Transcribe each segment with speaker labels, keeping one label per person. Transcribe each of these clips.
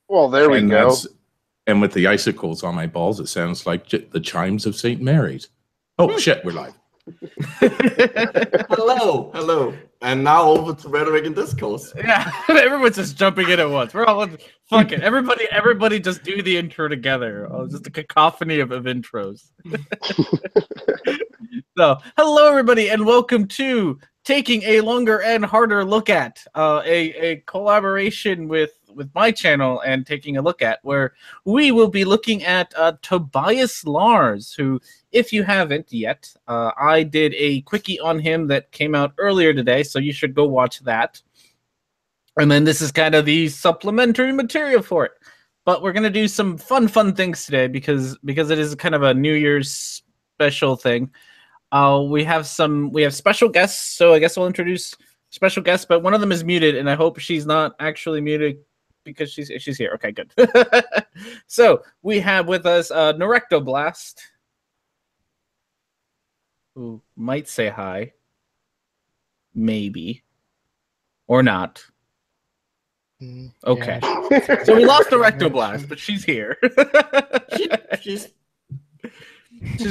Speaker 1: Well, there we go.
Speaker 2: And with the icicles on my balls, it sounds like the chimes of St. Mary's. Oh, shit, we're live.
Speaker 3: Hello. And now over to Rhetoric and Discourse.
Speaker 4: Yeah, everyone's just jumping in at once. We're all fuck it. Everybody just do the intro together. Oh, just a cacophony of intros. So, hello everybody, and welcome to Taking a Longer and Harder Look At, a collaboration with my channel and Taking a Look At, where we will be looking at Tobias Lars, who, if you haven't yet, I did a quickie on him that came out earlier today, so you should go watch that. And then this is kind of the supplementary material for it. But we're gonna do some fun things today because it is kind of a New Year's special thing. We have special guests, so I guess we'll introduce special guests, but one of them is muted, and I hope she's not actually muted because she's here. Okay, good. So we have with us Rhetoric&Discourse, who might say hi, maybe, or not. Okay. Yeah. So we lost Rhetoric&Discourse, but she's here. she's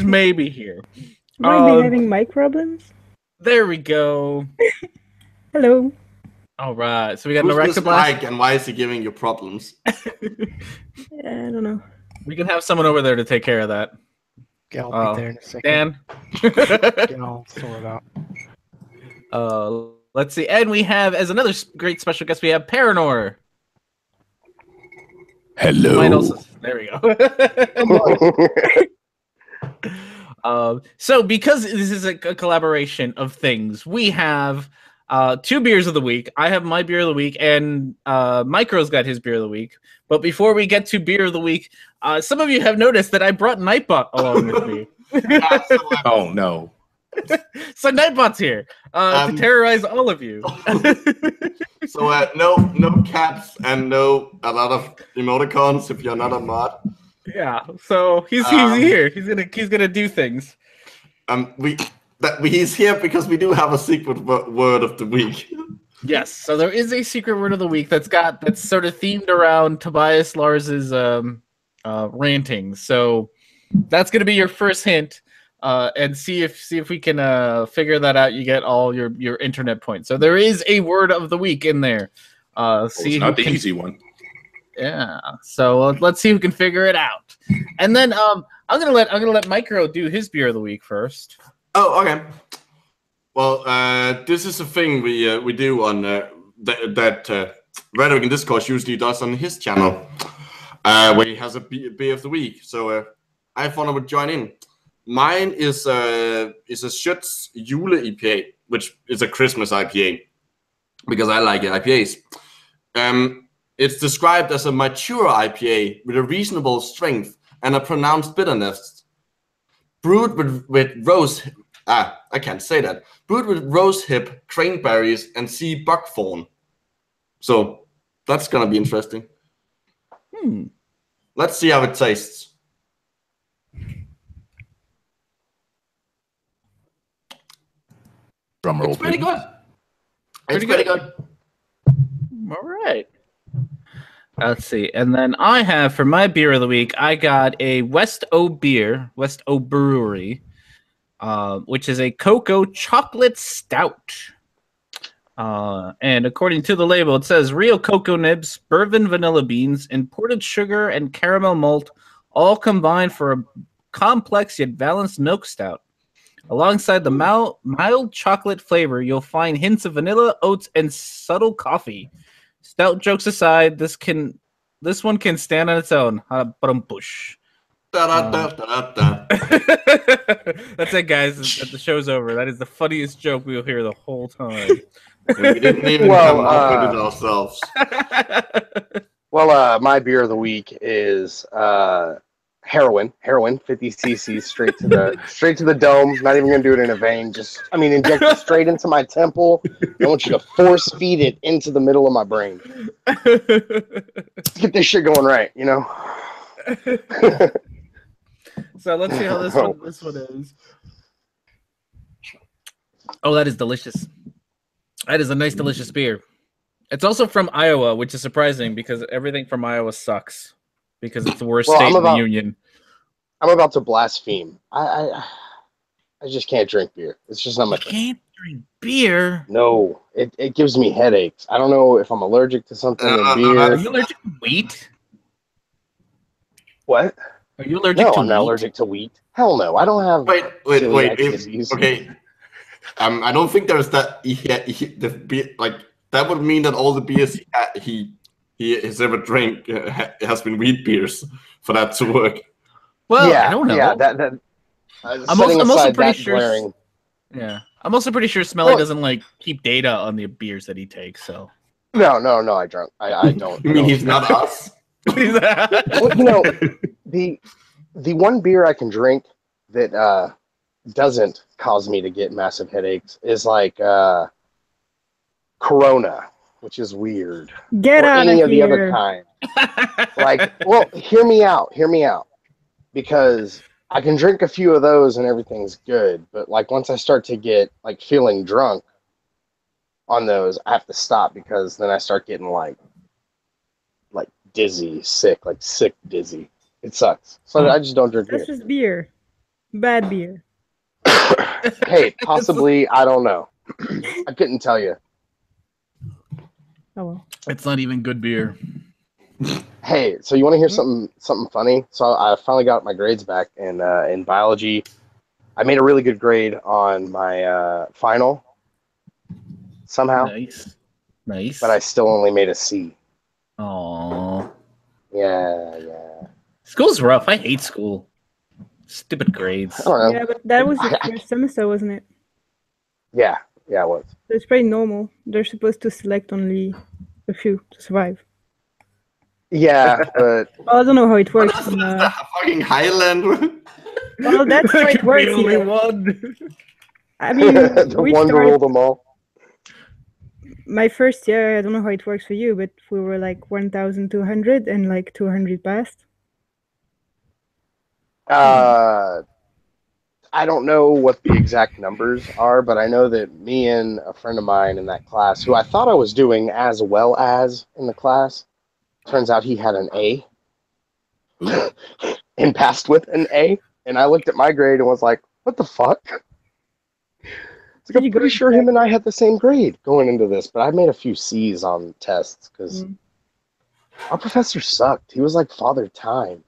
Speaker 4: maybe here.
Speaker 5: Might be having mic problems.
Speaker 4: There we go.
Speaker 5: Hello.
Speaker 4: All right. So we got
Speaker 3: Rhetoric&Discourse, and why is he giving you problems?
Speaker 5: I don't know.
Speaker 4: We can have someone over there to take care of that.
Speaker 6: I'll be there in a second.
Speaker 4: Dan.
Speaker 6: Get all sorted out.
Speaker 4: Let's see. And we have, as another great special guest, we have Paranor.
Speaker 2: Hello.
Speaker 4: There we go. So because this is a collaboration of things, we have 2 beers of the week. I have my beer of the week, and Micro's got his beer of the week. But before we get to beer of the week, some of you have noticed that I brought Nightbot along with me.
Speaker 2: Oh no!
Speaker 4: So Nightbot's here to terrorize all of you.
Speaker 3: So no caps and no a lot of emoticons if you're not a mod.
Speaker 4: Yeah, so he's here. He's gonna do things.
Speaker 3: He's here because we do have a secret word of the week.
Speaker 4: Yes, so there is a secret word of the week that's sort of themed around Tobias Lars's ranting. So that's gonna be your first hint, and see if we can figure that out. You get all your internet points. So there is a word of the week in there.
Speaker 2: It's not the easy one.
Speaker 4: Yeah, so let's see who can figure it out, and then I'm gonna let Micro do his beer of the week first.
Speaker 3: Oh, okay. Well, this is a thing we do on that Rhetoric&Discourse usually does on his channel, where he has a beer of the week. So I thought I would join in. Mine is a Schütz Jule IPA, which is a Christmas IPA because I like IPAs. It's described as a mature IPA with a reasonable strength and a pronounced bitterness. Brewed with rose... I can't say that. Brewed with rosehip, craneberries, and sea buckthorn. So, that's going to be interesting. Let's see how it tastes.
Speaker 2: Drum roll.
Speaker 3: It's pretty good. It's pretty good.
Speaker 4: All right. Let's see. And then I have, for my beer of the week, I got a West O Brewery, which is a cocoa chocolate stout. And according to the label, it says real cocoa nibs, bourbon vanilla beans, imported sugar, and caramel malt, all combined for a complex yet balanced milk stout. Alongside the mild chocolate flavor, you'll find hints of vanilla, oats, and subtle coffee. Stout jokes aside, this one can stand on its own. That's it, guys. The show's over. That is the funniest joke we'll hear the whole time.
Speaker 3: We didn't even come up with it ourselves.
Speaker 1: Well, my beer of the week is heroin, 50 cc straight to the dome. Not even gonna do it in a vein. Inject it straight into my temple. I want you to force feed it into the middle of my brain. Let's get this shit going right, you know.
Speaker 4: So let's see how this one is. Oh, that is delicious. That is a nice, delicious beer. It's also from Iowa, which is surprising because everything from Iowa sucks because it's the worst
Speaker 1: Well,
Speaker 4: state in the union.
Speaker 1: I'm about to blaspheme. I just can't drink beer. It's just not my thing.
Speaker 4: Can't drink beer?
Speaker 1: No, it gives me headaches. I don't know if I'm allergic to something in beer.
Speaker 4: Are you allergic to wheat?
Speaker 1: What?
Speaker 4: Are you allergic
Speaker 1: No,
Speaker 4: to
Speaker 1: I'm not allergic to wheat. Hell no, I don't have.
Speaker 3: Wait.
Speaker 1: Disease.
Speaker 3: Okay. I don't think there's that. The beer, like that would mean that all the beers he has ever drank has been wheat beers for that to work.
Speaker 4: Well,
Speaker 1: yeah,
Speaker 4: I don't know.
Speaker 1: Yeah, that.
Speaker 4: I'm also pretty sure.
Speaker 1: Blaring.
Speaker 4: Yeah, I'm also pretty sure Smelly doesn't like keep data on the beers that he takes. So.
Speaker 1: No, I don't. I don't.
Speaker 3: You mean he's not us?
Speaker 1: Well, the one beer I can drink that doesn't cause me to get massive headaches is like Corona, which is weird.
Speaker 5: Get
Speaker 1: or
Speaker 5: out
Speaker 1: any
Speaker 5: of
Speaker 1: the other kind. Like, well, hear me out, because I can drink a few of those and everything's good, but like once I start to get like feeling drunk on those, I have to stop because then I start getting like dizzy, sick dizzy. It sucks. So I just don't drink beer.
Speaker 5: This is beer. Bad beer.
Speaker 1: Hey, possibly, I don't know. I couldn't tell you.
Speaker 5: Oh well.
Speaker 4: It's not even good beer.
Speaker 1: Hey, so you want to hear something funny? So I finally got my grades back in biology. I made a really good grade on my final somehow.
Speaker 4: Nice.
Speaker 1: But I still only made a C.
Speaker 4: Aww.
Speaker 1: Yeah.
Speaker 4: School's rough. I hate school. Stupid grades.
Speaker 1: I don't know.
Speaker 5: Yeah, but that was the first semester, wasn't it?
Speaker 1: Yeah, it was.
Speaker 5: So it's pretty normal. They're supposed to select only a few to survive.
Speaker 1: Yeah, but
Speaker 5: Well, I don't know how it works.
Speaker 3: Fucking Highland.
Speaker 5: Well, that's how it works.
Speaker 4: Only
Speaker 5: Here.
Speaker 4: one.
Speaker 5: I mean,
Speaker 1: the
Speaker 5: we
Speaker 1: one to
Speaker 5: started,
Speaker 1: rule them all.
Speaker 5: my first year, I don't know how it works for you, but we were like 1,200 and like 200 passed.
Speaker 1: I don't know what the exact numbers are, but I know that me and a friend of mine in that class, who I thought I was doing as well as in the class, turns out he had an A and passed with an A. And I looked at my grade and was like, what the fuck? It's like, I'm pretty sure him and I had the same grade going into this, but I made a few C's on tests because our professor sucked. He was like Father Time.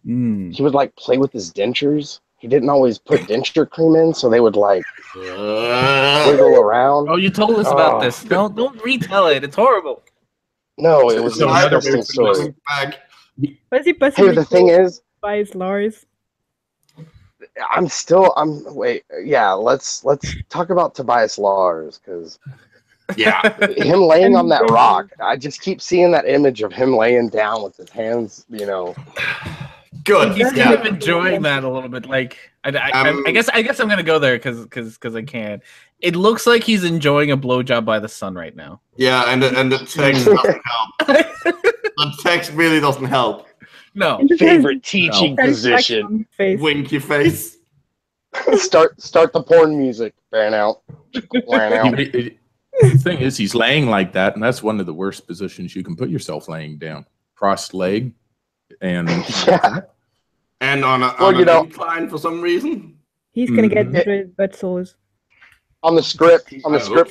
Speaker 1: He would like play with his dentures. He didn't always put denture cream in, so they would like wiggle around.
Speaker 4: Oh, you told us about this. Don't retell it. It's horrible.
Speaker 1: No, it was an interesting story.
Speaker 5: What's he
Speaker 1: Hey, the thing is,
Speaker 5: Tobias Lars.
Speaker 1: let's talk about Tobias Lars, because him laying on that rock, I just keep seeing that image of him laying down with his hands,
Speaker 3: Good.
Speaker 4: He's kind of enjoying that a little bit. Like, I guess I'm gonna go there because I can. It looks like he's enjoying a blowjob by the sun right now.
Speaker 3: Yeah, and the text doesn't help. The text really doesn't help.
Speaker 4: No.
Speaker 1: Favorite teaching position.
Speaker 3: Winky face.
Speaker 1: Start the porn music. Ran out.
Speaker 2: The thing is, he's laying like that, and that's one of the worst positions you can put yourself, laying down, crossed leg, and
Speaker 3: and on an incline for some reason.
Speaker 5: He's gonna get butt sores.
Speaker 1: On the script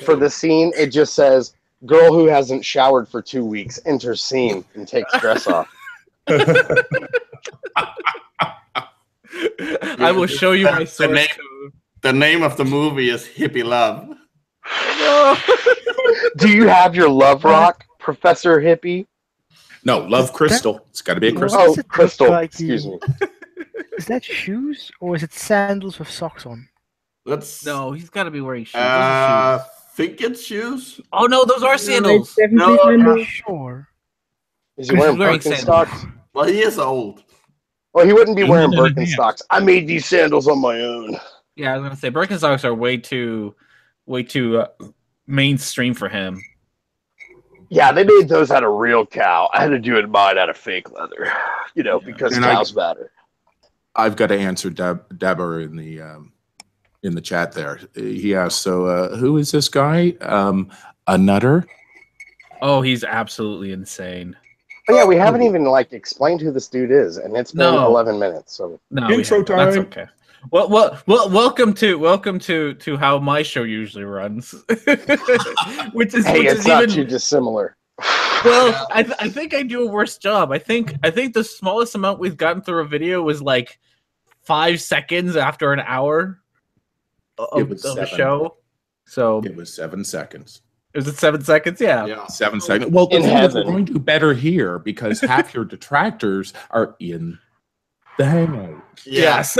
Speaker 1: for this scene, it just says, "Girl who hasn't showered for 2 weeks enters scene and takes dress off."
Speaker 4: I will show you my source code.
Speaker 3: The name of the movie is Hippie Love.
Speaker 1: Do you have your love rock, Professor Hippie?
Speaker 2: No, love crystal. It's got to be a crystal.
Speaker 1: Oh, crystal. Excuse me.
Speaker 6: Is that shoes or is it sandals with socks on?
Speaker 4: No, he's got to be wearing shoes.
Speaker 3: Think it's shoes.
Speaker 4: Oh no, those are sandals.
Speaker 6: No, I'm not sure.
Speaker 1: Is he wearing Birkenstocks?
Speaker 3: Well, he is old.
Speaker 1: Well, he wouldn't be wearing Birkenstocks. I made these sandals on my own.
Speaker 4: Yeah, I was gonna say Birkenstocks are way too mainstream for him.
Speaker 1: Yeah, they made those out of real cow. I had to do it mine out of fake leather, because cows matter.
Speaker 2: I've got to answer Dabber in the chat there. He asked, so who is this guy? A nutter?
Speaker 4: Oh, he's absolutely insane.
Speaker 1: But yeah, we haven't even like explained who this dude is, and it's been 11 minutes. So
Speaker 4: no,
Speaker 2: intro time.
Speaker 4: That's okay. Well, welcome to how my show usually runs, which is
Speaker 1: it's not too dissimilar.
Speaker 4: Well, I think I do a worse job. I think the smallest amount we've gotten through a video was like 5 seconds after an hour of the show. So
Speaker 2: it was 7 seconds.
Speaker 4: Is it 7 seconds? Yeah.
Speaker 2: 7 seconds. Well, the thing is, we're going to do better here because half your detractors are in the hangout.
Speaker 4: Yes.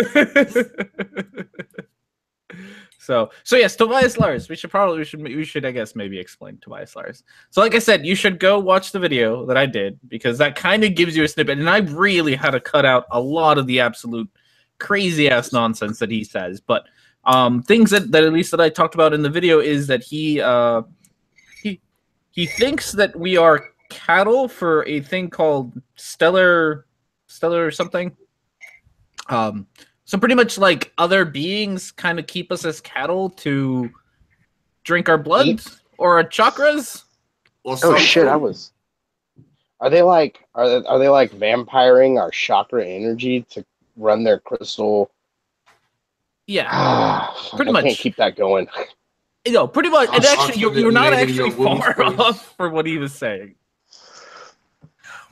Speaker 4: So yes, Tobias Lars. We should I guess maybe explain Tobias Lars. So like I said, you should go watch the video that I did because that kind of gives you a snippet. And I really had to cut out a lot of the absolute crazy ass nonsense that he says. But things that at least that I talked about in the video is that he thinks that we are cattle for a thing called stellar something. So pretty much like other beings kind of keep us as cattle to drink our blood or our chakras.
Speaker 1: Oh shit! Are they like vampiring our chakra energy to run their crystal?
Speaker 4: Yeah, pretty much.
Speaker 1: I can't keep that going.
Speaker 4: No, pretty much. And actually, you're not actually far off for what he was saying.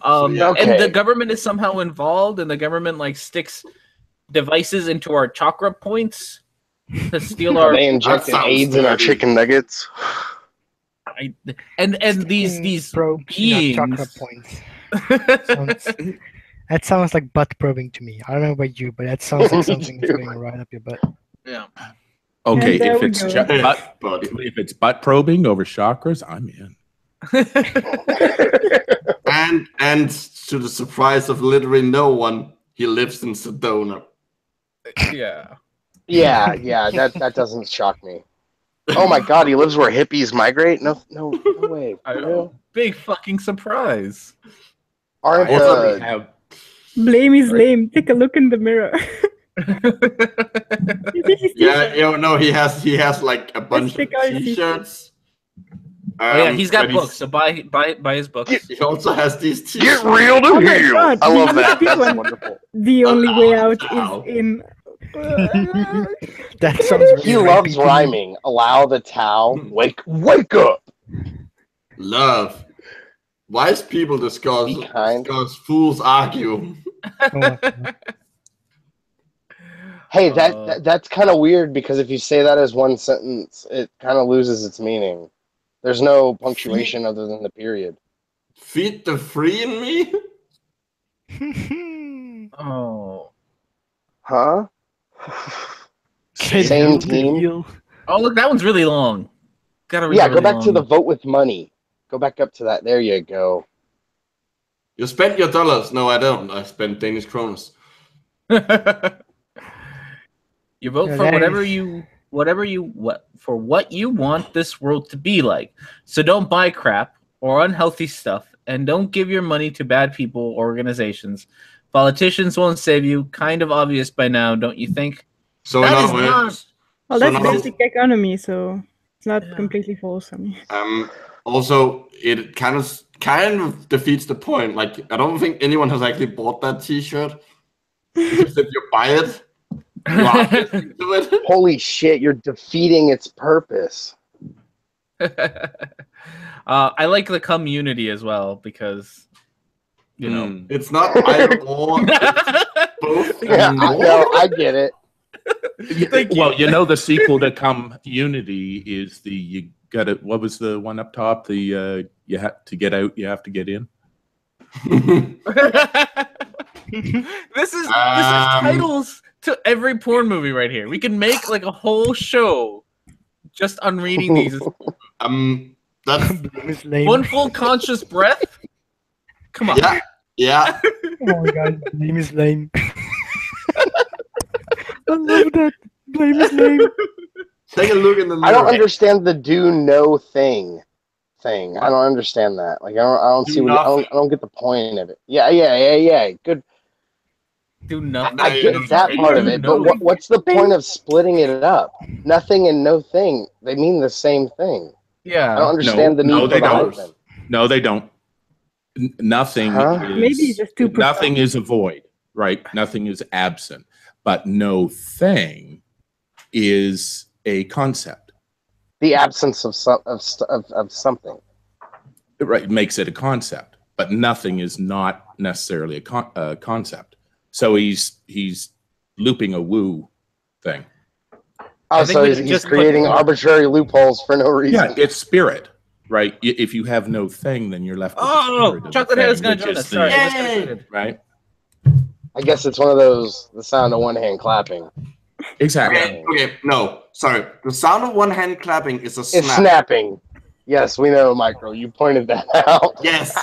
Speaker 4: And the government is somehow involved, and the government like sticks devices into our chakra points to steal our.
Speaker 1: They injected AIDS in our chicken nuggets.
Speaker 4: And these
Speaker 6: probes,
Speaker 4: beings.
Speaker 6: Chakra points. That sounds like butt probing to me. I don't know about you, but that sounds like something that's going right up your butt.
Speaker 4: Yeah.
Speaker 2: Okay, if it's butt probing over chakras, I'm in.
Speaker 3: and to the surprise of literally no one, he lives in Sedona.
Speaker 4: Yeah.
Speaker 1: Yeah, that doesn't shock me. Oh my god, he lives where hippies migrate? No way.
Speaker 4: Big fucking surprise.
Speaker 5: Blame is lame. Take a look in the mirror.
Speaker 3: He has like a bunch of t-shirts.
Speaker 4: He's got books, so buy his books.
Speaker 3: He also has these t-shirts.
Speaker 1: Get real to heal. I love that. That's wonderful.
Speaker 5: The only way out is in.
Speaker 6: That sounds really
Speaker 1: he loves rhyming. Allow the Tao. Wake up.
Speaker 3: Love. Wise people discuss fools argue.
Speaker 1: Hey, that's kind of weird because if you say that as one sentence, it kind of loses its meaning. There's no punctuation other than the period.
Speaker 3: Feed the free in me?
Speaker 4: Oh.
Speaker 1: Huh? Same team?
Speaker 4: Oh, look, that one's really long.
Speaker 1: Go back to the vote with money. Go back up to that. There you go.
Speaker 3: You spent your dollars. No, I don't. I spent Danish kroners.
Speaker 4: You vote for what you want this world to be like. So don't buy crap or unhealthy stuff, and don't give your money to bad people or organizations. Politicians won't save you. Kind of obvious by now, don't you think?
Speaker 3: So
Speaker 5: that's basic economy, so it's not completely false. I mean.
Speaker 3: Also, it kind of defeats the point. Like, I don't think anyone has actually bought that T-shirt. Because if you buy it,
Speaker 1: holy shit, you're defeating its purpose.
Speaker 4: I like the community as well because
Speaker 3: it's not either or. It's both.
Speaker 1: Yeah, I get it.
Speaker 2: Well, the sequel to Community is what was the one up top? The you have to get out, you have to get in.
Speaker 4: This is titles to every porn movie right here. We can make like a whole show just on reading these.
Speaker 3: That's
Speaker 4: one full conscious breath. Come on.
Speaker 3: Yeah.
Speaker 6: Oh my god, name is lame. I love that. Blame is lame.
Speaker 3: Take a look in the mirror.
Speaker 1: I don't understand the do no thing. I don't understand that. Like I don't see what I don't get the point of it. Yeah. Good.
Speaker 4: Do nothing.
Speaker 1: I get that part of it, but what's the point of splitting it up? Nothing and no thing. They mean the same thing.
Speaker 4: Yeah.
Speaker 1: I don't understand the need for the hyphen.
Speaker 2: No, they don't. Nothing is
Speaker 5: Maybe just too
Speaker 2: nothing is a void, right? Nothing is absent, but no thing is a concept.
Speaker 1: The absence of something.
Speaker 2: Right, makes it a concept, but nothing is not necessarily a concept. So he's looping a woo thing.
Speaker 1: Oh, so he's creating arbitrary loopholes for no reason.
Speaker 2: Yeah, it's spirit, right? If you have no thing, then you're left with the spirit.
Speaker 4: ChocolateHat is going to join us. Sorry,
Speaker 2: right?
Speaker 1: I guess it's one of those, the sound of one hand clapping.
Speaker 2: Exactly.
Speaker 3: Okay, no, sorry. The sound of one hand clapping is a snap.
Speaker 1: It's snapping. Yes, we know, Micro. You pointed that out.
Speaker 3: Yes.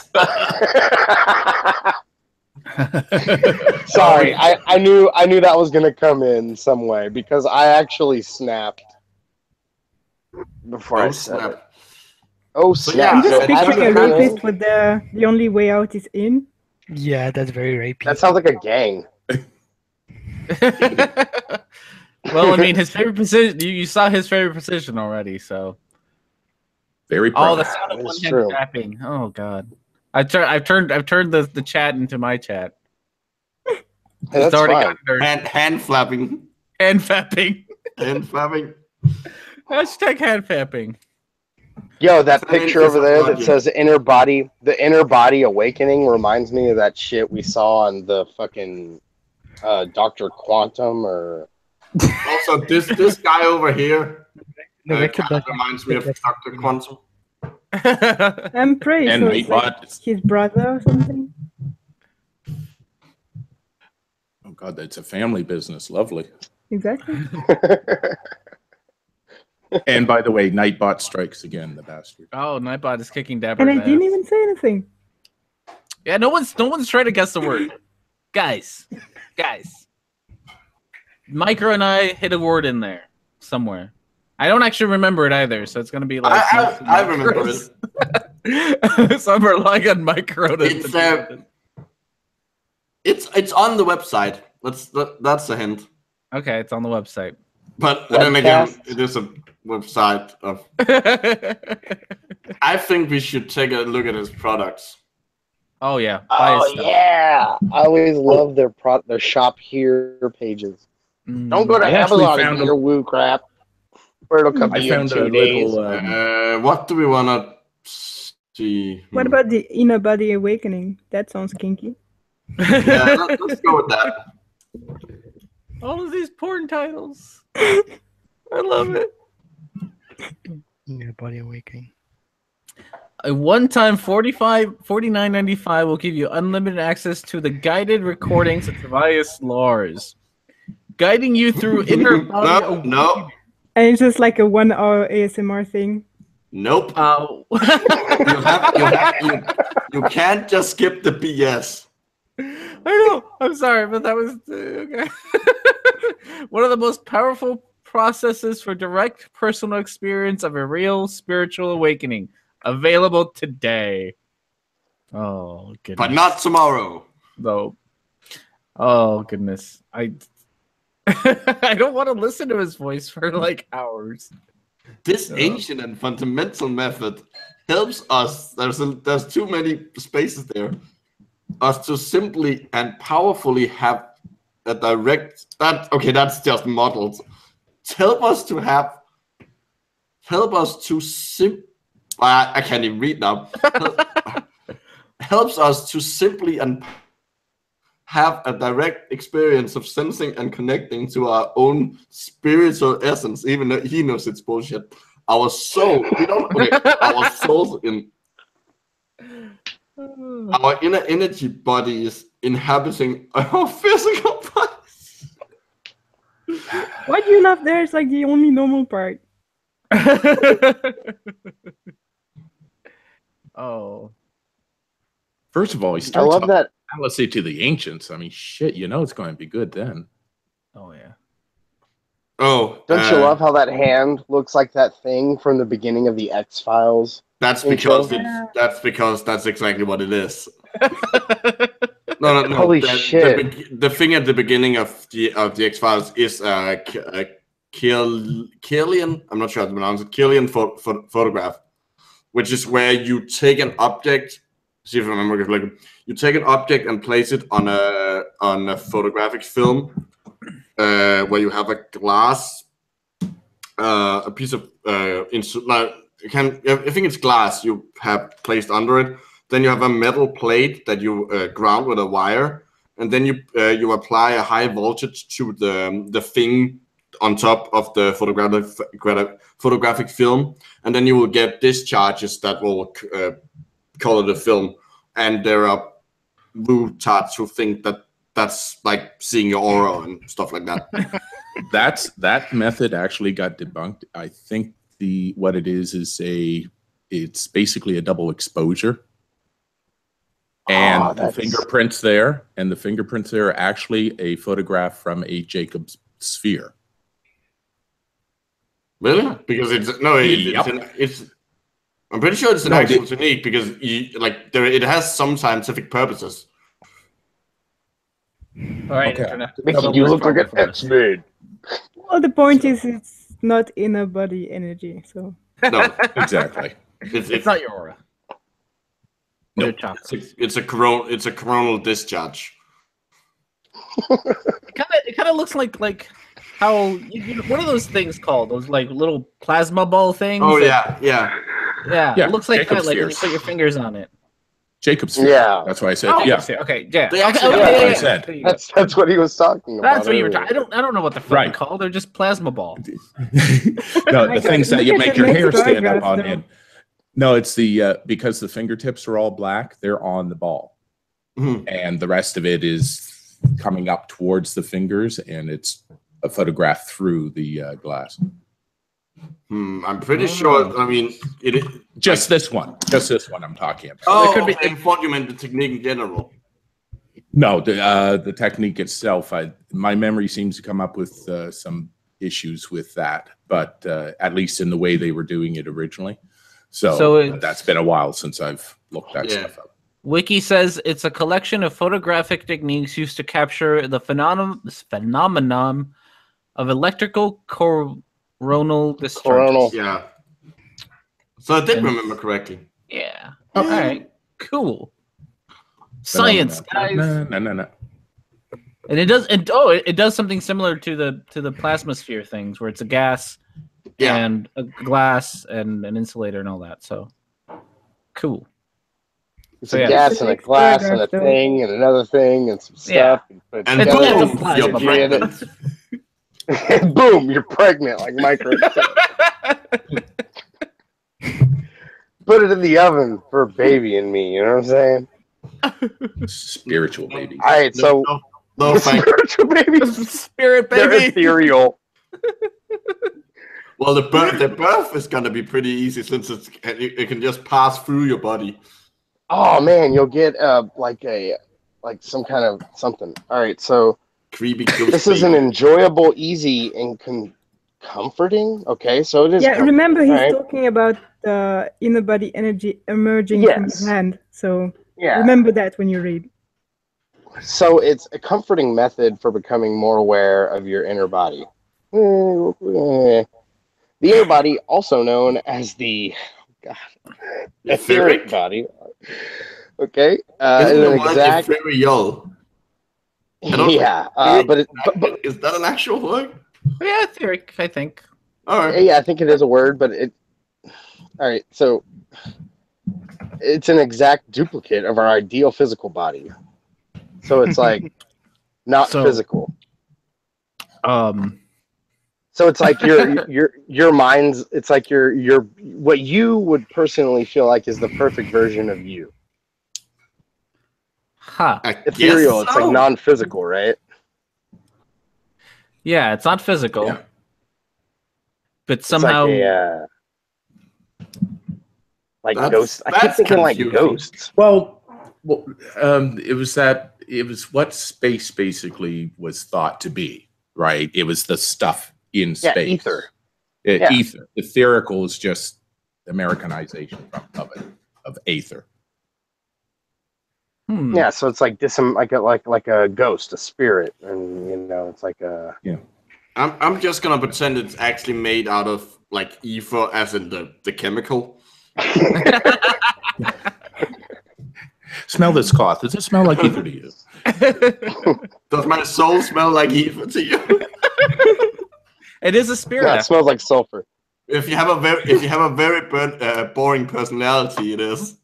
Speaker 1: Sorry, I knew that was gonna come in some way because I actually snapped before I said it. Oh snap!
Speaker 5: I'm just picturing a
Speaker 1: really
Speaker 5: rapist with the only way out is in.
Speaker 6: Yeah, that's very rapey.
Speaker 1: That sounds like a gang.
Speaker 4: Well, I mean, his favorite position. You saw his favorite position already, so.
Speaker 2: Very proud.
Speaker 4: Oh, the sound of one hand clapping. Oh God, I've turned the chat into my chat.
Speaker 1: Hey,
Speaker 4: it's already
Speaker 1: fine.
Speaker 4: gotten
Speaker 3: Hand flapping.
Speaker 4: hand fapping.
Speaker 3: Hand flapping.
Speaker 4: Hashtag hand fapping.
Speaker 1: Yo, that picture over there that says inner body, the inner body awakening reminds me of that shit we saw on the fucking Dr. Quantum or.
Speaker 3: Also, this guy over here.
Speaker 6: No,
Speaker 3: Kind of reminds me of Dr. Quantum.
Speaker 5: I'm pretty
Speaker 2: And
Speaker 5: sure it's like his brother or something.
Speaker 2: Oh God, that's a family business. Lovely.
Speaker 5: Exactly.
Speaker 2: And by the way, Nightbot strikes again, the bastard.
Speaker 4: Oh, Nightbot is kicking Dapper's
Speaker 5: And I
Speaker 4: ass.
Speaker 5: didn't even say anything.
Speaker 4: Yeah, no one's trying to guess the word. Guys. Micro and I hit a word in there somewhere. I don't actually remember it either, so it's gonna be like
Speaker 3: I remember it.
Speaker 4: So I'm relying on Micro to
Speaker 3: It's on the website. That's a hint.
Speaker 4: Okay, it's on the website.
Speaker 3: But then again, it is a website of. I think we should take a look at his products.
Speaker 4: Oh yeah.
Speaker 1: Oh yeah! I always love their shop here pages. Don't go to Amazon and get your woo crap. Where it'll come to you in 2 days.
Speaker 3: What do we want to see?
Speaker 5: What about the inner body awakening? That sounds kinky.
Speaker 3: Yeah, let's go with that.
Speaker 4: All of these porn titles. I love it.
Speaker 6: Inner body awakening.
Speaker 4: A one-time $49.95 will give you unlimited access to the guided recordings of Tobias Lars, guiding you through inner body.
Speaker 3: No.
Speaker 5: And it's just like a 1 hour ASMR thing.
Speaker 3: Nope. You can't just skip the BS.
Speaker 4: I know. I'm sorry, but that was okay. One of the most powerful processes for direct personal experience of a real spiritual awakening. Available today. Oh goodness.
Speaker 3: But not tomorrow.
Speaker 4: No. Oh goodness. I don't want to listen to his voice for like hours.
Speaker 3: This ancient and fundamental method helps us. There's too many spaces there. Us to simply and powerfully have a direct. That's just modeled. Help us to I can't even read now. Helps us to simply and have a direct experience of sensing and connecting to our own spiritual essence, even though he knows it's bullshit. Our soul, our souls in our inner energy body is inhabiting our physical bodies.
Speaker 5: Why do you laugh there? It's like the only normal part.
Speaker 4: Oh.
Speaker 2: First of all, he starts.
Speaker 1: I love that.
Speaker 2: Let's say to the ancients. I mean, shit, you know it's going to be good then.
Speaker 4: Oh yeah.
Speaker 3: Oh,
Speaker 1: don't you love how that hand looks like that thing from the beginning of the X-Files?
Speaker 3: That's because that's exactly what it is. No.
Speaker 1: Holy shit!
Speaker 3: The thing at the beginning of the X-Files is Killian. I'm not sure how to pronounce it. Killian Photograph, which is where you take an object. See if I remember correctly. You take an object and place it on a photographic film, where you have a glass, a piece of I think it's glass you have placed under it. Then you have a metal plate that you ground with a wire, and then you apply a high voltage to the thing on top of the photographic film, and then you will get discharges that will color the film. And there are woo-tarts who think that that's like seeing your aura and stuff like that.
Speaker 2: That method actually got debunked. I think what it is it's basically a double exposure. And the fingerprints there are actually a photograph from a Jacob's sphere.
Speaker 3: Really? Because I'm pretty sure it's an actual technique because it has some scientific purposes.
Speaker 4: All right,
Speaker 1: okay. Making you look like an X-Man.
Speaker 5: Well, the point is, it's not inner body energy, so.
Speaker 3: No,
Speaker 2: exactly.
Speaker 4: It's not your aura.
Speaker 2: No,
Speaker 3: it's a coronal discharge.
Speaker 4: It kind of looks like how what are those things called? Those like little plasma ball things?
Speaker 3: Oh yeah.
Speaker 4: It looks like
Speaker 2: Jacob's
Speaker 4: that, like when you
Speaker 2: spheres.
Speaker 4: put your fingers on it.
Speaker 2: Jacob's sphere.
Speaker 1: Yeah,
Speaker 2: that's why I said.
Speaker 4: Oh,
Speaker 2: yeah,
Speaker 4: okay, yeah.
Speaker 2: That's what I said.
Speaker 1: That's what he was talking about.
Speaker 4: That's what you were talking. I don't know what they're fucking called. They're just plasma ball.
Speaker 2: No, the things that you make your hair stand up on.
Speaker 5: Though.
Speaker 2: No, it's the because the fingertips are all black. They're on the ball, and the rest of it is coming up towards the fingers, and it's a photograph through the glass.
Speaker 3: I'm pretty sure. I mean,
Speaker 2: just this one I'm talking about.
Speaker 3: Oh, it could be. I thought you meant the technique in general.
Speaker 2: No, the technique itself. My memory seems to come up with some issues with that, but at least in the way they were doing it originally. So that's been a while since I've looked that stuff up.
Speaker 4: Wiki says it's a collection of photographic techniques used to capture the phenomenon of electrical coronal discharges.
Speaker 3: Yeah. So I did remember correctly.
Speaker 4: Yeah. All right. Cool. Science, guys.
Speaker 2: No.
Speaker 4: And it does something similar to the plasma sphere things, where it's a gas and a glass and an insulator and all that. So cool.
Speaker 1: It's a gas and a glass and a thing and another thing and some stuff.
Speaker 3: Yeah. And boom, you're pregnant.
Speaker 1: And boom, you're pregnant, like Micro said. Put it in the oven for a baby and me, you know what I'm saying?
Speaker 2: Spiritual baby.
Speaker 1: All right, so spiritual babies.
Speaker 4: Spirit baby.
Speaker 1: They're ethereal.
Speaker 3: Well, the birth is gonna be pretty easy since it can just pass through your body.
Speaker 1: Oh man, you'll get like some kind of something. All right, so
Speaker 3: creepy.
Speaker 1: This is an enjoyable, easy, and comforting. Okay, so it is.
Speaker 5: Yeah, remember he's talking about the inner body energy emerging from his hand. So remember that when you read.
Speaker 1: So it's a comforting method for becoming more aware of your inner body. The inner body, also known as the etheric body. Okay.
Speaker 3: Ethereal.
Speaker 1: Yeah, but
Speaker 3: is that an actual word?
Speaker 4: Yeah, etheric, I think.
Speaker 3: All right.
Speaker 1: Yeah, I think it is a word, but all right, so it's an exact duplicate of our ideal physical body. So it's like not physical. So it's like your mind's. It's like your what you would personally feel like is the perfect version of you.
Speaker 4: Huh.
Speaker 1: Ethereal. It's like non-physical, right?
Speaker 4: Yeah, it's not physical, but somehow
Speaker 1: like ghosts. I keep thinking like ghosts.
Speaker 2: Well, it was what space basically was thought to be, right? It was the stuff in space.
Speaker 1: Yeah, ether.
Speaker 2: Ether. Etherical is just Americanization of aether.
Speaker 1: Yeah, so it's like like a ghost, a spirit, and it's like a.
Speaker 2: Yeah.
Speaker 3: I'm just gonna pretend it's actually made out of like ether, as in the chemical,
Speaker 2: Smell this cloth. Does it smell like ether to you?
Speaker 3: Does my soul smell like ether to you?
Speaker 4: It is a spirit.
Speaker 1: Yeah, it smells like sulfur.
Speaker 3: If you have a very boring personality, it is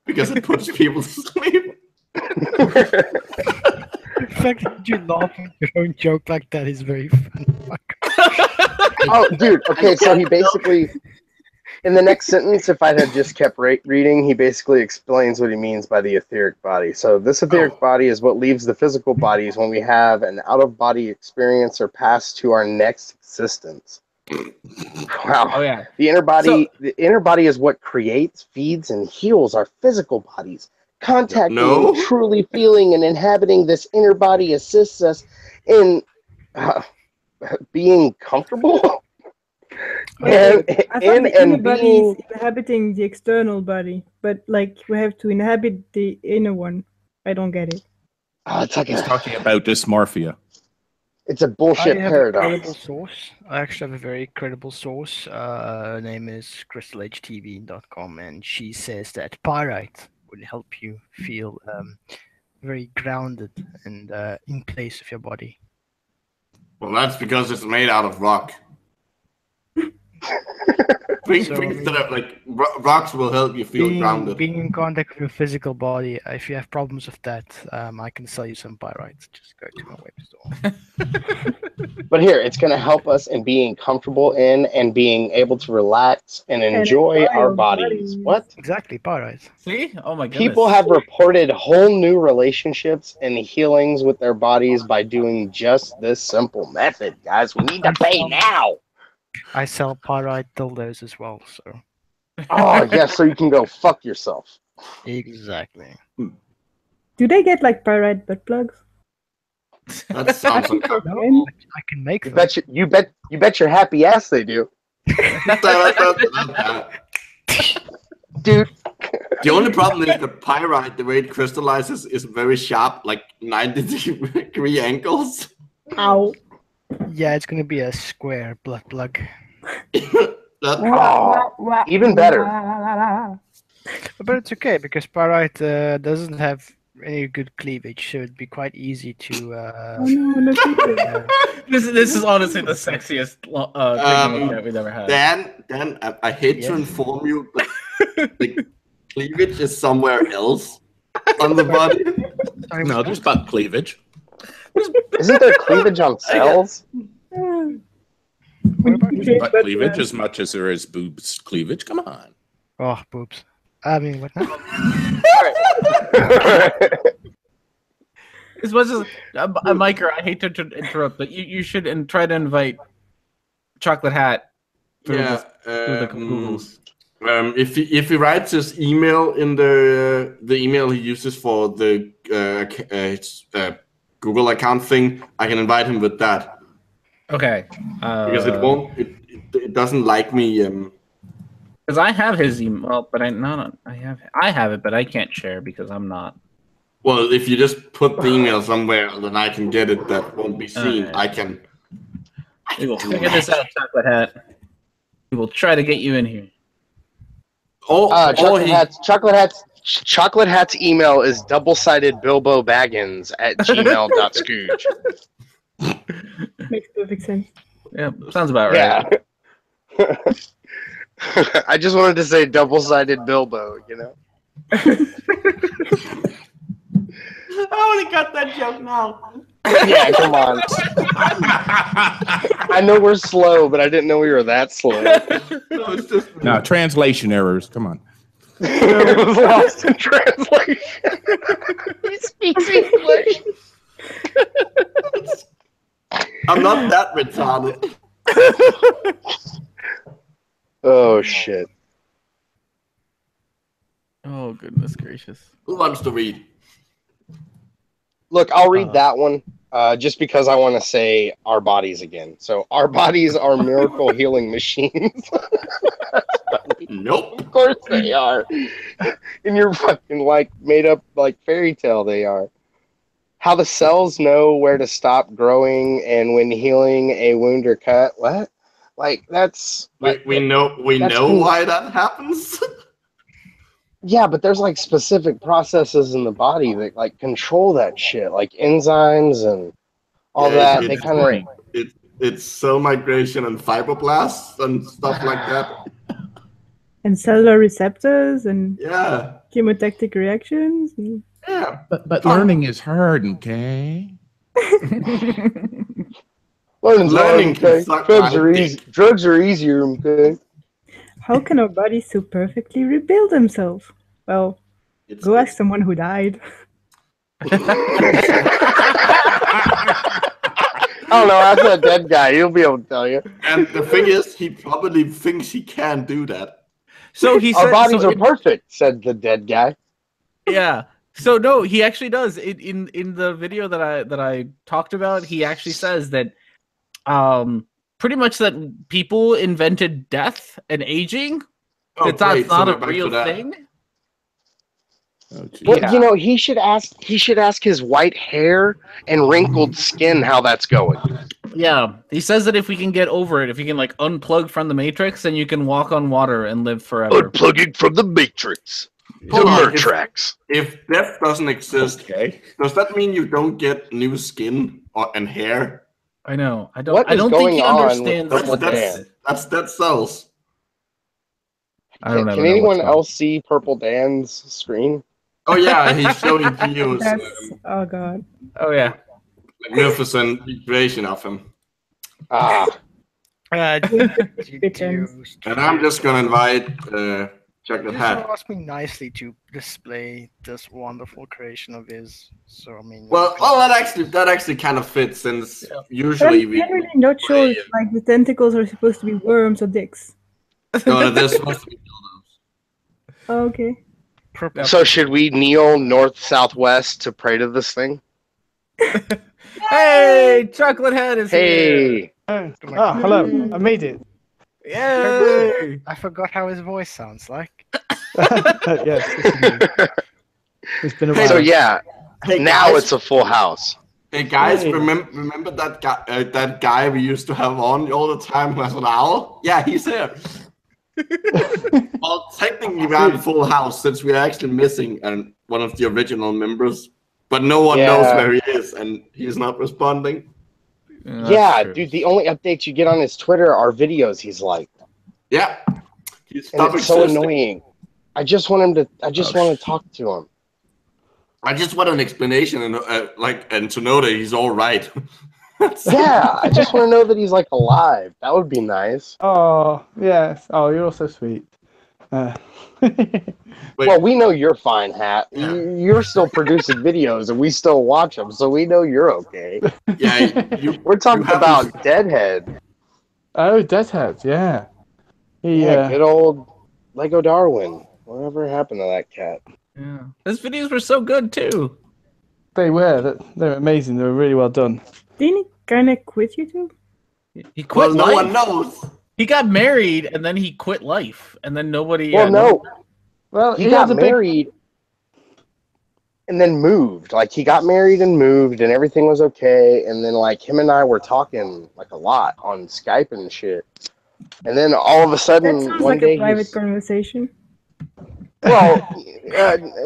Speaker 3: because it puts people to sleep.
Speaker 6: The fact that you laugh at your own joke like that is very funny.
Speaker 1: Oh, dude. Okay, so he basically, in the next sentence, if I had just kept reading, he basically explains what he means by the etheric body. So this etheric body is what leaves the physical bodies when we have an out-of-body experience or pass to our next existence. Wow.
Speaker 4: Oh yeah.
Speaker 1: The inner body is what creates, feeds, and heals our physical bodies. Contacting, truly feeling, and inhabiting this inner body assists us in being comfortable.
Speaker 5: I thought the inner body is inhabiting the external body, but like we have to inhabit the inner one. I don't get it.
Speaker 1: It's like
Speaker 2: he's talking about dysmorphia.
Speaker 1: It's a bullshit paradox.
Speaker 6: A credible source. I actually have a very credible source. Her name is crystalhtv.com, and she says that pyrite would help you feel very grounded and in place of your body.
Speaker 3: Well, that's because it's made out of rock. Rocks will help you feel grounded.
Speaker 6: Being in contact with your physical body, if you have problems with that, I can sell you some pyrites. Just go to my web store.
Speaker 1: But here, it's going to help us in being comfortable in and being able to relax and enjoy our bodies. What?
Speaker 6: Exactly, pyrites.
Speaker 4: See? Oh my goodness.
Speaker 1: People have reported whole new relationships and healings with their bodies by doing just this simple method, guys. We need to pay now.
Speaker 6: I sell pyrite dildos as well, so.
Speaker 1: Oh, yeah, so you can go fuck yourself.
Speaker 6: Exactly.
Speaker 5: Do they get like pyrite butt plugs?
Speaker 3: That sounds like
Speaker 6: no, I can make them.
Speaker 1: You bet your happy ass they do. Dude.
Speaker 3: The only problem is the pyrite, the way it crystallizes, is very sharp, like 90-degree angles.
Speaker 5: Ow.
Speaker 6: Yeah, it's gonna be a square butt plug.
Speaker 1: Even better.
Speaker 6: But it's okay because pyrite doesn't have any good cleavage, so it'd be quite easy to.
Speaker 4: This is honestly the sexiest thing we've ever had.
Speaker 3: Dan, I hate to inform you, but the cleavage is somewhere else on the body.
Speaker 2: No, there's butt cleavage.
Speaker 1: Isn't there cleavage on cells?
Speaker 2: Butt cleavage as much as there is boobs cleavage. Come on.
Speaker 6: Oh, boobs. I mean, what now?
Speaker 4: As much as Micro, I hate to interrupt, but you should try to invite ChocolateHat.
Speaker 3: If he writes his email in the email he uses for the Google account thing, I can invite him with that.
Speaker 4: Okay.
Speaker 3: Because it doesn't like me.
Speaker 4: Because I have his email, but I have it, but I can't share because I'm not.
Speaker 3: Well, if you just put the email somewhere, then I can get it. That won't be seen.
Speaker 4: Right.
Speaker 3: I can
Speaker 4: We will figure this out, ChocolateHat. We will try to get you in here.
Speaker 1: ChocolateHat's email is double-sided bilbobaggins@gmail.scooge.
Speaker 5: Makes perfect sense.
Speaker 4: Yeah, sounds about right.
Speaker 1: Yeah. I just wanted to say double-sided Bilbo, you know?
Speaker 3: I only got that joke now.
Speaker 1: Yeah, come on. I know we're slow, but I didn't know we were that slow.
Speaker 2: No, translation errors. Come on.
Speaker 1: It was lost in translation. He speaks English.
Speaker 3: I'm not that retarded.
Speaker 1: Oh, shit.
Speaker 4: Oh, goodness gracious.
Speaker 3: Who wants to read?
Speaker 1: Look, I'll read that one just because I want to say our bodies again. So our bodies are miracle healing machines.
Speaker 3: Nope.
Speaker 1: Of course they are. In your fucking made up fairy tale they are. How the cells know where to stop growing and when healing a wound or cut. What? That's
Speaker 3: we know why that happens.
Speaker 1: Yeah, but there's like specific processes in the body that like control that shit, like enzymes and all that. They kind of
Speaker 3: it's cell migration and fibroblasts and stuff like that.
Speaker 5: And cellular receptors and
Speaker 3: yeah,
Speaker 5: chemotactic reactions. And...
Speaker 3: yeah.
Speaker 2: But learning is hard, okay?
Speaker 1: Learning okay? Drugs are easier, okay?
Speaker 5: How can our bodies so perfectly rebuild themselves? Well, go ask someone who died.
Speaker 1: I don't know, ask that dead guy, he'll be able to tell you.
Speaker 3: And the thing is, he probably thinks he can do that.
Speaker 4: So he
Speaker 1: our bodies are perfect, said the dead guy.
Speaker 4: Yeah. So no, he actually does. In the video that I talked about, he actually says that pretty much that people invented death and aging. That's not a real thing.
Speaker 1: But you know, he should ask his white hair and wrinkled skin how that's going.
Speaker 4: Yeah, he says that if we can get over it, if you can like unplug from the Matrix, then you can walk on water and live forever.
Speaker 1: Unplugging from the Matrix. The Mertrax.
Speaker 3: If death doesn't exist, does that mean you don't get new skin and hair?
Speaker 4: I know. I don't think he understands.
Speaker 3: That's dead cells.
Speaker 4: I don't know.
Speaker 1: Can anyone else see PurpleDan's screen?
Speaker 3: Oh yeah, he's showing views.
Speaker 5: Oh god.
Speaker 4: Oh yeah.
Speaker 3: Magnificent recreation of him.
Speaker 6: And
Speaker 3: I'm just gonna invite ChocolateHat.
Speaker 6: You asked me nicely to display this wonderful creation of his. So I mean.
Speaker 3: Well, that actually kind of fits, since usually
Speaker 5: I'm generally not sure if like the tentacles are supposed to be worms or dicks.
Speaker 3: No, they're supposed to be dildos.
Speaker 5: Oh, okay.
Speaker 1: So should we kneel north-southwest to pray to this thing?
Speaker 4: Hey, ChocolateHat is here.
Speaker 7: Oh, hello. I made it.
Speaker 4: Yay!
Speaker 6: I forgot how his voice sounds like.
Speaker 7: Yes. It's been a while.
Speaker 1: So yeah, now it's a full house.
Speaker 3: Hey guys, remember that guy we used to have on all the time who has an owl? Yeah, he's here. Well, technically we have a full house since we're actually missing one of the original members, but no one knows where he is, and he's not responding.
Speaker 1: Yeah, dude, the only updates you get on his Twitter are videos he's liked.
Speaker 3: Yeah.
Speaker 1: It's so annoying. I just want him to want to talk to him.
Speaker 3: I just want an explanation and to know that he's all right.
Speaker 1: Yeah, I just want to know that he's like alive. That would be nice.
Speaker 7: Oh, yes. Oh, you're so sweet.
Speaker 1: Well, we know you're fine, Hat. Yeah. You're still producing videos, and we still watch them, so we know you're okay.
Speaker 3: Yeah,
Speaker 1: we're talking about Deadhead.
Speaker 7: Oh, Deadhead, yeah.
Speaker 1: Good old Lego Darwin. Whatever happened to that cat?
Speaker 4: Yeah, his videos were so good too.
Speaker 7: They were. They were amazing. They were really well done.
Speaker 5: Didn't he kind of quit YouTube?
Speaker 4: He quit.
Speaker 3: Well, no one knows.
Speaker 4: He got married and then he quit life, and then nobody.
Speaker 1: Well, he got married and then moved. Like he got married and moved, and everything was okay. And then like him and I were talking like a lot on Skype and shit. And then all of a sudden,
Speaker 5: that sounds
Speaker 1: one
Speaker 5: like
Speaker 1: day,
Speaker 5: a private conversation.
Speaker 1: Well,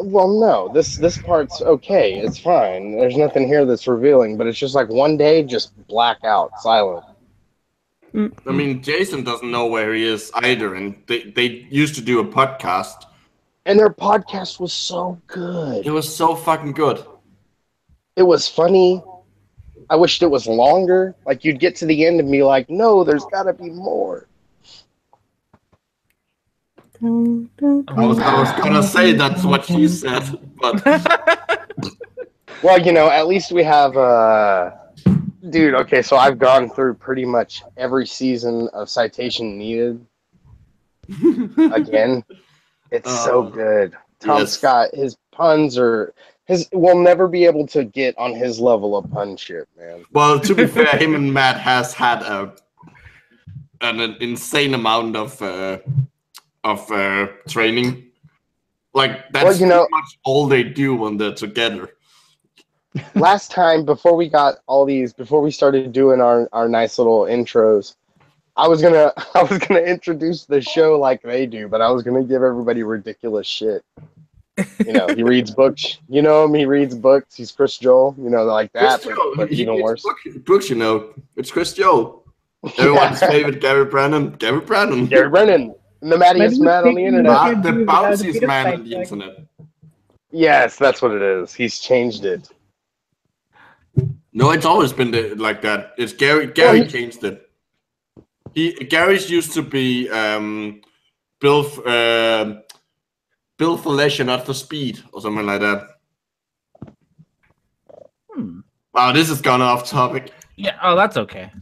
Speaker 1: no. This part's okay. It's fine. There's nothing here that's revealing. But it's just like one day, just blackout, silent.
Speaker 3: I mean, Jason doesn't know where he is either, and they used to do a podcast.
Speaker 1: And their podcast was so good.
Speaker 3: It was so fucking good.
Speaker 1: It was funny. I wished it was longer. Like, you'd get to the end and be like, no, there's got to be more.
Speaker 3: I was going to say that's what she said, but...
Speaker 1: Well, you know, at least we have... Dude, okay, so I've gone through pretty much every season of Citation Needed. Again. It's so good. Tom Scott, his puns are... We'll never be able to get on his level of pun shit, man.
Speaker 3: Well, to be fair, him and Matt has had an insane amount of training. Like, that's pretty much all they do when they're together.
Speaker 1: Last time, before we started doing our nice little intros, I was gonna introduce the show like they do, but I was gonna give everybody ridiculous shit. You know, he reads books. You know him. He reads books. He's Chris Joel. You know, like that, but even worse.
Speaker 3: Books, you know, it's Chris Joel. Everyone's favorite Gary Brennan. Gary Brennan.
Speaker 1: Gary Brennan, the mattiest man on the internet.
Speaker 3: The bounciest man on the internet.
Speaker 1: Yes, that's what it is. He's changed it.
Speaker 3: No, it's always been like that. It's Gary. Gary changed it. Gary's used to be Bill for leisure, not for speed, or something like that. Wow, this has gone off topic.
Speaker 4: Yeah. Oh, that's okay.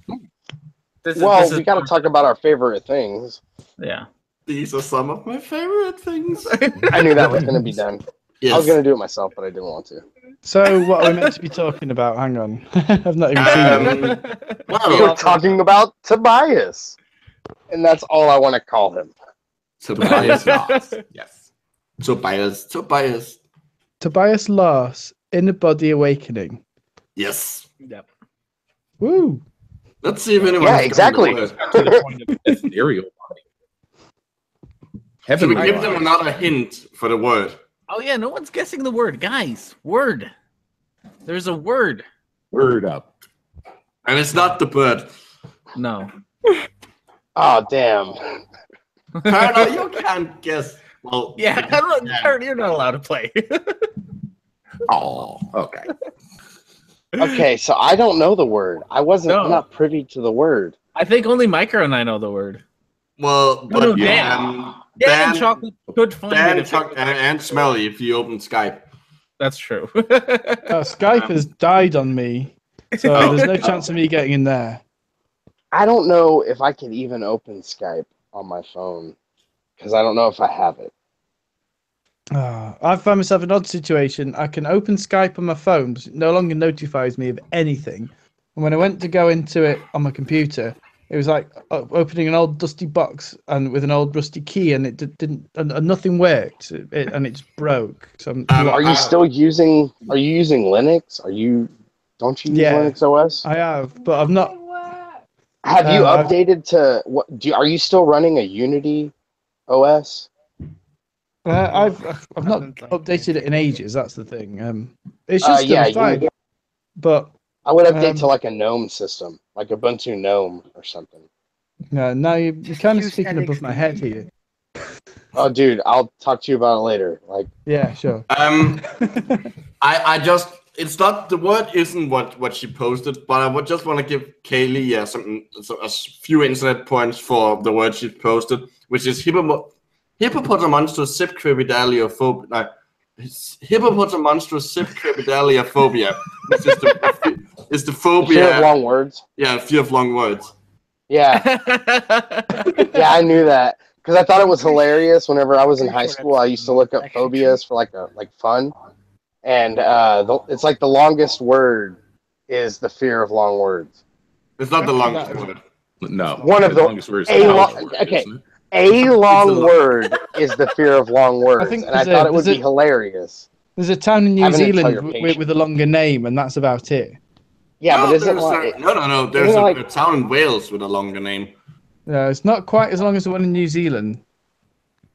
Speaker 1: We got to talk about our favorite things.
Speaker 4: Yeah.
Speaker 3: These are some of my favorite things.
Speaker 1: I knew that was going to be done.
Speaker 3: Yes.
Speaker 1: I was going to do it myself, but I didn't want to.
Speaker 7: So, what are we meant to be talking about? Hang on. I've not even seen it.
Speaker 1: We're talking about Tobias. And that's all I want to call him.
Speaker 3: Tobias Lars. Yes. Tobias.
Speaker 7: Tobias Lars, Inner Body Awakening.
Speaker 3: Yes.
Speaker 4: Yep.
Speaker 7: Woo.
Speaker 3: Let's see if anyone.
Speaker 1: Yeah, exactly.
Speaker 2: To the point of ethereal body.
Speaker 3: Should we give them another hint for the word?
Speaker 4: Oh yeah, no one's guessing the word, guys. Word. There's a word.
Speaker 2: Word up.
Speaker 3: And it's not the bird.
Speaker 4: No.
Speaker 1: Oh damn.
Speaker 3: No, you can't guess. Well,
Speaker 4: yeah, Karen, you're not allowed to play.
Speaker 2: Oh, okay.
Speaker 1: Okay, so I don't know the word. I'm not privy to the word.
Speaker 4: I think only Micro and I know the word.
Speaker 3: Well, but
Speaker 4: no, Dan and Chocolate could find it.
Speaker 3: And Smelly if you open Skype.
Speaker 4: That's true.
Speaker 7: Skype has died on me, so there's no chance of me getting in there.
Speaker 1: I don't know if I can even open Skype on my phone, because I don't know if I have it.
Speaker 7: I found myself in an odd situation. I can open Skype on my phone, but it no longer notifies me of anything. And when I went to go into it on my computer, it was like opening an old dusty box and with an old rusty key, and it didn't, and nothing worked, and it just broke. So
Speaker 1: are you still using? Are you using Linux? Don't you use Linux OS?
Speaker 7: I have, but I've not.
Speaker 1: Have you updated to what? Are you still running a Unity OS?
Speaker 7: I've not updated it in ages. That's the thing. It's just fine. But
Speaker 1: I would update to like a GNOME system, like Ubuntu GNOME or something.
Speaker 7: No, now you're kind of speaking above my head here.
Speaker 1: Oh, dude, I'll talk to you about it later. Like,
Speaker 7: yeah, sure.
Speaker 3: I just. It's not the word isn't what she posted, but I would just want to give Kaylee a few internet points for the word she posted, which is hippopotamonstrous sipcribidaliophobia. Hippopotamonstrous sipcribidaliophobia, which is the phobia.
Speaker 1: Fear of long words.
Speaker 3: Yeah, fear of long words.
Speaker 1: Yeah, yeah, I knew that because I thought it was hilarious. Whenever I was in high school, I used to look up phobias for like fun. And it's like the longest word is the fear of long words.
Speaker 3: It's not the longest word.
Speaker 2: No.
Speaker 1: One of the longest words. A long word is the fear of long words. And I thought it would be hilarious.
Speaker 7: There's a town in New Zealand with a longer name, and that's about it.
Speaker 1: Yeah, but isn't like...
Speaker 3: No. There's a town in Wales with a longer name.
Speaker 7: No, it's not quite as long as the one in New Zealand.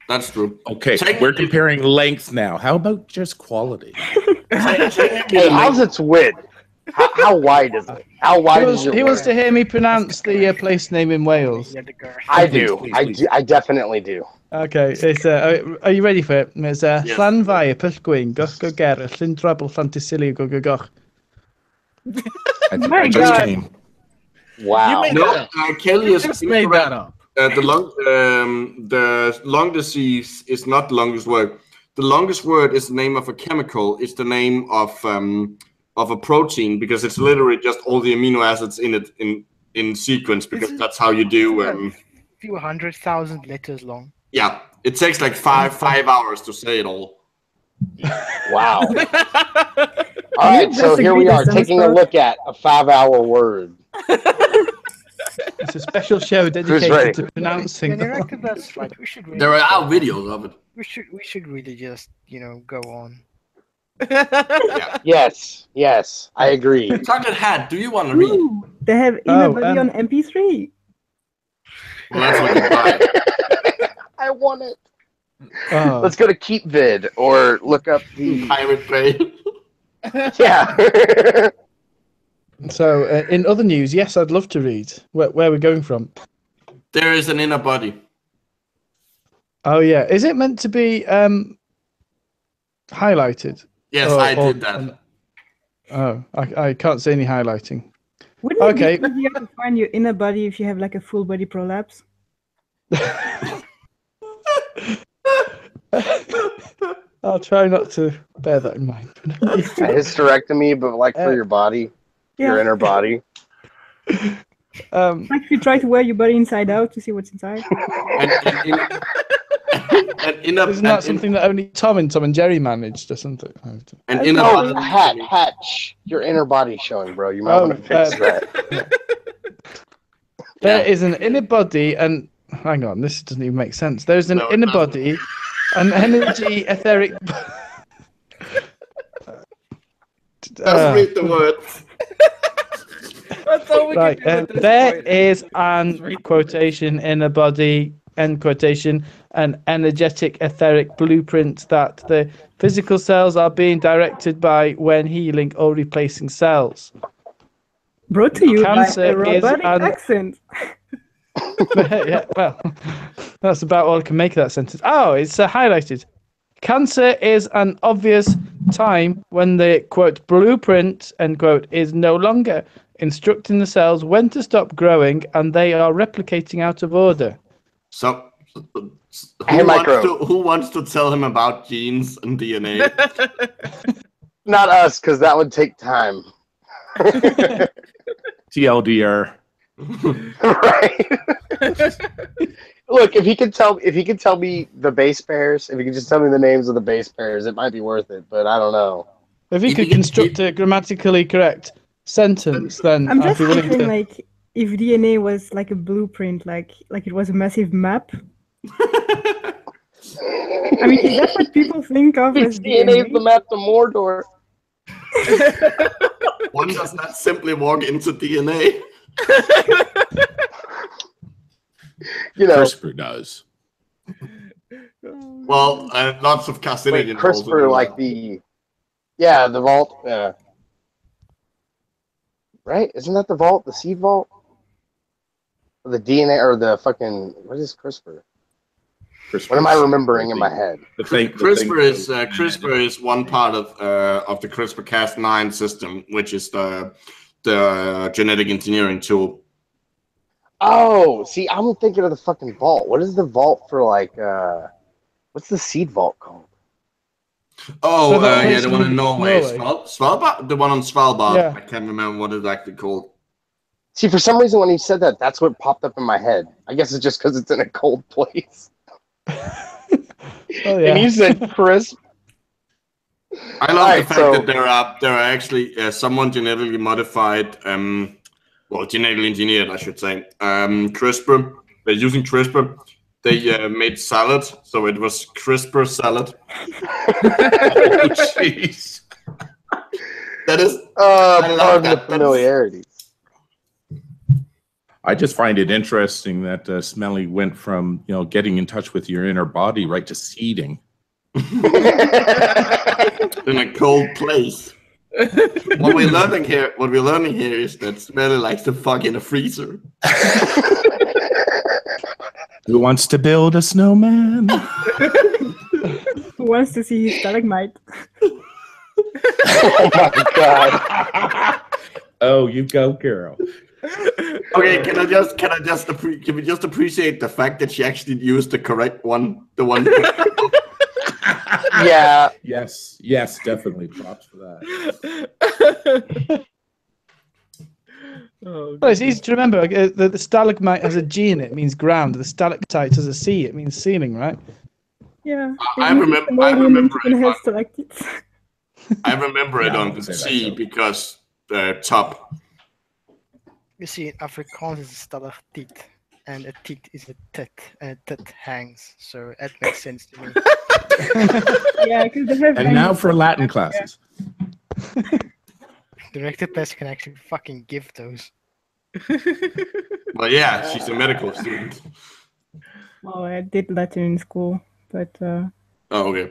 Speaker 3: That's true.
Speaker 2: Okay, we're comparing length now. How about just quality?
Speaker 1: Hey, how's its width? How wide is it? How wide is it?
Speaker 7: He wants to hear me pronounce the place name in Wales.
Speaker 1: I do. I definitely do.
Speaker 7: Okay, it's are you ready for it? It's Llanfair, Pwllgwyn, Goch Ger, Llyn Drabl, Llantysilio, Goch.
Speaker 2: I just came.
Speaker 1: Wow.
Speaker 3: Kelly has
Speaker 4: just made that up.
Speaker 3: The long disease is not the longest word. The longest word is the name of a chemical. It's the name of a protein because it's literally just all the amino acids in it in sequence because that's how you do.
Speaker 6: A few 100,000 letters long.
Speaker 3: Yeah, it takes like five hours to say it all.
Speaker 1: Wow. All right, so here we are taking a look at a 5-hour word.
Speaker 7: It's a special show dedicated to pronouncing.
Speaker 6: There are
Speaker 3: videos of it.
Speaker 6: We should really just go on.
Speaker 3: Yeah.
Speaker 1: Yes, I agree.
Speaker 3: ChocolateHat, do you want to read?
Speaker 5: They have Inner Body on MP3.
Speaker 3: Well, that's what you buy.
Speaker 1: I want it.
Speaker 7: Oh.
Speaker 1: Let's go to KeepVid or look up the
Speaker 3: Pirate Bay.
Speaker 1: Yeah.
Speaker 7: So, in other news, yes, I'd love to read. Where are we going from?
Speaker 3: There is an inner body.
Speaker 7: Oh, yeah. Is it meant to be highlighted?
Speaker 3: Yes, I did that.
Speaker 7: I can't see any highlighting.
Speaker 5: Wouldn't it be easier to find your inner body if you have like a full body prolapse?
Speaker 7: I'll try not to bear that in mind.
Speaker 1: A hysterectomy, but like for your body, your inner body.
Speaker 5: Like if you try to wear your body inside out to see what's inside.
Speaker 7: Isn't that something that only Tom and Jerry managed or something?
Speaker 1: Hatch, your inner body showing, bro. You might want to fix that.
Speaker 7: There is an inner body, and hang on, this doesn't even make sense. There's an inner body, an energy etheric.
Speaker 3: Just read the words.
Speaker 4: That's all we can do at this
Speaker 7: there
Speaker 4: point.
Speaker 7: is an quotation inner body, end quotation, an energetic etheric blueprint that the physical cells are being directed by when healing or replacing cells.
Speaker 5: Brought to you by
Speaker 7: Cancer
Speaker 5: a robotic
Speaker 7: is an-
Speaker 5: accent.
Speaker 7: Yeah, well, that's about all I can make of that sentence. Oh, it's highlighted. Cancer is an obvious time when the, quote, blueprint, end quote, is no longer instructing the cells when to stop growing and they are replicating out of order.
Speaker 3: So,
Speaker 1: Hey,
Speaker 3: who wants to tell him about genes and DNA?
Speaker 1: Not us, because that would take time.
Speaker 2: TLDR.
Speaker 1: Right. Look, if he could tell me the base pairs, if he could just tell me the names of the base pairs, it might be worth it. But I don't know.
Speaker 7: If he could construct a grammatically correct sentence, then
Speaker 5: I'm
Speaker 7: I'd
Speaker 5: just
Speaker 7: be willing
Speaker 5: thinking,
Speaker 7: to.
Speaker 5: like, if DNA was like a blueprint, like it was a massive map. I mean, is that what people think of as
Speaker 1: DNA is the map to Mordor.
Speaker 3: One does not simply walk into DNA.
Speaker 1: You know,
Speaker 2: CRISPR does.
Speaker 3: Well, lots of carcinogens.
Speaker 1: CRISPR, like the vault. Right? Isn't that the vault? The seed vault? Or the DNA or the fucking what is CRISPR? What am I remembering in my head?
Speaker 3: CRISPR is one part of the CRISPR-Cas9 system, which is the genetic engineering tool.
Speaker 1: Oh, see, I'm thinking of the fucking vault. What is the vault for, like, what's the seed vault called?
Speaker 3: Oh, the one in Norway. Svalbard? The one on Svalbard.
Speaker 7: Yeah.
Speaker 3: I can't remember what it's actually called.
Speaker 1: See, for some reason when he said that, that's what popped up in my head. I guess it's just because it's in a cold place.
Speaker 7: Oh, yeah.
Speaker 1: And you said crisp.
Speaker 3: I love the fact that there are actually someone genetically modified, genetically engineered, I should say. CRISPR. They're using CRISPR. They made salad, so it was CRISPR salad.
Speaker 2: Oh, jeez.
Speaker 3: That is.
Speaker 1: Pardon the familiarity.
Speaker 2: I just find it interesting that Smelly went from getting in touch with your inner body right to seeding.
Speaker 3: In a cold place. What we're learning here is that Smelly likes to fuck in a freezer.
Speaker 2: Who wants to build a snowman?
Speaker 5: Who wants to see his stalagmite?
Speaker 1: Oh my god.
Speaker 2: Oh, you go, girl.
Speaker 3: Okay, can we just appreciate the fact that she actually used the correct one, the one.
Speaker 1: Yeah.
Speaker 2: Yes, definitely. Props for that.
Speaker 7: Well, it's easy to remember. The stalagmite has a G in it. It means ground. The stalactite has a C. It means ceiling, right?
Speaker 5: Yeah.
Speaker 3: I remember
Speaker 5: stalactites.
Speaker 3: I remember it on the C because top.
Speaker 6: You see, in Afrikaans is a stalactiet, and a tiet is a tet, and a tet hangs. So that makes sense to me.
Speaker 5: Yeah, because they have.
Speaker 2: And now for Latin classes.
Speaker 6: Director Pest can actually fucking give those.
Speaker 3: Well, yeah, she's a medical student.
Speaker 5: Oh, I did Latin in school, but
Speaker 3: Oh, okay.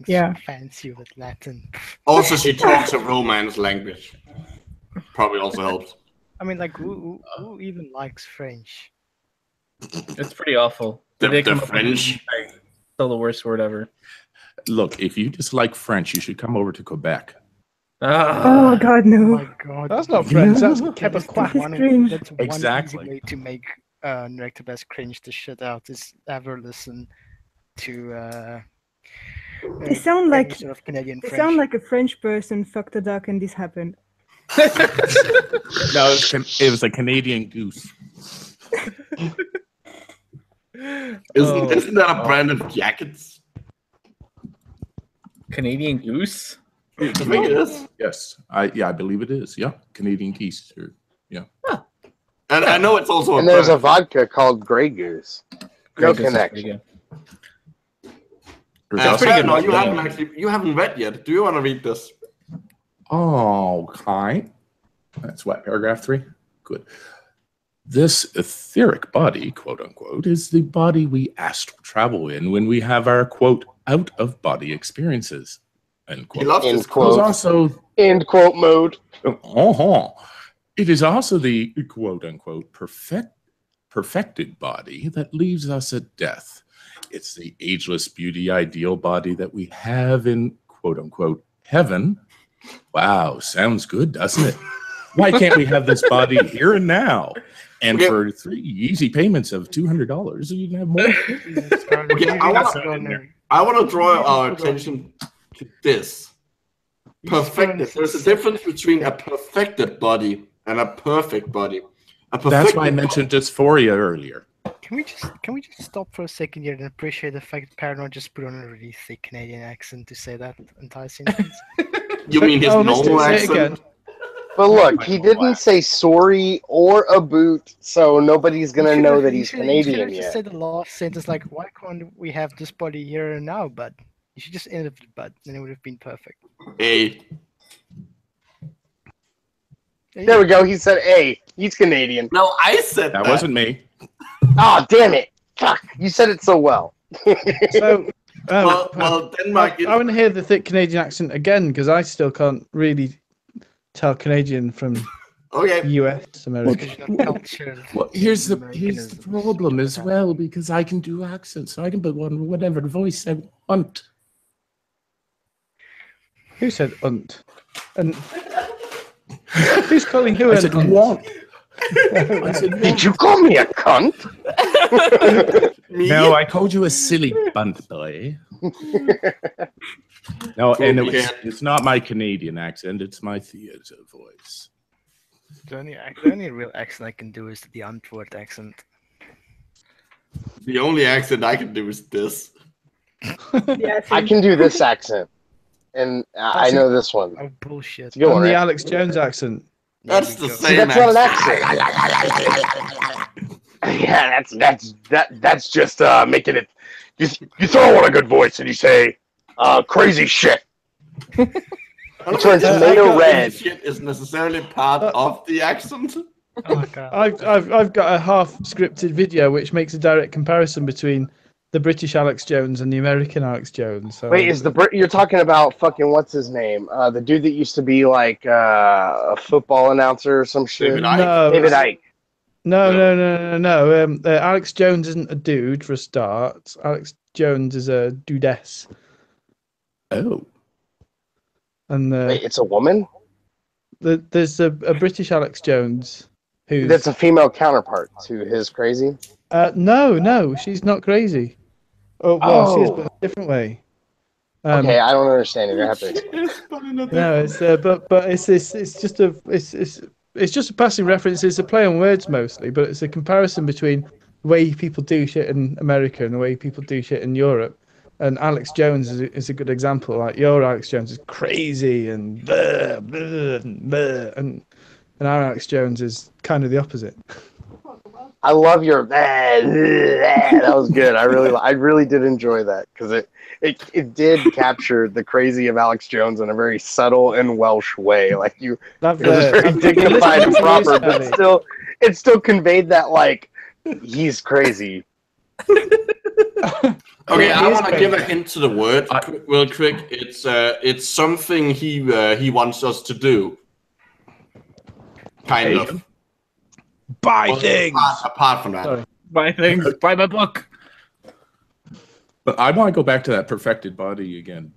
Speaker 5: Yeah.
Speaker 6: So fancy with Latin.
Speaker 3: Also, she talks a Romance language. Probably also helps.
Speaker 6: I mean, like, who even likes French?
Speaker 4: It's pretty awful.
Speaker 3: The French.
Speaker 4: Still the worst word ever.
Speaker 2: Look, if you dislike French, you should come over to Quebec.
Speaker 5: Oh God,
Speaker 6: Oh
Speaker 5: no!
Speaker 6: my God.
Speaker 7: That's not French. That's
Speaker 5: No.
Speaker 7: Quebecois.
Speaker 6: That's one
Speaker 2: Exactly.
Speaker 6: easy way to make Rectobest cringe the shit out is ever listen to
Speaker 5: They sound like
Speaker 6: sort of Canadian
Speaker 5: they
Speaker 6: French.
Speaker 5: sound like a French person fucked a duck and this happened.
Speaker 2: No, it was a Canadian goose.
Speaker 3: Isn't that a brand of jackets?
Speaker 4: Canadian goose?
Speaker 3: I think it is.
Speaker 2: Yes, I believe it is. Yeah, Canadian geese. Yeah.
Speaker 3: And I know it's also
Speaker 1: And there's a vodka called Grey Goose. No connection.
Speaker 3: No, you haven't read yet. Do you want to read this?
Speaker 2: Okay. That's what, paragraph 3? Good. This etheric body, quote unquote, is the body we astral travel in when we have our, quote, out-of-body experiences, end quote.
Speaker 3: He loves
Speaker 1: End
Speaker 3: this
Speaker 1: quote.
Speaker 3: quote.
Speaker 2: Also,
Speaker 1: End quote mode.
Speaker 2: it is also the, quote unquote, perfected body that leaves us at death. It's the ageless beauty ideal body that we have in, quote unquote, heaven. Wow, sounds good, doesn't it? Why can't we have this body here and now? And for 3 easy payments of $200, you can have more.
Speaker 3: Okay, I want to draw our attention to this. Perfected. There's a difference between a perfected body and a perfect body.
Speaker 2: That's why I mentioned dysphoria earlier.
Speaker 6: Can we just stop for a second here and appreciate the fact that Paranoid just put on a really thick Canadian accent to say that entire sentence?
Speaker 3: You mean his normal accent?
Speaker 1: But look, he didn't say sorry or a boot, so nobody's gonna know that he's Canadian
Speaker 6: You should have just
Speaker 1: yet.
Speaker 6: said the last sentence like, why can't we have this body here and now, bud? You should just end it with bud, then it would have been perfect.
Speaker 3: Hey.
Speaker 1: There we go. He said, "Hey, he's Canadian."
Speaker 3: No, I said that.
Speaker 2: That wasn't me.
Speaker 1: Oh, damn it! Fuck! You said it so well.
Speaker 7: So,
Speaker 3: well, Denmark.
Speaker 7: I want to hear the thick Canadian accent again because I still can't really tell Canadian from US American.
Speaker 2: Well, here's the problem as well, because I can do accents, so I can put on whatever voice I want.
Speaker 7: Who said unt? And who's calling who?
Speaker 2: I said want.
Speaker 1: I said, did you call me a cunt?
Speaker 2: No, I called you a silly bunt boy. No, and it's not my Canadian accent, it's my theater voice.
Speaker 6: The only real accent I can do is the Antwoord accent.
Speaker 3: The only accent I can do is this.
Speaker 5: Yeah,
Speaker 1: I can do this accent. And I know this one.
Speaker 6: Oh, bullshit.
Speaker 1: Go on,
Speaker 7: the
Speaker 1: right?
Speaker 7: Alex Jones accent.
Speaker 3: That's the
Speaker 1: See,
Speaker 3: same
Speaker 1: that's not an accent. Yeah, that's just making it. You throw on a good voice and you say crazy shit. You turn tomato red.
Speaker 3: Shit is necessarily part of the accent.
Speaker 6: Oh my God.
Speaker 7: I've got a half scripted video which makes a direct comparison between the British Alex Jones and the American Alex Jones. So.
Speaker 1: Wait, you're talking about fucking what's his name? The dude that used to be like a football announcer or some shit.
Speaker 3: David Icke.
Speaker 7: No,
Speaker 1: David Icke.
Speaker 7: No. Alex Jones isn't a dude for a start. Alex Jones is a dudess.
Speaker 2: Oh.
Speaker 7: And
Speaker 1: Wait, it's a woman?
Speaker 7: there's a British Alex Jones who's
Speaker 1: That's a female counterpart to his crazy?
Speaker 7: no, she's not crazy. Oh well, she is, but in a different way.
Speaker 1: Okay, I don't understand it. I have to explain.
Speaker 7: No, it's but it's just a passing reference. It's a play on words mostly, but it's a comparison between the way people do shit in America and the way people do shit in Europe. And Alex Jones is a good example. Like your Alex Jones is crazy and blah, blah, blah, and our Alex Jones is kind of the opposite.
Speaker 1: I love your that was good. I really did enjoy that because it did capture the crazy of Alex Jones in a very subtle and Welsh way. Like it was very dignified and proper, but it still conveyed that like he's crazy.
Speaker 3: Okay, I want to give a hint to the word real quick. It's something he wants us to do. Kind of.
Speaker 7: Buy things.
Speaker 3: Apart from that.
Speaker 4: Sorry. Buy things. Buy my book.
Speaker 2: But I want to go back to that perfected body again.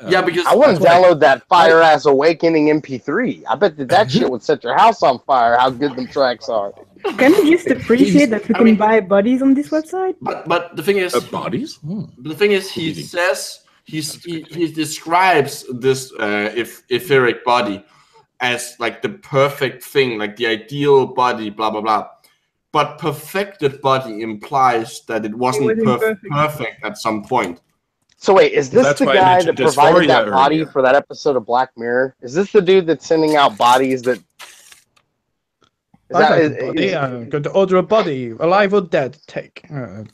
Speaker 3: Yeah, because
Speaker 1: I want to download that Fire Ass Awakening MP3. I bet that shit would set your house on fire. How good them tracks are.
Speaker 5: Can you just appreciate that we can buy bodies on this website?
Speaker 3: But the thing is,
Speaker 2: bodies.
Speaker 3: The thing is, he says he describes this etheric body as like the perfect thing, like the ideal body, blah blah blah. But perfected body implies that it wasn't perfect at some point.
Speaker 1: So wait, is this the guy that provided that body for that episode of Black Mirror? Is this the dude that's sending out bodies that?
Speaker 7: I'm going to order a body, alive or dead. Take. Sorry.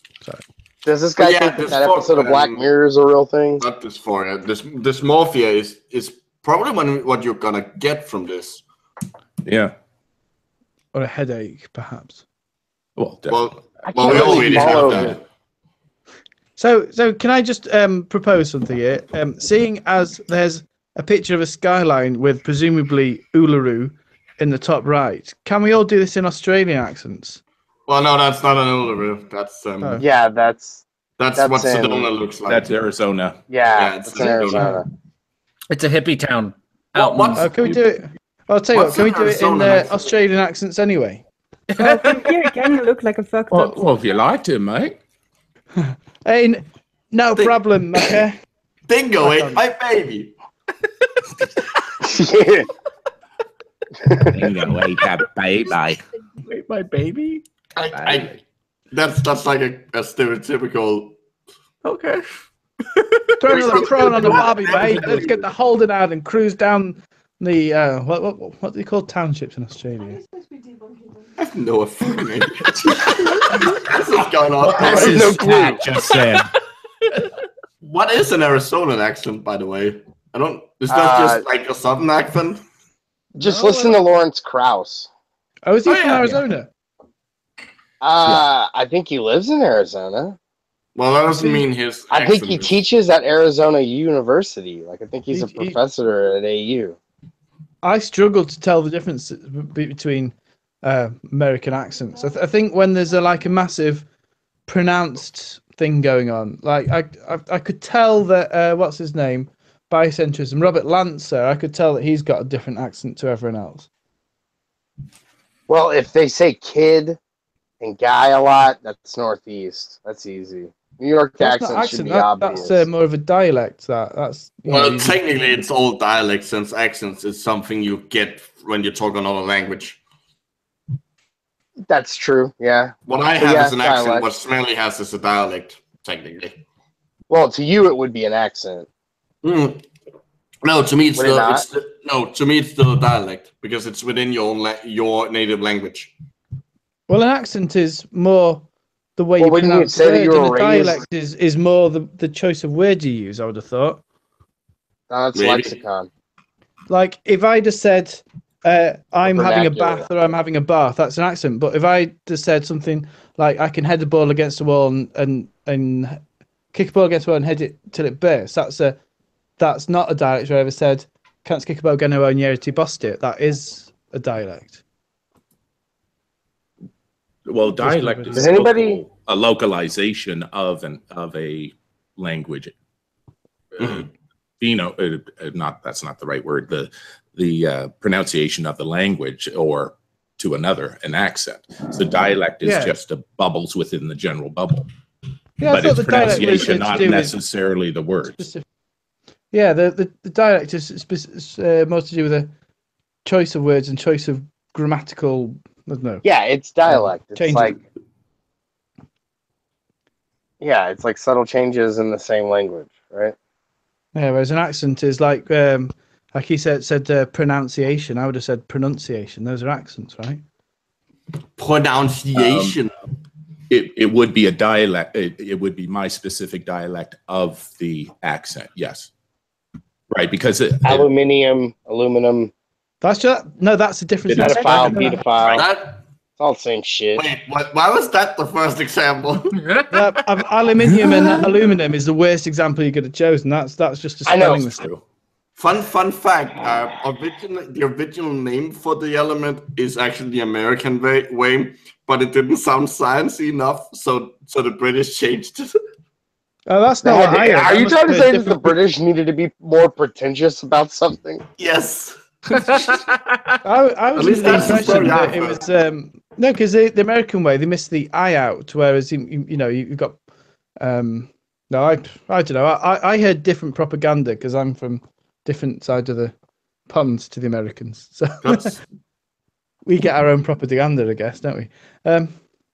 Speaker 1: Does this guy think that episode of Black Mirror is a real thing?
Speaker 3: Not dysphoria. This morphia is probably what you're gonna get from this.
Speaker 2: Yeah.
Speaker 7: Or a headache, perhaps.
Speaker 2: Well,
Speaker 3: we already have that.
Speaker 7: So can I just propose something here? Seeing as there's a picture of a skyline with presumably Uluru in the top right, can we all do this in Australian accents?
Speaker 3: Well, no, that's not an Uluru. That's
Speaker 1: yeah, that's
Speaker 3: what Sedona looks like.
Speaker 2: That's Arizona.
Speaker 1: Yeah, it's in Arizona.
Speaker 4: It's a hippie town.
Speaker 7: Can we do it? I'll tell you what. Can we do it in Australian accents anyway?
Speaker 5: Well, from here it can look like a fucked up.
Speaker 2: Well, if you like to, mate.
Speaker 7: Hey, no problem, okay?
Speaker 3: Bingo, ain't my baby.
Speaker 2: Bingo, ain't that baby.
Speaker 4: Wait, my baby?
Speaker 3: That's like a stereotypical.
Speaker 4: Okay.
Speaker 7: Throw another prawn on the barbie, mate. Let's get the Holden out and cruise down the what do you call townships in Australia?
Speaker 3: I have no fucking idea. This is going on.
Speaker 2: This is no clue. Just said.
Speaker 3: What is an Arizonan accent, by the way? Is that just like a southern accent?
Speaker 1: Just listen to Lawrence Krauss.
Speaker 7: Oh, is he from Arizona?
Speaker 1: I think he lives in Arizona.
Speaker 3: Well, that doesn't mean his.
Speaker 1: I think he teaches at Arizona University. Like I think he's a professor at AU.
Speaker 7: I struggle to tell the difference between American accents. I think when there's a massive pronounced thing going on, like I could tell that what's his name, bicentrism, Robert Lancer. I could tell that he's got a different accent to everyone else.
Speaker 1: Well, if they say kid and guy a lot, that's Northeast. That's easy. New York accent should be obvious.
Speaker 7: That's more of a dialect. That's
Speaker 3: technically it's all dialects, since accents is something you get when you talk another language.
Speaker 1: That's true. Yeah.
Speaker 3: What I have is an accent. What Smelly has is a dialect, technically.
Speaker 1: Well, to you it would be an accent.
Speaker 3: No, to me it's still a dialect because it's within your native language.
Speaker 7: Well, an accent is more the way you pronounce the word, and a dialect is more the choice of words you use, I would have thought.
Speaker 1: That's lexicon.
Speaker 7: Like, if I just said, I'm having a bath or I'm having a bath, that's an accent. But if I just said something like, I can head the ball against the wall and kick a ball against the wall and head it till it bursts, that's not a dialect. Where I ever said, can't kick a ball against the wall and yerity bust it. That is a dialect.
Speaker 2: Well, dialect is a localization of a language. That's not the right word. The pronunciation of the language or to another, an accent. So dialect is just a bubbles within the general bubble.
Speaker 7: Yeah,
Speaker 2: but it's pronunciation, not necessarily the words.
Speaker 7: Yeah, the dialect is more to do with a choice of words and choice of grammatical. I don't know.
Speaker 1: Yeah, it's dialect. It's like subtle changes in the same language, right?
Speaker 7: Yeah, whereas an accent is like he said pronunciation. I would have said pronunciation. Those are accents, right?
Speaker 3: pronunciation.
Speaker 2: It would be a dialect. It would be my specific dialect of the accent. Yes, right. Because
Speaker 1: aluminum.
Speaker 7: That's just no. That's a difference.
Speaker 1: Pedophile, pedophile.
Speaker 3: That,
Speaker 1: it's all the same shit.
Speaker 3: wait, why was that the first example?
Speaker 7: Aluminium and aluminum is the worst example you could have chosen. That's just a spelling mistake.
Speaker 3: Fun fact: the original name for the element is actually the American way, but it didn't sound sciencey enough, so the British changed it.
Speaker 7: Oh, that's not what I heard.
Speaker 1: Are you trying to say that the British needed to be more pretentious about something?
Speaker 3: Yes.
Speaker 7: I was under the impression that it was no, because the American way they missed the I out, whereas you've got no, I don't know. I heard different propaganda because I'm from different side of the pond to the Americans, so we get our own propaganda, I guess, don't we?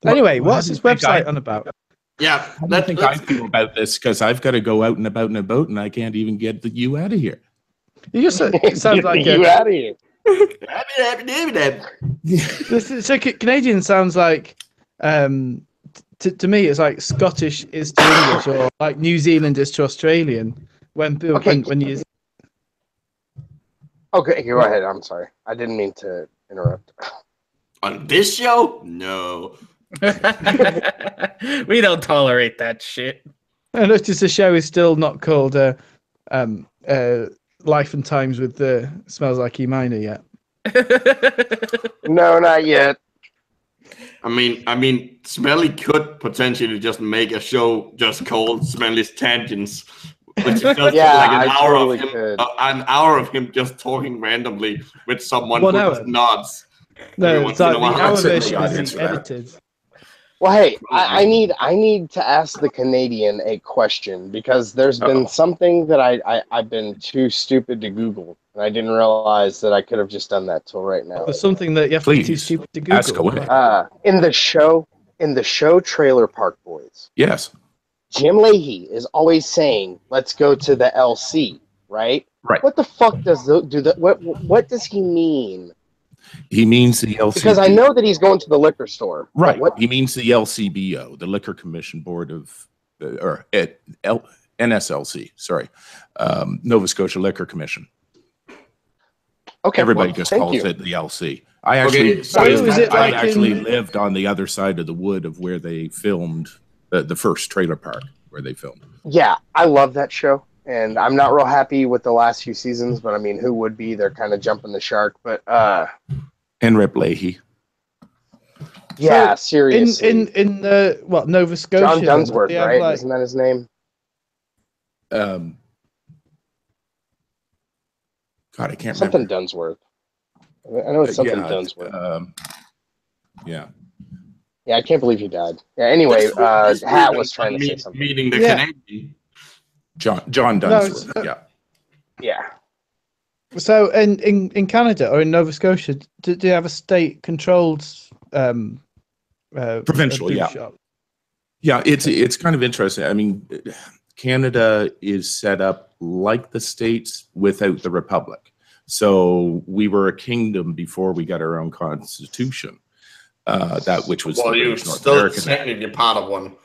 Speaker 7: Anyway, what's this website on about?
Speaker 3: Yeah,
Speaker 2: I think I feel about this because I've got to go out and about in a boat, and I can't even get you out of here.
Speaker 7: You just sound like
Speaker 1: you out of here.
Speaker 7: So Canadian sounds like to me it's like Scottish is to English, or like New Zealand is to Australian. When you
Speaker 1: okay, go ahead. I'm sorry, I didn't mean to interrupt.
Speaker 3: On this show, no.
Speaker 4: We don't tolerate that shit.
Speaker 7: I noticed the show is still not called Life and Times with Smells Like E Minor yet.
Speaker 1: No, not yet.
Speaker 3: I mean, Smelly could potentially just make a show just called Smelly's Tangents, which is just like an hour of him just talking randomly with someone who just nods.
Speaker 7: No, it's like the hour version is edited.
Speaker 1: Well, hey, I need to ask the Canadian a question because there's been something that I've been too stupid to Google, and I didn't realize that I could have just done that till right now.
Speaker 7: There's something that you have to be too stupid to Google.
Speaker 2: Ask away.
Speaker 1: In the show Trailer Park Boys.
Speaker 2: Yes.
Speaker 1: Jim Leahy is always saying, "Let's go to the LC," right?
Speaker 2: Right.
Speaker 1: What the fuck what does he mean?
Speaker 2: He means the LCBO.
Speaker 1: Because I know that he's going to the liquor store.
Speaker 2: Right. He means the LCBO, the Liquor Commission Board of, NSLC, sorry. Nova Scotia Liquor Commission.
Speaker 1: Okay.
Speaker 2: Everybody just calls it the LC. I actually, lived on the other side of the wood of where they filmed the first trailer park where they filmed.
Speaker 1: Yeah, I love that show. And I'm not real happy with the last few seasons, but I mean, who would be? They're kind of jumping the shark, but
Speaker 2: and Rip Leahy.
Speaker 1: Yeah, so seriously.
Speaker 7: In Nova Scotia?
Speaker 1: John Dunsworth, right? Isn't that his name?
Speaker 2: God, I can't
Speaker 1: something
Speaker 2: remember.
Speaker 1: Dunsworth. I know it's something Dunsworth.
Speaker 2: Yeah.
Speaker 1: Yeah, I can't believe he died. Yeah. Anyway, Hat was trying to say something.
Speaker 3: Meeting the Canadian.
Speaker 2: John Dunsworth.
Speaker 1: Yeah.
Speaker 7: So in Canada or in Nova Scotia, do you have a state-controlled
Speaker 2: provincial? Yeah. Shop? Yeah, it's kind of interesting. I mean, Canada is set up like the States without the Republic. So we were a kingdom before we got our own constitution. Which was
Speaker 3: you're still technically part of one.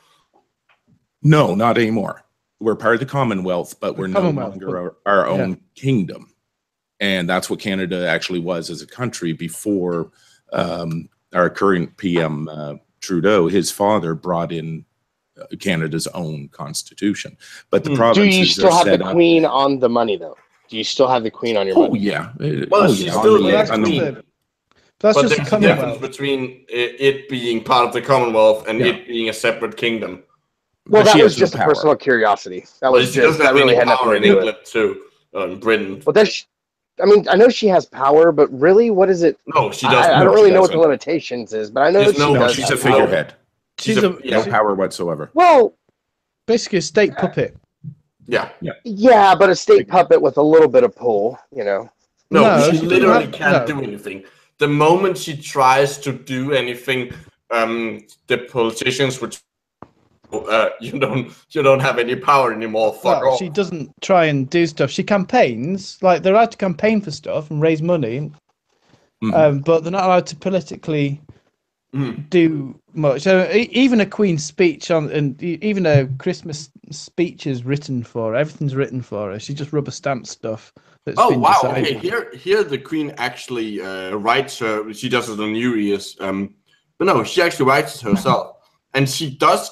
Speaker 2: No, not anymore. We're part of the Commonwealth, but we're no longer our own kingdom. And that's what Canada actually was as a country before our current PM, Trudeau, his father brought in Canada's own constitution. But the provinces
Speaker 1: do you still have the Queen on the money, though? Do you still have the Queen on your money?
Speaker 2: Yeah.
Speaker 3: Well, she's still
Speaker 7: that's
Speaker 3: but
Speaker 7: just
Speaker 3: there's a difference between it being part of the Commonwealth and it being a separate kingdom.
Speaker 1: Well, that was just a personal curiosity. That was just that really had nothing to do with it.
Speaker 3: Too, in Britain.
Speaker 1: Well, I mean, I know she has power, but really, what is it?
Speaker 3: No, she doesn't.
Speaker 1: I don't really know what the limitations is, but I know
Speaker 2: she's a figurehead. She's no power whatsoever.
Speaker 1: Well,
Speaker 7: basically a state puppet.
Speaker 1: Yeah, but a state puppet with a little bit of pull, you know.
Speaker 3: No, she literally can't do anything. The moment she tries to do anything, the politicians would. You don't have any power anymore. Fuck off.
Speaker 7: She doesn't try and do stuff. She campaigns, like they're allowed to campaign for stuff and raise money, but they're not allowed to politically do much. So even a Queen's speech and even a Christmas speech is written for her. Everything's written for her. She just rubber stamps stuff. That's been decided.
Speaker 3: Okay. Here the Queen actually writes her. She does it on New Year's. But no, she actually writes it herself, and she does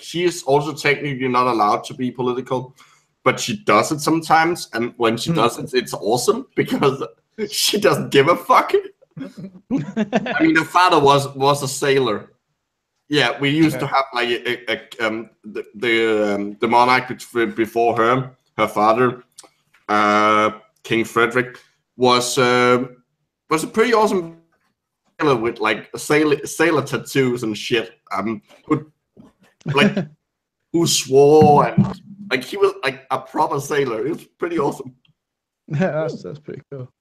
Speaker 3: she is also technically not allowed to be political, but she does it sometimes. And when she does it, it's awesome because she doesn't give a fuck. I mean, the father was a sailor. Yeah, we used to have like the monarch before her father, King Frederick, was a pretty awesome sailor with like sailor tattoos and shit. Who swore and like he was like a proper sailor. It was pretty awesome.
Speaker 7: Yeah, that's pretty cool.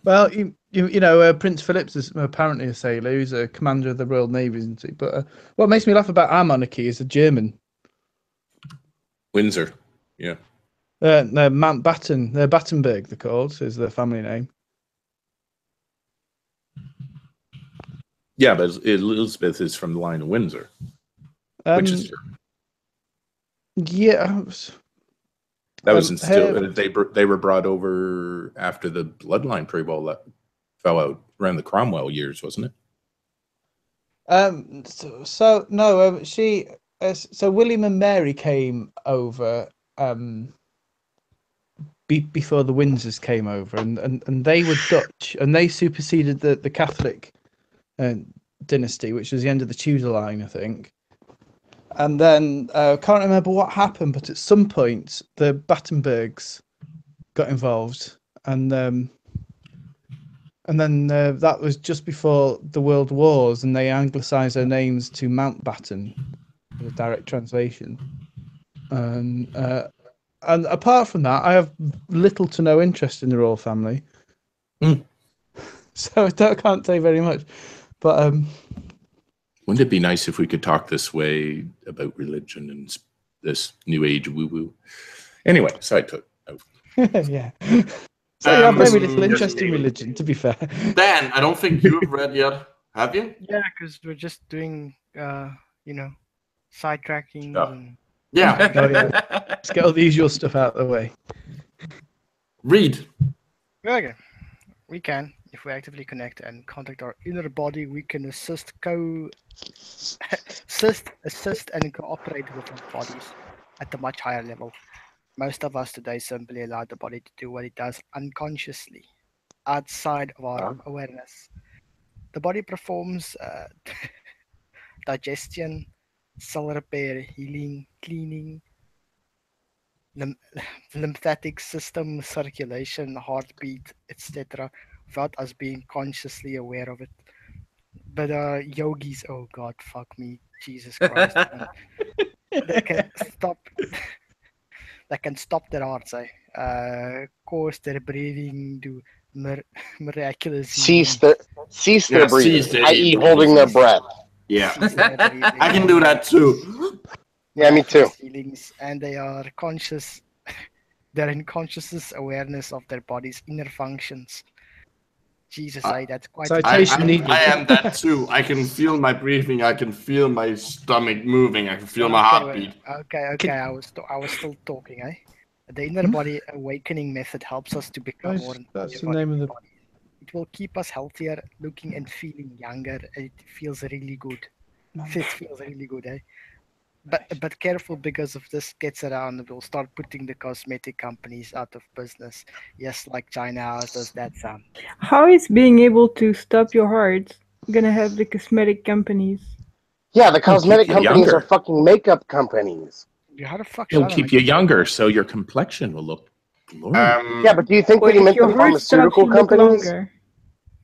Speaker 7: Well, you know, Prince Philip's is apparently a sailor. He's a commander of the Royal Navy, isn't he? But what makes me laugh about our monarchy is a German.
Speaker 2: Windsor, yeah.
Speaker 7: No, Mountbatten, Battenberg, they're called, is their family name.
Speaker 2: Yeah, but Elizabeth is from the line of Windsor, which is German.
Speaker 7: Yeah.
Speaker 2: That was they were brought over after the bloodline tribal fell out around the Cromwell years, wasn't it?
Speaker 7: So William and Mary came over before the Windsors came over, and they were Dutch, and they superseded the Catholic dynasty, which was the end of the Tudor line, I think. And then I can't remember what happened, but at some point the Battenbergs got involved, and then that was just before the World Wars, and they anglicised their names to Mountbatten, as a direct translation. And apart from that, I have little to no interest in the royal family, so I can't say very much. But
Speaker 2: wouldn't it be nice if we could talk this way about religion and this new age woo-woo? Anyway, side talk.
Speaker 7: Yeah. So you have very little interest in religion, to be fair.
Speaker 3: Dan, I don't think you've read yet, have you?
Speaker 6: Yeah, because we're just doing, sidetracking.
Speaker 2: Oh.
Speaker 6: And...
Speaker 3: Yeah.
Speaker 7: Let's get all the usual stuff out of the way.
Speaker 3: Read.
Speaker 6: Okay. We can. If we actively connect and contact our inner body, we can assist and cooperate with our bodies at a much higher level. Most of us today simply allow the body to do what it does unconsciously, outside of our awareness. The body performs digestion, cell repair, healing, cleaning, lymphatic system, circulation, heartbeat, etc., without us being consciously aware of it. But yogis, oh God, fuck me, Jesus Christ, they can stop their hearts, course their breathing, do miraculous
Speaker 1: cease their breathing, i.e. holding their breath.
Speaker 3: Yeah, I can do that too.
Speaker 1: Yeah, me too.
Speaker 6: Feelings, and they are conscious. They're in consciousness awareness of their body's inner functions. Jesus, that's quite.
Speaker 3: I am that too. I can feel my breathing. I can feel my stomach moving. I can feel my heartbeat.
Speaker 6: Okay. I was still talking. The inner body awakening method helps us to become more.
Speaker 7: That's the name of the.
Speaker 6: Body. It will keep us healthier, looking and feeling younger. It feels really good. It feels really good, But careful, because if this gets around, we'll start putting the cosmetic companies out of business. Yes, like China does that.
Speaker 5: How is being able to stop your heart gonna have the cosmetic companies?
Speaker 1: Yeah, the cosmetic companies are fucking makeup companies.
Speaker 6: How the fuck?
Speaker 2: It'll keep you younger, so your complexion will look glorious.
Speaker 1: Yeah, but do you think they meant the pharmaceutical companies?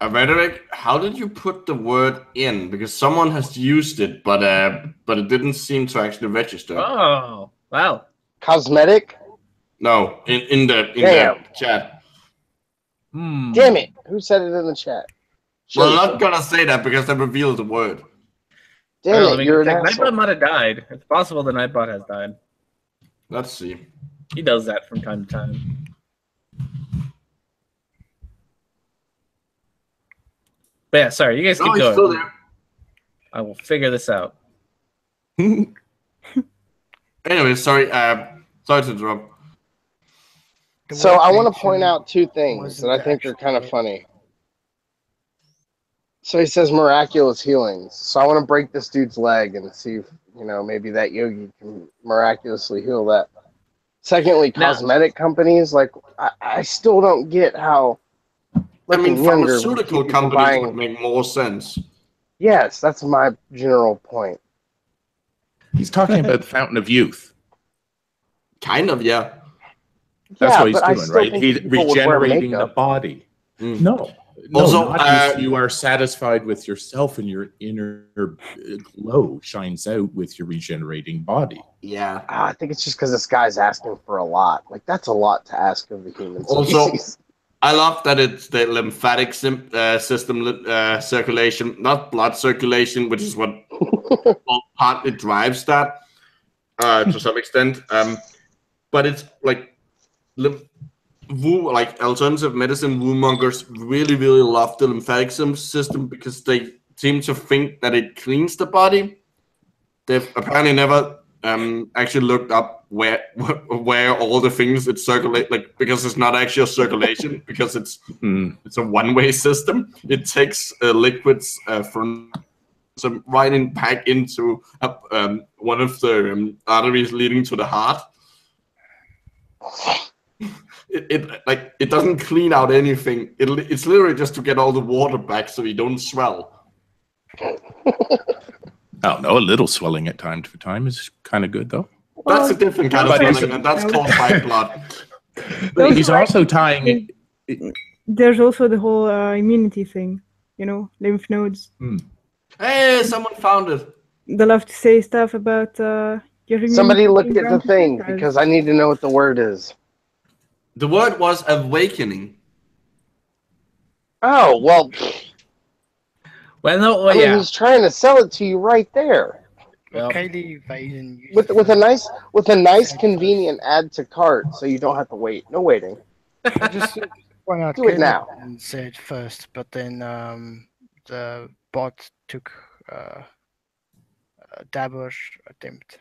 Speaker 3: Rhetoric, how did you put the word in? Because someone has used it, but it didn't seem to actually register.
Speaker 4: Oh, wow.
Speaker 1: Cosmetic?
Speaker 3: No, in the chat.
Speaker 1: Damn it! Who said it in the chat?
Speaker 3: Well, I'm not gonna say that because I revealed the word.
Speaker 1: Damn it! You're an asshole.
Speaker 4: Nightbot might have died. It's possible the Nightbot has died.
Speaker 3: Let's see.
Speaker 4: He does that from time to time. But yeah, sorry, you guys keep going.
Speaker 3: Still there.
Speaker 4: I will figure this out.
Speaker 3: Anyway, sorry to interrupt.
Speaker 1: So I want to point out two things that I think are kind of funny. So he says miraculous healings. So I want to break this dude's leg and see if, maybe that yogi can miraculously heal that. Secondly, cosmetic companies, like, I still don't get how...
Speaker 3: pharmaceutical companies would make more sense.
Speaker 1: Yes, that's my general point.
Speaker 2: He's talking about the Fountain of Youth.
Speaker 3: Kind of, yeah.
Speaker 2: That's what he's doing, right? He's regenerating the body. No. Also, not if you are satisfied with yourself and your inner glow shines out with your regenerating body.
Speaker 3: Yeah.
Speaker 1: I think it's just because this guy's asking for a lot. Like, that's a lot to ask of the human species.
Speaker 3: Also, I love that it's the lymphatic system circulation, not blood circulation, which is what partly drives that to some extent. But it's like alternative medicine womongers really, really love the lymphatic system because they seem to think that it cleans the body. They've apparently never actually looked up where all the things it circulate, like, because it's not actually a circulation because it's a one-way system. It takes liquids from some right back into one of the arteries leading to the heart. It doesn't clean out anything. It's literally just to get all the water back so you don't swell.
Speaker 2: Oh no, a little swelling at time to time is kind of good though.
Speaker 3: That's a different kind of swelling, and that's called white blood.
Speaker 2: He's also tying.
Speaker 5: There's also the whole immunity thing, lymph nodes.
Speaker 3: Hey, someone found it.
Speaker 5: They love to say stuff about your
Speaker 1: Somebody looked at the thing because I need to know what the word is.
Speaker 3: The word was awakening.
Speaker 1: Oh, well.
Speaker 4: Well, no,
Speaker 1: I mean, he's trying to sell it to you right there.
Speaker 4: Well,
Speaker 1: with a nice convenient add to cart, so you don't have to wait. No waiting.
Speaker 6: Just point out,
Speaker 1: do it now.
Speaker 6: Said first, but then the bot took a Dabber's attempt.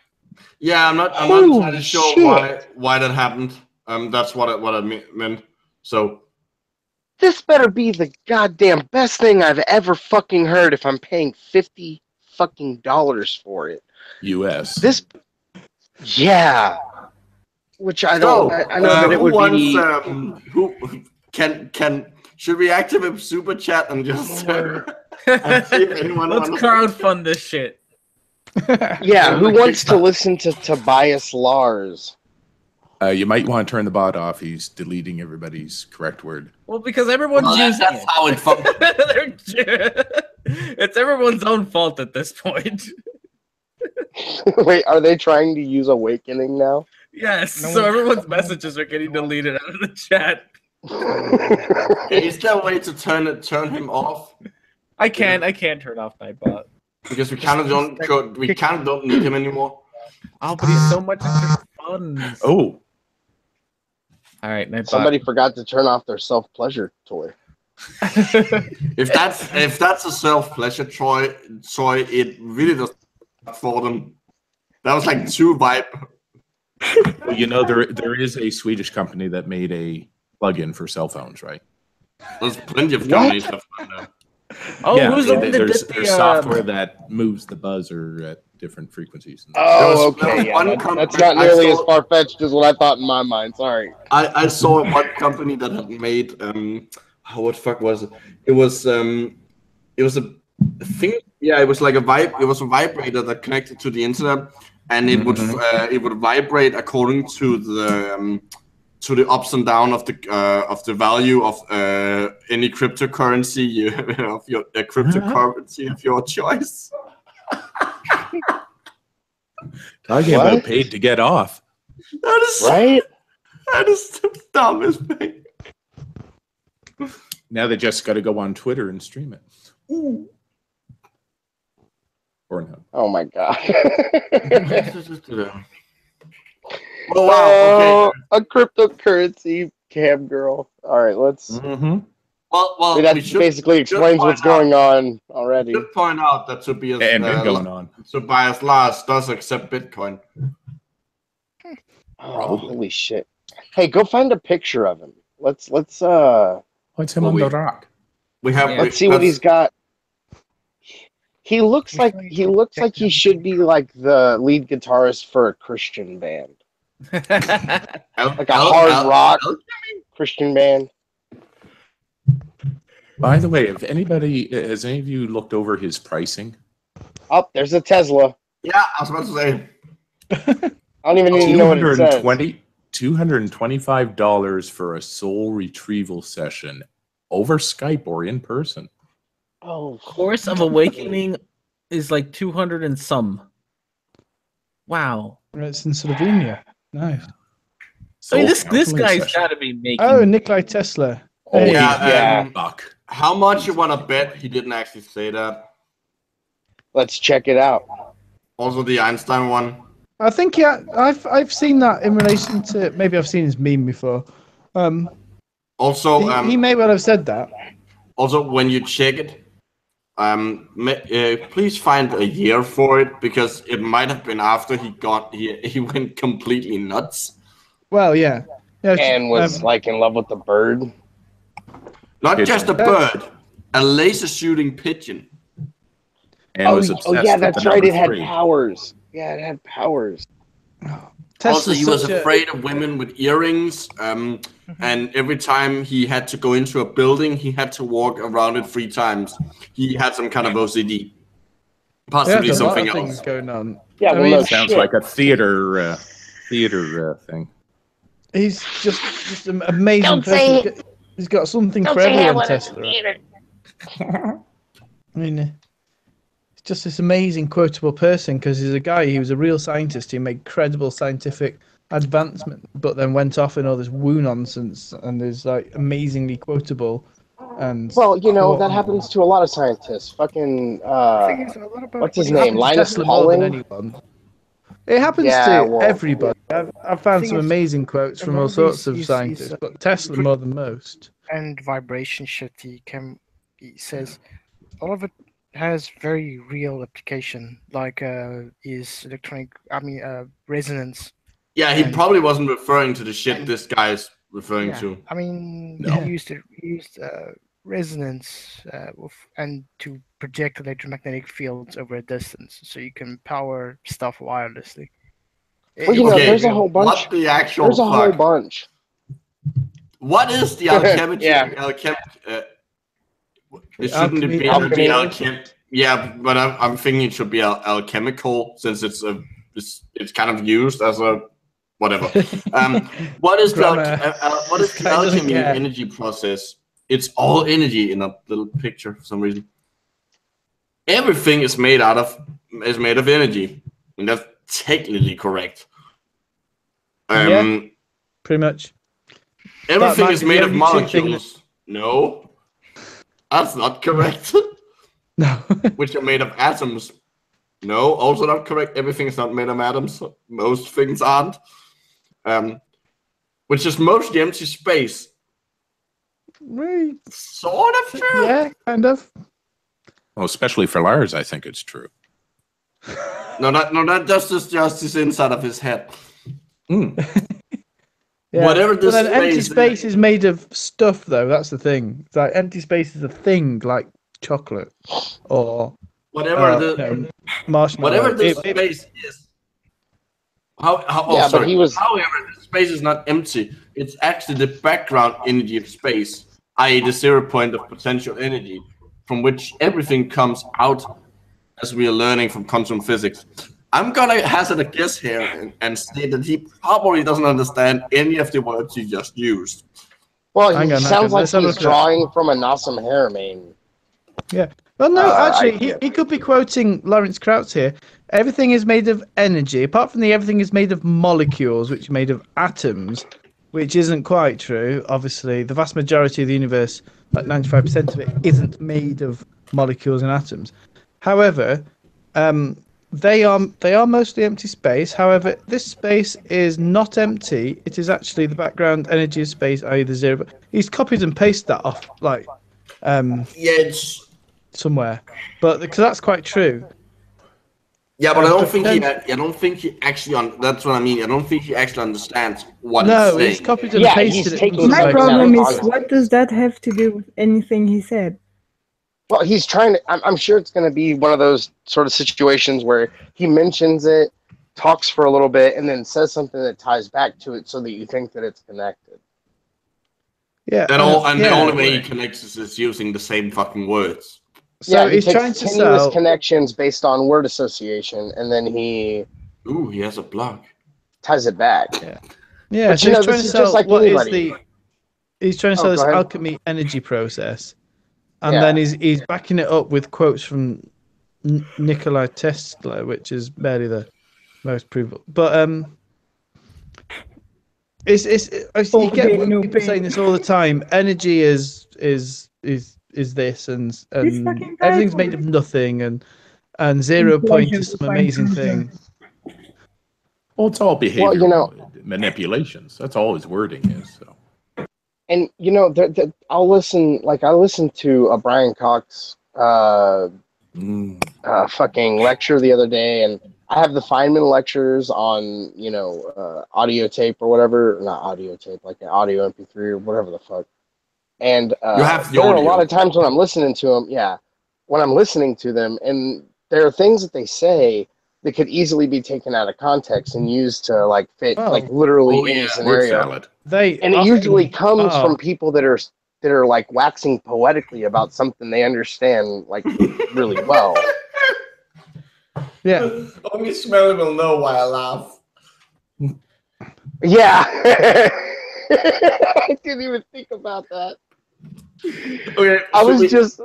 Speaker 3: Yeah, I'm not entirely sure why that happened. That's what I meant. So.
Speaker 1: This better be the goddamn best thing I've ever fucking heard if I'm paying $50 fucking for it.
Speaker 2: US.
Speaker 1: Yeah. Which I don't. I know that it would be.
Speaker 3: Who should we activate super chat and just and see if anyone
Speaker 4: let's crowdfund this shit.
Speaker 1: Yeah, who wants to listen to Tobias Lars?
Speaker 2: You might want to turn the bot off. He's deleting everybody's correct word.
Speaker 4: Well, because everyone's using
Speaker 3: that's
Speaker 4: it.
Speaker 3: how it functions.
Speaker 4: It's everyone's own fault at this point.
Speaker 1: Wait, are they trying to use awakening now?
Speaker 4: Yes, so everyone's messages are getting deleted out of the chat.
Speaker 3: Is there a way to turn him off?
Speaker 4: I can't turn off Nightbot.
Speaker 3: Because we kind of don't need him anymore.
Speaker 4: Oh, but he's so much into fun.
Speaker 2: Oh.
Speaker 4: All right, Nightbot.
Speaker 1: Somebody forgot to turn off their self-pleasure toy.
Speaker 3: If that's a self-pleasure toy, it really does for them. That was like too vibe.
Speaker 2: Well, there is a Swedish company that made a plugin for cell phones, right?
Speaker 3: There's plenty of companies that find that.
Speaker 4: Oh,
Speaker 2: yeah,
Speaker 4: who's
Speaker 2: there's software that moves the buzzer at different frequencies.
Speaker 1: Oh, okay. Yeah, that's not nearly as far-fetched as what I thought in my mind. Sorry.
Speaker 3: I saw one company that had made what the fuck was it? It was a thing. Yeah, it was like a vibrator that connected to the internet, and it would vibrate according to the ups and downs of the value of any cryptocurrency of your cryptocurrency of your choice.
Speaker 2: Talking about paid to get off.
Speaker 3: That is
Speaker 1: right.
Speaker 3: That is the dumbest thing.
Speaker 2: Now they just got to go on Twitter and stream it.
Speaker 3: Ooh.
Speaker 2: Or no.
Speaker 1: Oh my god.
Speaker 3: Oh wow! Okay.
Speaker 1: A cryptocurrency cam girl. All right, let's.
Speaker 2: Mm-hmm.
Speaker 3: Well,
Speaker 1: that
Speaker 3: we should
Speaker 1: basically explains what's going on already.
Speaker 3: Should point out that Tobias Tobias Lars does accept Bitcoin.
Speaker 1: Oh, holy shit! Hey, go find a picture of him. Let's
Speaker 2: What's him on the rock?
Speaker 1: Let's see what he's got. He looks like he should be like the lead guitarist for a Christian band, like a hard rock Christian band.
Speaker 2: By the way, has any of you looked over his pricing?
Speaker 1: Oh, there's a Tesla.
Speaker 3: Yeah, I was about to say.
Speaker 1: I don't even need to know what it says.
Speaker 2: $225 for a soul retrieval session over Skype or in person.
Speaker 4: Oh, Course of Awakening is like 200 and some. Wow.
Speaker 7: It's in Slovenia. Nice.
Speaker 4: I mean, this guy's got to be making.
Speaker 7: Oh, Nikolai Tesla.
Speaker 2: Oh,
Speaker 3: yeah. Fuck. How much you want to bet he didn't actually say that?
Speaker 1: Let's check it out.
Speaker 3: Also, the Einstein one.
Speaker 7: I think I've seen that in relation to, maybe I've seen his meme before.
Speaker 3: Also,
Speaker 7: he may well have said that.
Speaker 3: Also, when you check it, please find a year for it, because it might have been after he went completely nuts.
Speaker 7: Well, yeah.
Speaker 1: And was like in love with the bird.
Speaker 3: Not just a bird, a laser shooting pigeon.
Speaker 2: And was obsessed
Speaker 1: yeah,
Speaker 2: with
Speaker 1: that's right. It had powers. Yeah, it had powers.
Speaker 3: Also, he was afraid of women with earrings, and every time he had to go into a building, he had to walk around it 3 times. He had some kind of OCD, possibly something else
Speaker 7: going on.
Speaker 1: Yeah,
Speaker 2: well, sounds like a theater thing.
Speaker 7: He's just an amazing person. He's got something for everyone, Tesla. I mean, he's just this amazing, quotable person, because he's a guy, he was a real scientist, he made credible scientific advancement, but then went off in all this woo nonsense, and is like amazingly quotable. And
Speaker 1: well, you know, that happens to a lot of scientists. Fucking, what's his name? Linus Pauling?
Speaker 7: It happens to everybody. I've found some amazing quotes from all sorts of scientists, but Tesla more than most.
Speaker 6: And vibration shit, he says all of it has very real application, like is resonance.
Speaker 3: Yeah, he probably wasn't referring to the shit this guy's referring to.
Speaker 6: I mean, he used resonance and to project electromagnetic fields over a distance, so you can power stuff wirelessly.
Speaker 1: Well, you know, there's a whole bunch.
Speaker 3: What the actual
Speaker 1: There's a whole bunch.
Speaker 3: What is the alchemy? It shouldn't be alchemy. Yeah, but I'm thinking it should be alchemical, since it's kind of used as a whatever. What is the alchemy energy process? It's all energy in a little picture for some reason. Everything is made of energy, and that's technically correct.
Speaker 7: Yeah, pretty much.
Speaker 3: Everything is made of molecules. No, that's not correct.
Speaker 7: No.
Speaker 3: Which are made of atoms. No, also not correct. Everything is not made of atoms. Most things aren't. Which is mostly empty space.
Speaker 7: Right.
Speaker 3: Sort of true.
Speaker 7: Yeah, kind of.
Speaker 2: Well, especially for Lars, I think it's true.
Speaker 3: That's just his inside of his head.
Speaker 7: Yeah.
Speaker 3: Whatever this
Speaker 7: empty space is made of stuff, though. That's the thing. It's like empty space is a thing, like chocolate or
Speaker 3: whatever
Speaker 7: marshmallow.
Speaker 3: Whatever this space is. However, the space is not empty. It's actually the background energy of space, i.e., the 0 point of potential energy, from which everything comes out, as we are learning from quantum physics. I'm gonna hazard a guess here and say that he probably doesn't understand any of the words you just used.
Speaker 1: Well, he sounds like he's drawing from a Nassim Haramein.
Speaker 7: Yeah. Well, no, actually, he could be quoting Lawrence Krauss here. Everything is made of energy, apart from everything is made of molecules, which are made of atoms, which isn't quite true. Obviously, the vast majority of the universe, like 95% of it, isn't made of molecules and atoms. However, they are mostly empty space. However, this space is not empty. It is actually the background energy of space, i.e. the 0. He's copied and pasted that off like
Speaker 3: it's
Speaker 7: somewhere, but because that's quite true.
Speaker 3: Yeah, but I don't think he actually. That's what I mean. I don't think he actually understands what he's saying.
Speaker 7: No, he's copied and pasted it.
Speaker 5: My problem is, what does that have to do with anything he said?
Speaker 1: Well, he's trying to. I'm sure it's going to be one of those sort of situations where he mentions it, talks for a little bit, and then says something that ties back to it, so that you think that it's connected.
Speaker 7: Yeah,
Speaker 3: and the only way he connects is using the same fucking words.
Speaker 1: So he's trying to sell connections based on word association, and then he
Speaker 3: has a blog,
Speaker 1: ties it back.
Speaker 7: Yeah. So he's trying to sell he's trying to sell this alchemy energy process, and then he's backing it up with quotes from Nikola Tesla, which is barely the most provable. But you get people saying this all the time. Energy is this, and everything's made of nothing, and 0 point is some amazing thing.
Speaker 2: Well, it's all behavior manipulations. That's all his wording is. So.
Speaker 1: And I'll listen. Like I listened to a Brian Cox fucking lecture the other day, and I have the Feynman lectures on audio tape or whatever, not audio tape, like an audio MP3 or whatever the fuck. And there are a lot of times when I'm listening to them, when I'm listening to them, and there are things that they say that could easily be taken out of context and used to like fit literally any scenario. And it usually comes from people that are like waxing poetically about something they understand like really well.
Speaker 7: Yeah.
Speaker 3: Only Smelly will know why I laugh.
Speaker 1: Yeah. I didn't even think about that.
Speaker 3: Okay,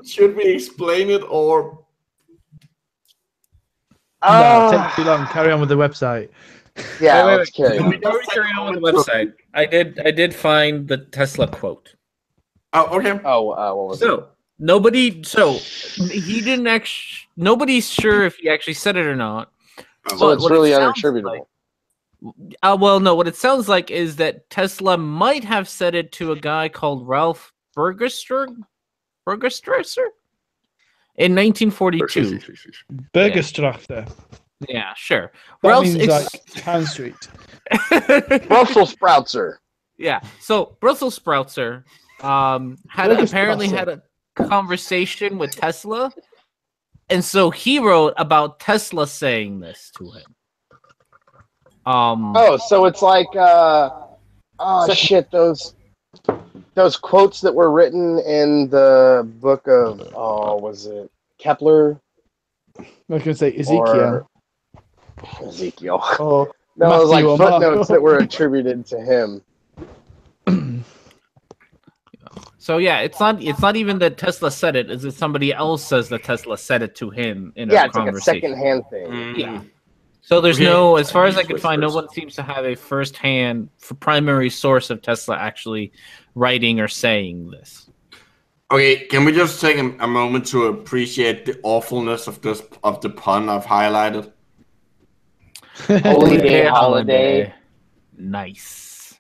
Speaker 3: should we explain it or?
Speaker 7: No, it takes too long. Carry on with the website.
Speaker 1: Yeah, let's carry on.
Speaker 4: Before we carry on with the website, I did find the Tesla quote.
Speaker 3: Oh, okay.
Speaker 1: What was it?
Speaker 4: He didn't actually. Nobody's sure if he actually said it or not.
Speaker 1: So it's really unattributable.
Speaker 4: Well, no. What it sounds like is that Tesla might have said it to a guy called Ralph Burgerstresser in 1942.
Speaker 7: Burgerstrasser.
Speaker 4: Yeah, sure.
Speaker 7: That means like Town Street.
Speaker 1: Brussels Sproutser.
Speaker 4: Yeah. So Brussels Sproutser apparently had a conversation with Tesla, and so he wrote about Tesla saying this to him.
Speaker 1: So it's like those quotes that were written in the book of was it Kepler?
Speaker 7: I was gonna say Ezekiel.
Speaker 1: Ezekiel.
Speaker 7: Oh,
Speaker 1: no, it was like footnotes that were attributed to him.
Speaker 4: So yeah, it's not even that Tesla said it. Is it somebody else says that Tesla said it to him in a conversation?
Speaker 1: It's like a second-hand thing.
Speaker 4: Yeah. So there's no, as far as I could find, no one seems to have a first-hand primary source of Tesla actually writing or saying this.
Speaker 3: Okay, can we just take a moment to appreciate the awfulness of the pun I've highlighted?
Speaker 1: Holy day holiday.
Speaker 4: Nice.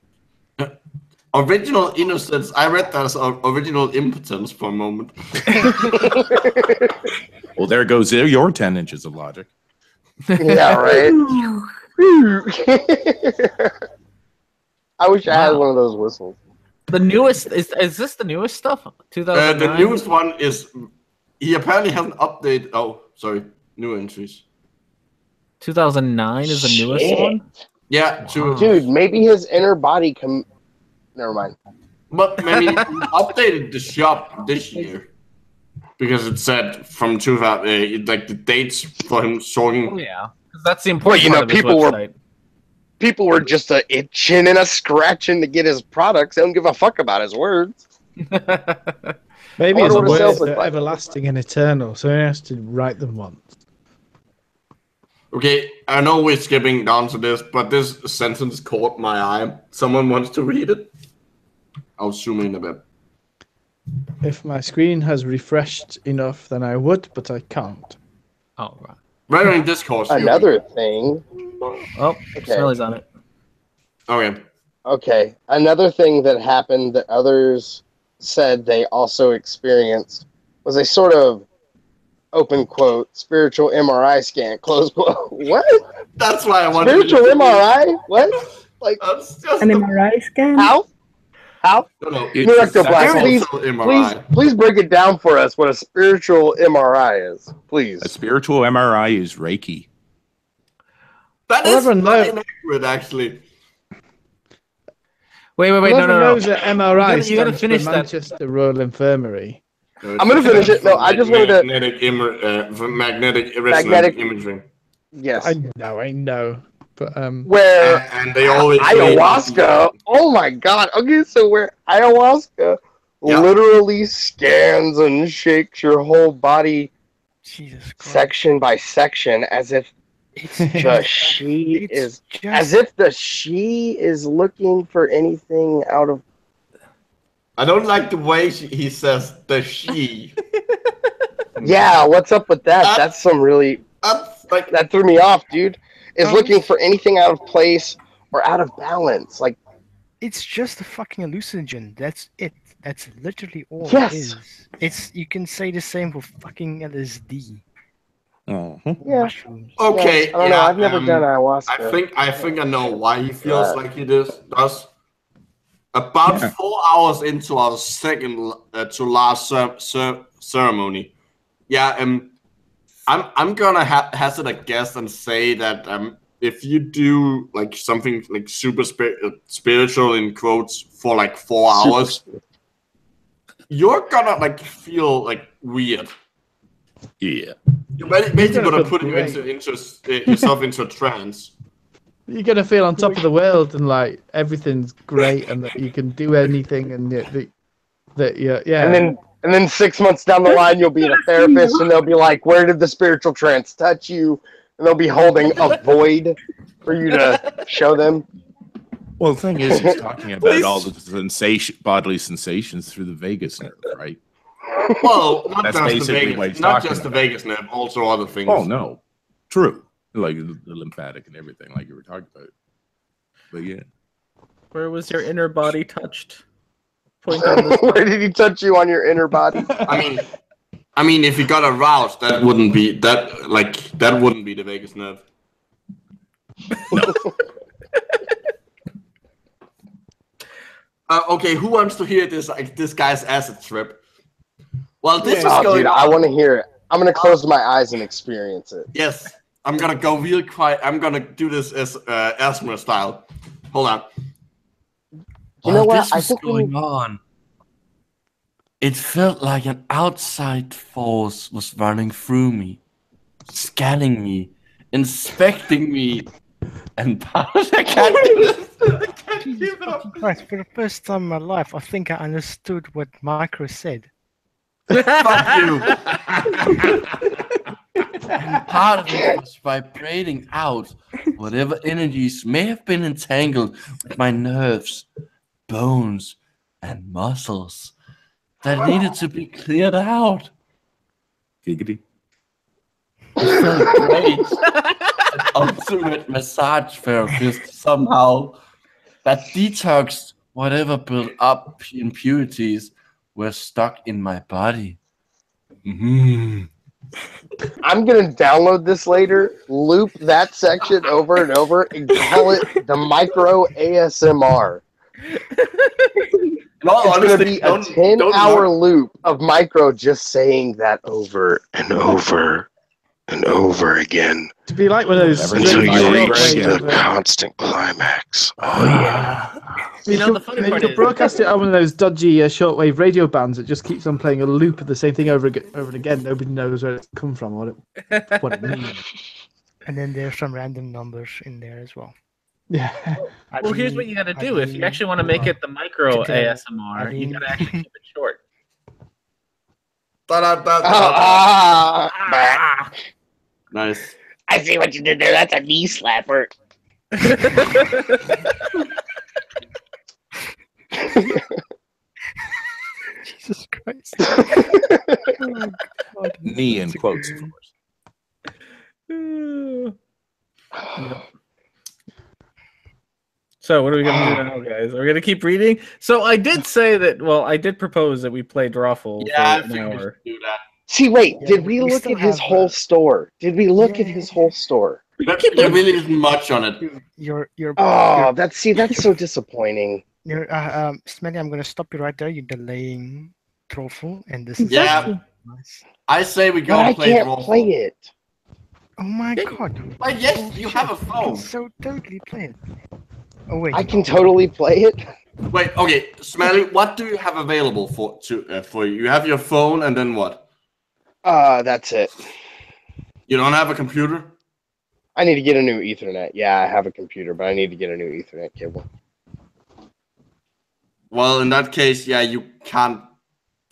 Speaker 3: Original innocence. I read that as original impotence for a moment.
Speaker 2: Well, there goes your 10 inches of logic.
Speaker 1: Yeah, right. I wish I had one of those whistles.
Speaker 4: The newest is this the newest stuff? 2009?
Speaker 3: The newest one is he apparently hasn't updated. Oh, sorry, new entries.
Speaker 4: 2009 is the newest one.
Speaker 3: Yeah,
Speaker 1: dude. Maybe his inner body Never mind.
Speaker 3: But maybe he updated the shop this year because it said from 2000, like the dates for him sorting.
Speaker 4: Oh yeah, that's the important part of his website.
Speaker 1: People were just itching and scratching to get his products. They don't give a fuck about his words.
Speaker 7: Maybe his words are everlasting and eternal, so he has to write them once.
Speaker 3: Okay, I know we're skipping down to this, but this sentence caught my eye. Someone wants to read it? I'll zoom in a bit.
Speaker 7: If my screen has refreshed enough, then I would, but I can't.
Speaker 4: Oh, right.
Speaker 3: Rhetoric&Discourse.
Speaker 1: Another thing.
Speaker 4: Oh, Smelly's on it.
Speaker 3: Okay.
Speaker 1: Okay. Another thing that happened that others said they also experienced was a sort of open quote spiritual MRI scan close quote. What?
Speaker 3: That's why I wanted
Speaker 1: spiritual MRI. What? Like
Speaker 5: an MRI scan?
Speaker 1: How?
Speaker 3: No,
Speaker 1: Director Black,
Speaker 3: MRI.
Speaker 1: please break it down for us. What a spiritual MRI is, please.
Speaker 2: A spiritual MRI is Reiki.
Speaker 3: That is not inaccurate, actually.
Speaker 4: Wait, no.
Speaker 7: knows that MRI
Speaker 4: you gotta finish
Speaker 7: for
Speaker 4: that.
Speaker 7: Manchester Royal Infirmary.
Speaker 1: I'm gonna finish it. No, I just wanted to
Speaker 3: magnetic imaging.
Speaker 1: Yes,
Speaker 7: I know, but
Speaker 1: where
Speaker 3: and they always
Speaker 1: ayahuasca. Oh my god. Okay, so where ayahuasca literally scans and shakes your whole body, section by section, as if the she is looking for anything out of.
Speaker 3: I don't like the way he says the she.
Speaker 1: Yeah, what's up with that? That's some really that threw me off, dude. Is looking for anything out of place or out of balance. Like,
Speaker 6: it's just a fucking hallucinogen. That's it. That's literally all
Speaker 1: Yes.
Speaker 6: it is. It's you can say the same for fucking LSD.
Speaker 1: Yeah.
Speaker 6: Mushrooms.
Speaker 3: Okay.
Speaker 1: I don't know. I've never done ayahuasca.
Speaker 3: I think I know why he feels like he does. About 4 hours into our second to last ceremony. Yeah. I'm gonna hazard a guess and say that if you do like something like super spiritual in quotes for like 4 hours, you're gonna like feel like weird.
Speaker 2: Yeah.
Speaker 3: You're basically gonna put yourself into a trance.
Speaker 7: You're gonna feel on top of the world and like everything's great and that you can do anything and
Speaker 1: And then 6 months down the line, you'll be a therapist, and they'll be like, "Where did the spiritual trance touch you?" And they'll be holding a void for you to show them.
Speaker 2: Well, the thing is, he's talking about all the bodily sensations through the vagus nerve, right?
Speaker 3: Well,
Speaker 2: That's basically what he's
Speaker 3: not
Speaker 2: talking
Speaker 3: just the
Speaker 2: about.
Speaker 3: vagus nerve, also other things.
Speaker 2: Oh no, true. Like the lymphatic and everything, like you were talking about. But yeah,
Speaker 4: Where was your inner body touched? Point on this.
Speaker 1: Where did he touch you on your inner body?
Speaker 3: I mean, if you got aroused, that wouldn't be the vagus nerve.
Speaker 2: no.
Speaker 3: Okay, who wants to hear this guy's acid trip? Well, this is
Speaker 1: Oh,
Speaker 3: going
Speaker 1: dude,
Speaker 3: on.
Speaker 1: I want to hear it. I'm gonna close my eyes and experience it.
Speaker 3: Yes, I'm gonna go real quiet. I'm gonna do this as asthma style. Hold on.
Speaker 1: You know what?
Speaker 8: This was going on. It felt like an outside force was running through me, scanning me, inspecting me, and I can't
Speaker 6: Jesus fucking Christ, for the first time in my life, I think I understood what Micro said.
Speaker 3: Fuck you.
Speaker 8: And part of it was vibrating out whatever energies may have been entangled with my nerves, bones, and muscles that needed to be cleared out.
Speaker 2: Giggity.
Speaker 8: It felt great. An ultimate massage therapist somehow that detoxed whatever built up impurities were stuck in my body.
Speaker 1: I'm gonna download this later, loop that section over and over, and call it the Micro ASMR.
Speaker 3: No,
Speaker 1: It's
Speaker 3: honestly,
Speaker 1: gonna be a 10-hour loop of Micro just saying that over and over and over again.
Speaker 7: to be like one of those
Speaker 1: Until you reach
Speaker 7: shortwave,
Speaker 1: the constant climax.
Speaker 2: Oh yeah.
Speaker 4: You know, the funny part
Speaker 7: you
Speaker 4: is,
Speaker 7: could broadcast it on one of those dodgy shortwave radio bands that just keeps on playing a loop of the same thing over and again. Nobody knows where it's come from or what it means.
Speaker 6: And then there's some random numbers in there as well.
Speaker 7: Yeah.
Speaker 4: well, here's what you got to do. If you actually want to make it the Micro ASMR, you got to actually keep it short.
Speaker 3: Nice.
Speaker 1: I see what you did there. That's a knee slapper.
Speaker 6: Jesus Christ.
Speaker 2: Knee in quotes, of course.
Speaker 4: So what are we gonna do now, guys? Are we gonna keep reading? So I did say that. Well, I did propose that we play Drawful for an hour.
Speaker 3: Do that.
Speaker 1: See, wait,
Speaker 6: Yeah,
Speaker 1: did we
Speaker 6: we
Speaker 1: look
Speaker 6: still
Speaker 1: at his
Speaker 6: have,
Speaker 1: whole store? Did we look at his whole store?
Speaker 3: There really isn't much on it.
Speaker 1: That's so disappointing.
Speaker 6: Smelly, I'm gonna stop you right there. You're delaying Drawful, and this is
Speaker 3: Yeah.
Speaker 6: nice.
Speaker 3: I say we go
Speaker 1: But I
Speaker 3: play
Speaker 1: can't
Speaker 3: Drawful.
Speaker 1: play it.
Speaker 6: Oh my god!
Speaker 3: But yes, you have a phone.
Speaker 6: So totally play it. Oh wait,
Speaker 1: I can totally play it.
Speaker 3: Wait, okay, Smelly, what do you have available for you? You have your phone, and then what?
Speaker 1: That's it.
Speaker 3: You don't have a computer?
Speaker 1: I need to get a new Ethernet. Yeah, I have a computer, but I need to get a new Ethernet cable.
Speaker 3: Well, in that case, yeah, you can't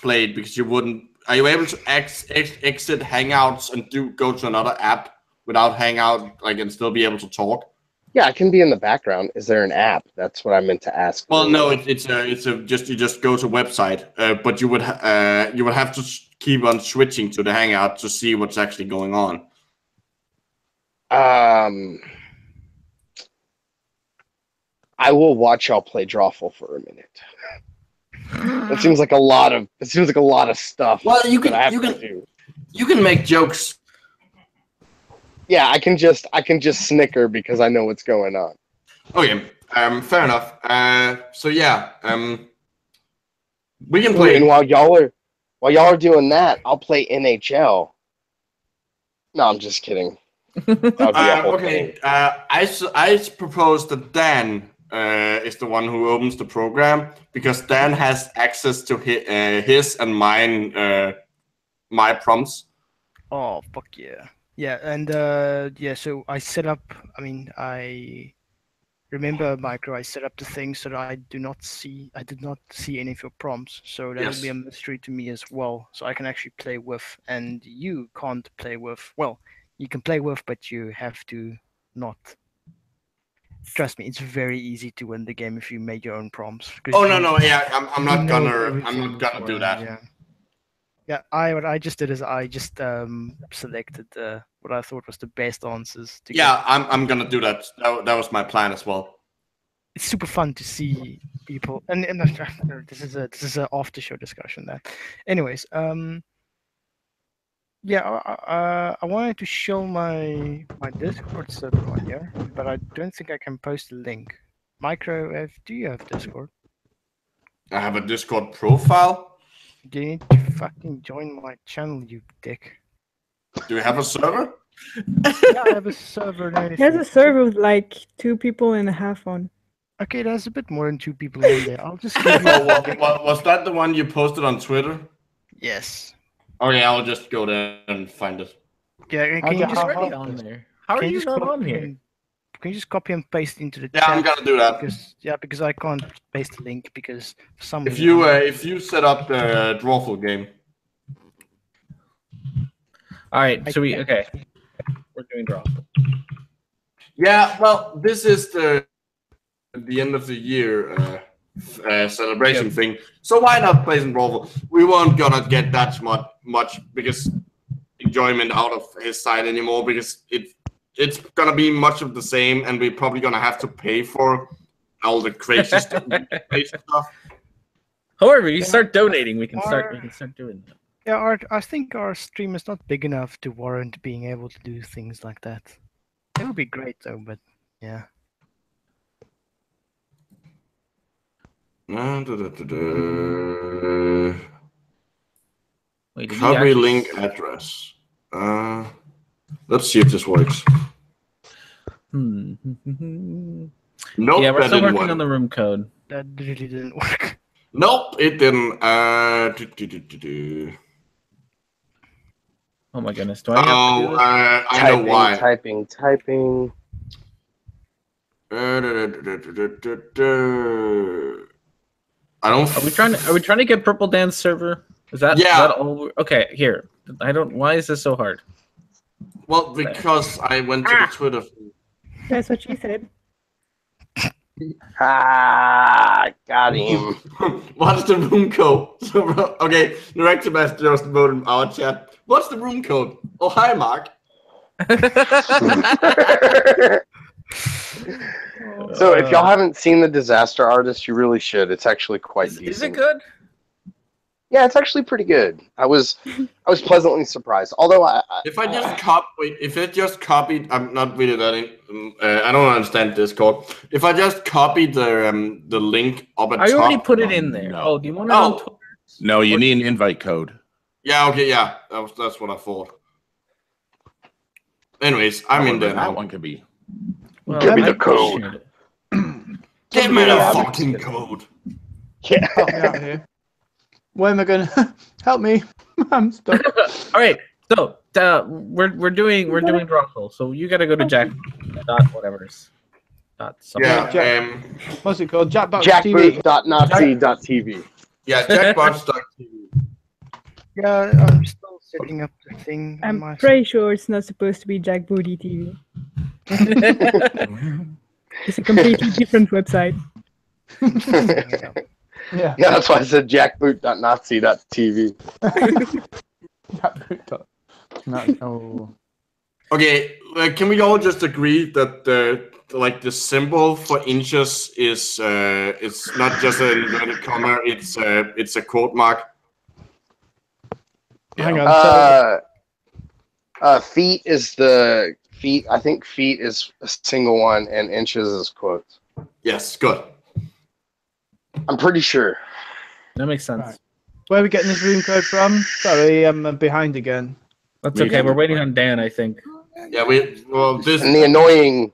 Speaker 3: play it because you wouldn't. Are you able to exit Hangouts and go to another app without Hangout, and still be able to talk?
Speaker 1: Yeah, I can be in the background. Is there an app? That's what I meant to ask.
Speaker 3: Well, no, it's just go to website, but you would have to keep on switching to the Hangout to see what's actually going on.
Speaker 1: I will watch y'all play Drawful for a minute. It seems like a lot of stuff.
Speaker 3: Well, you can make jokes.
Speaker 1: Yeah, I can just snicker because I know what's going on.
Speaker 3: Okay, fair enough. So yeah, we can play.
Speaker 1: And while y'all are doing that, I'll play NHL. No, I'm just kidding.
Speaker 3: Okay, I propose that Dan is the one who opens the program because Dan has access to his and mine my prompts.
Speaker 6: Oh fuck yeah. Yeah, and so I set up. I remember, Micro. I set up the thing so that I did not see any of your prompts. So that will be a mystery to me as well. So I can actually play with, and you can't play with. Well, you can play with, but you have to not. Trust me, it's very easy to win the game if you made your own prompts.
Speaker 3: Oh no, yeah, I'm not gonna do that.
Speaker 6: Yeah. Yeah, what I just did is I just selected what I thought was the best answers.
Speaker 3: I'm gonna do that. That was my plan as well.
Speaker 6: It's super fun to see people, and this is a after show discussion. That, anyways, I wanted to show my Discord server on here, but I don't think I can post a link. Micro, do you have Discord?
Speaker 3: I have a Discord profile.
Speaker 6: You need to fucking join my channel, you dick.
Speaker 3: Do you have a server?
Speaker 6: Yeah, I have a server.
Speaker 5: He has a server with like 2.5 people on.
Speaker 6: Okay, there's a bit more than 2 people in there. I'll just give you
Speaker 3: was that the one you posted on Twitter?
Speaker 6: Yes.
Speaker 3: Okay, I'll just go there and find it.
Speaker 6: Yeah, can you just
Speaker 4: already on there? How are you not on here?
Speaker 6: Can you just copy and paste into the
Speaker 3: chat?
Speaker 6: chat?
Speaker 3: I'm gonna do that.
Speaker 6: Because I can't paste the link because for some
Speaker 3: reason. If you set up the Drawful game.
Speaker 4: All right, so we're doing Drawful.
Speaker 3: Yeah, well, this is the end of the year celebration thing. So why not play some Drawful? We won't gonna get that much because enjoyment out of his side anymore because it's gonna be much of the same, and we're probably gonna have to pay for all the crazy stuff.
Speaker 4: However, you start donating, we can start doing that.
Speaker 6: Yeah, I think our stream is not big enough to warrant being able to do things like that. It would be great though, but yeah.
Speaker 3: Copy link address. Let's see if this works. Nope,
Speaker 4: yeah, we're still working on the room code.
Speaker 6: That really didn't work.
Speaker 3: Nope, it didn't.
Speaker 4: Oh my goodness, do I have to do this?
Speaker 3: I know why.
Speaker 1: Typing.
Speaker 3: I don't.
Speaker 4: Are we trying to get PurpleDan's server? Is that all? Okay, here. Why is this so hard?
Speaker 3: Well, because I went to the Twitter.
Speaker 5: That's what she said.
Speaker 1: Got him.
Speaker 3: What's the room code? Okay, Director Master just voted in our chat. What's the room code? Oh, hi, Mark.
Speaker 1: So if y'all haven't seen The Disaster Artist, you really should. It's actually quite decent.
Speaker 4: Is it good?
Speaker 1: Yeah, it's actually pretty good. I was pleasantly surprised. Although
Speaker 3: if I just copied, I'm not really that. I don't understand Discord. If I just copied the link up at top.
Speaker 4: I already put it in there.
Speaker 2: No.
Speaker 4: Oh, do you want it on Twitter?
Speaker 2: No, you need an invite code.
Speaker 3: Yeah. Okay. Yeah. That's what I thought. Anyways, I'm in there now.
Speaker 2: That one could be.
Speaker 4: Well,
Speaker 1: Give me the code.
Speaker 3: Give me the fucking code.
Speaker 1: Yeah.
Speaker 7: Help me out here. Where am I going to help me? I'm stuck.
Speaker 4: All right, so we're doing Druffle. So you got to go to Jack. Whatever's.
Speaker 3: Yeah.
Speaker 7: What's it called?
Speaker 1: Jackboot.nazi.tv.
Speaker 3: Yeah. Jackbox.tv.
Speaker 6: Yeah, I'm still setting up the thing.
Speaker 5: I'm pretty sure it's not supposed to be Jack Booty TV. It's a completely different website.
Speaker 7: Yeah.
Speaker 1: Yeah, that's why I said jackboot.nazi.tv.
Speaker 7: Oh.
Speaker 3: Okay, can we all just agree that the symbol for inches is it's not just an inverted comma, it's a quote mark.
Speaker 7: Hang on.
Speaker 1: Feet is the feet. I think feet is a single one, and inches is quotes.
Speaker 3: Yes, good.
Speaker 1: I'm pretty sure.
Speaker 4: That makes sense.
Speaker 7: Right. Where are we getting this room code from? Sorry, I'm behind again.
Speaker 4: That's okay. We're waiting on Dan, I think.
Speaker 3: Yeah, this
Speaker 1: And the annoying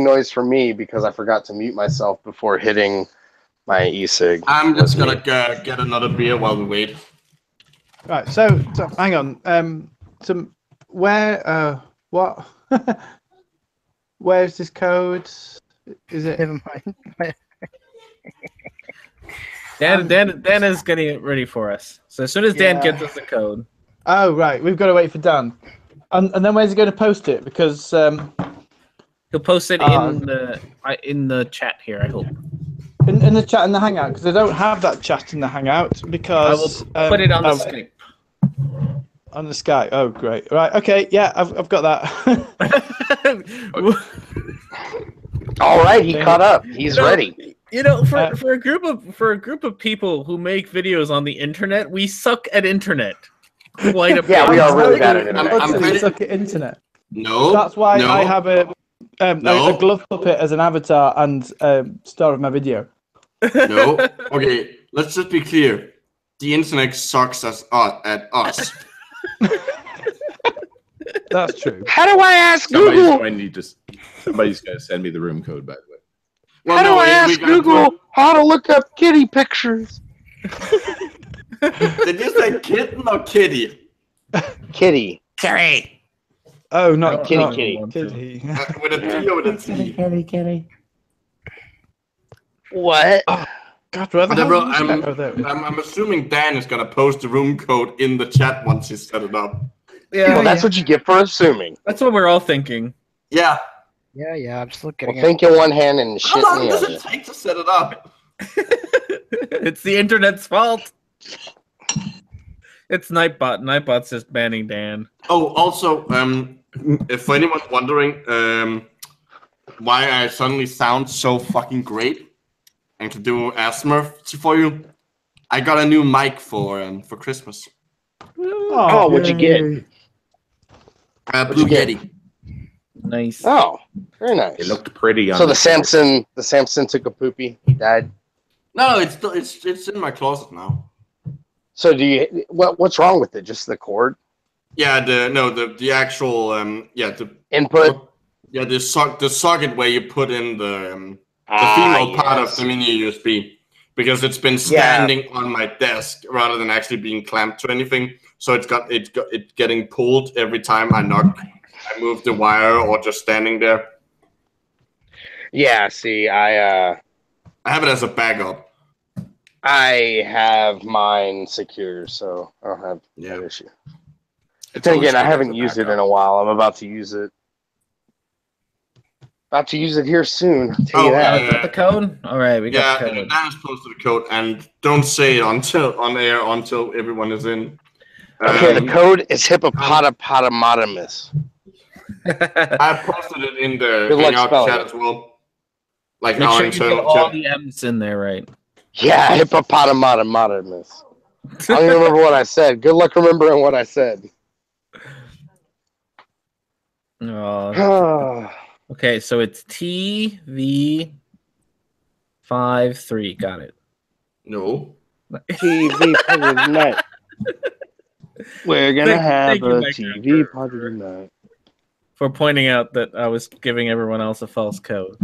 Speaker 1: noise for me because I forgot to mute myself before hitting my e-cig.
Speaker 3: I'm just gonna get another beer while we wait.
Speaker 7: Right. So hang on. Where? What? Where's this code? Is it?
Speaker 6: Never mind.
Speaker 4: Dan is getting it ready for us. So as soon as Dan gets us the code.
Speaker 7: Oh right, we've got to wait for Dan. And then where's he going to post it? Because
Speaker 4: he'll post it in the chat here. I hope.
Speaker 7: In the chat in the Hangout, because I don't have that chat in the Hangout because
Speaker 4: I will put it on the Skype.
Speaker 7: On the Skype. Oh great. Right. Okay. Yeah, I've got that.
Speaker 1: All right, he caught up. He's ready.
Speaker 4: You know, for a group of people who make videos on the internet, we suck at internet. Quite a bit.
Speaker 1: Yeah, we are really bad at internet.
Speaker 7: I'm suck at internet.
Speaker 3: No.
Speaker 7: That's why I have a glove puppet as an avatar and star of my video.
Speaker 3: No. Okay, let's just be clear. The internet sucks at us.
Speaker 7: That's true.
Speaker 1: How do I ask Google?
Speaker 2: Somebody's going to send me the room code, by the way.
Speaker 3: Well,
Speaker 1: How do I ask Google how to look up kitty pictures?
Speaker 3: Did you say kitten or kitty?
Speaker 1: Kitty.
Speaker 6: Kitty.
Speaker 7: Oh, not
Speaker 1: kitty.
Speaker 7: Kitty.
Speaker 3: With a T or with a T?
Speaker 7: Kitty.
Speaker 1: What?
Speaker 7: Oh, God,
Speaker 3: I'm assuming Dan is gonna post the room code in the chat once he's set it up.
Speaker 1: Yeah, well, that's what you get for assuming.
Speaker 4: That's what we're all thinking.
Speaker 3: Yeah.
Speaker 6: Yeah, I'm still getting
Speaker 1: think in one hand and shit in the other.
Speaker 3: How long does it take to set it up?
Speaker 4: It's the internet's fault. It's Nightbot. Nightbot's just banning Dan.
Speaker 3: Oh, also, if anyone's wondering why I suddenly sound so fucking great and to do ASMR for you, I got a new mic for Christmas.
Speaker 1: Oh, what'd you get?
Speaker 3: Blue Yeti.
Speaker 4: Nice.
Speaker 1: Oh, very nice.
Speaker 2: It looked pretty. On
Speaker 1: so the Samson took a poopy. He died.
Speaker 3: No, it's in my closet now.
Speaker 1: So do you? What's wrong with it? Just the cord?
Speaker 3: Yeah, the actual the
Speaker 1: input.
Speaker 3: Yeah, the socket where you put in the female part of the mini USB, because it's been standing on my desk rather than actually being clamped to anything. So it's getting pulled every time I knock. I move the wire or just standing there.
Speaker 1: Yeah, see, I
Speaker 3: have it as a backup.
Speaker 1: I have mine secure, so I don't have that issue. Then again, I haven't used it in a while. I'm about to use it. About to use it here soon. I'll tell you that.
Speaker 4: The code? All right, we got the code.
Speaker 3: Dan has posted the code, and don't say it on air until everyone is in.
Speaker 1: Okay, the code is hippopotamotamus.
Speaker 3: I posted it in the
Speaker 1: Good luck
Speaker 3: Hangout
Speaker 1: spelling
Speaker 3: chat
Speaker 1: it.
Speaker 3: as well. Like
Speaker 4: Make
Speaker 3: our
Speaker 4: sure you get
Speaker 3: internal
Speaker 4: all
Speaker 3: chat.
Speaker 4: the M's in there, right?
Speaker 1: Yeah, hippopotamotamus. I don't even remember what I said. Good luck remembering what I said.
Speaker 4: Okay, so it's TV53. Got it.
Speaker 3: No.
Speaker 1: TV party tonight. We're gonna have
Speaker 4: Thank you,
Speaker 1: a
Speaker 4: Mike,
Speaker 1: TV party tonight.
Speaker 4: for pointing out that I was giving everyone else a false code.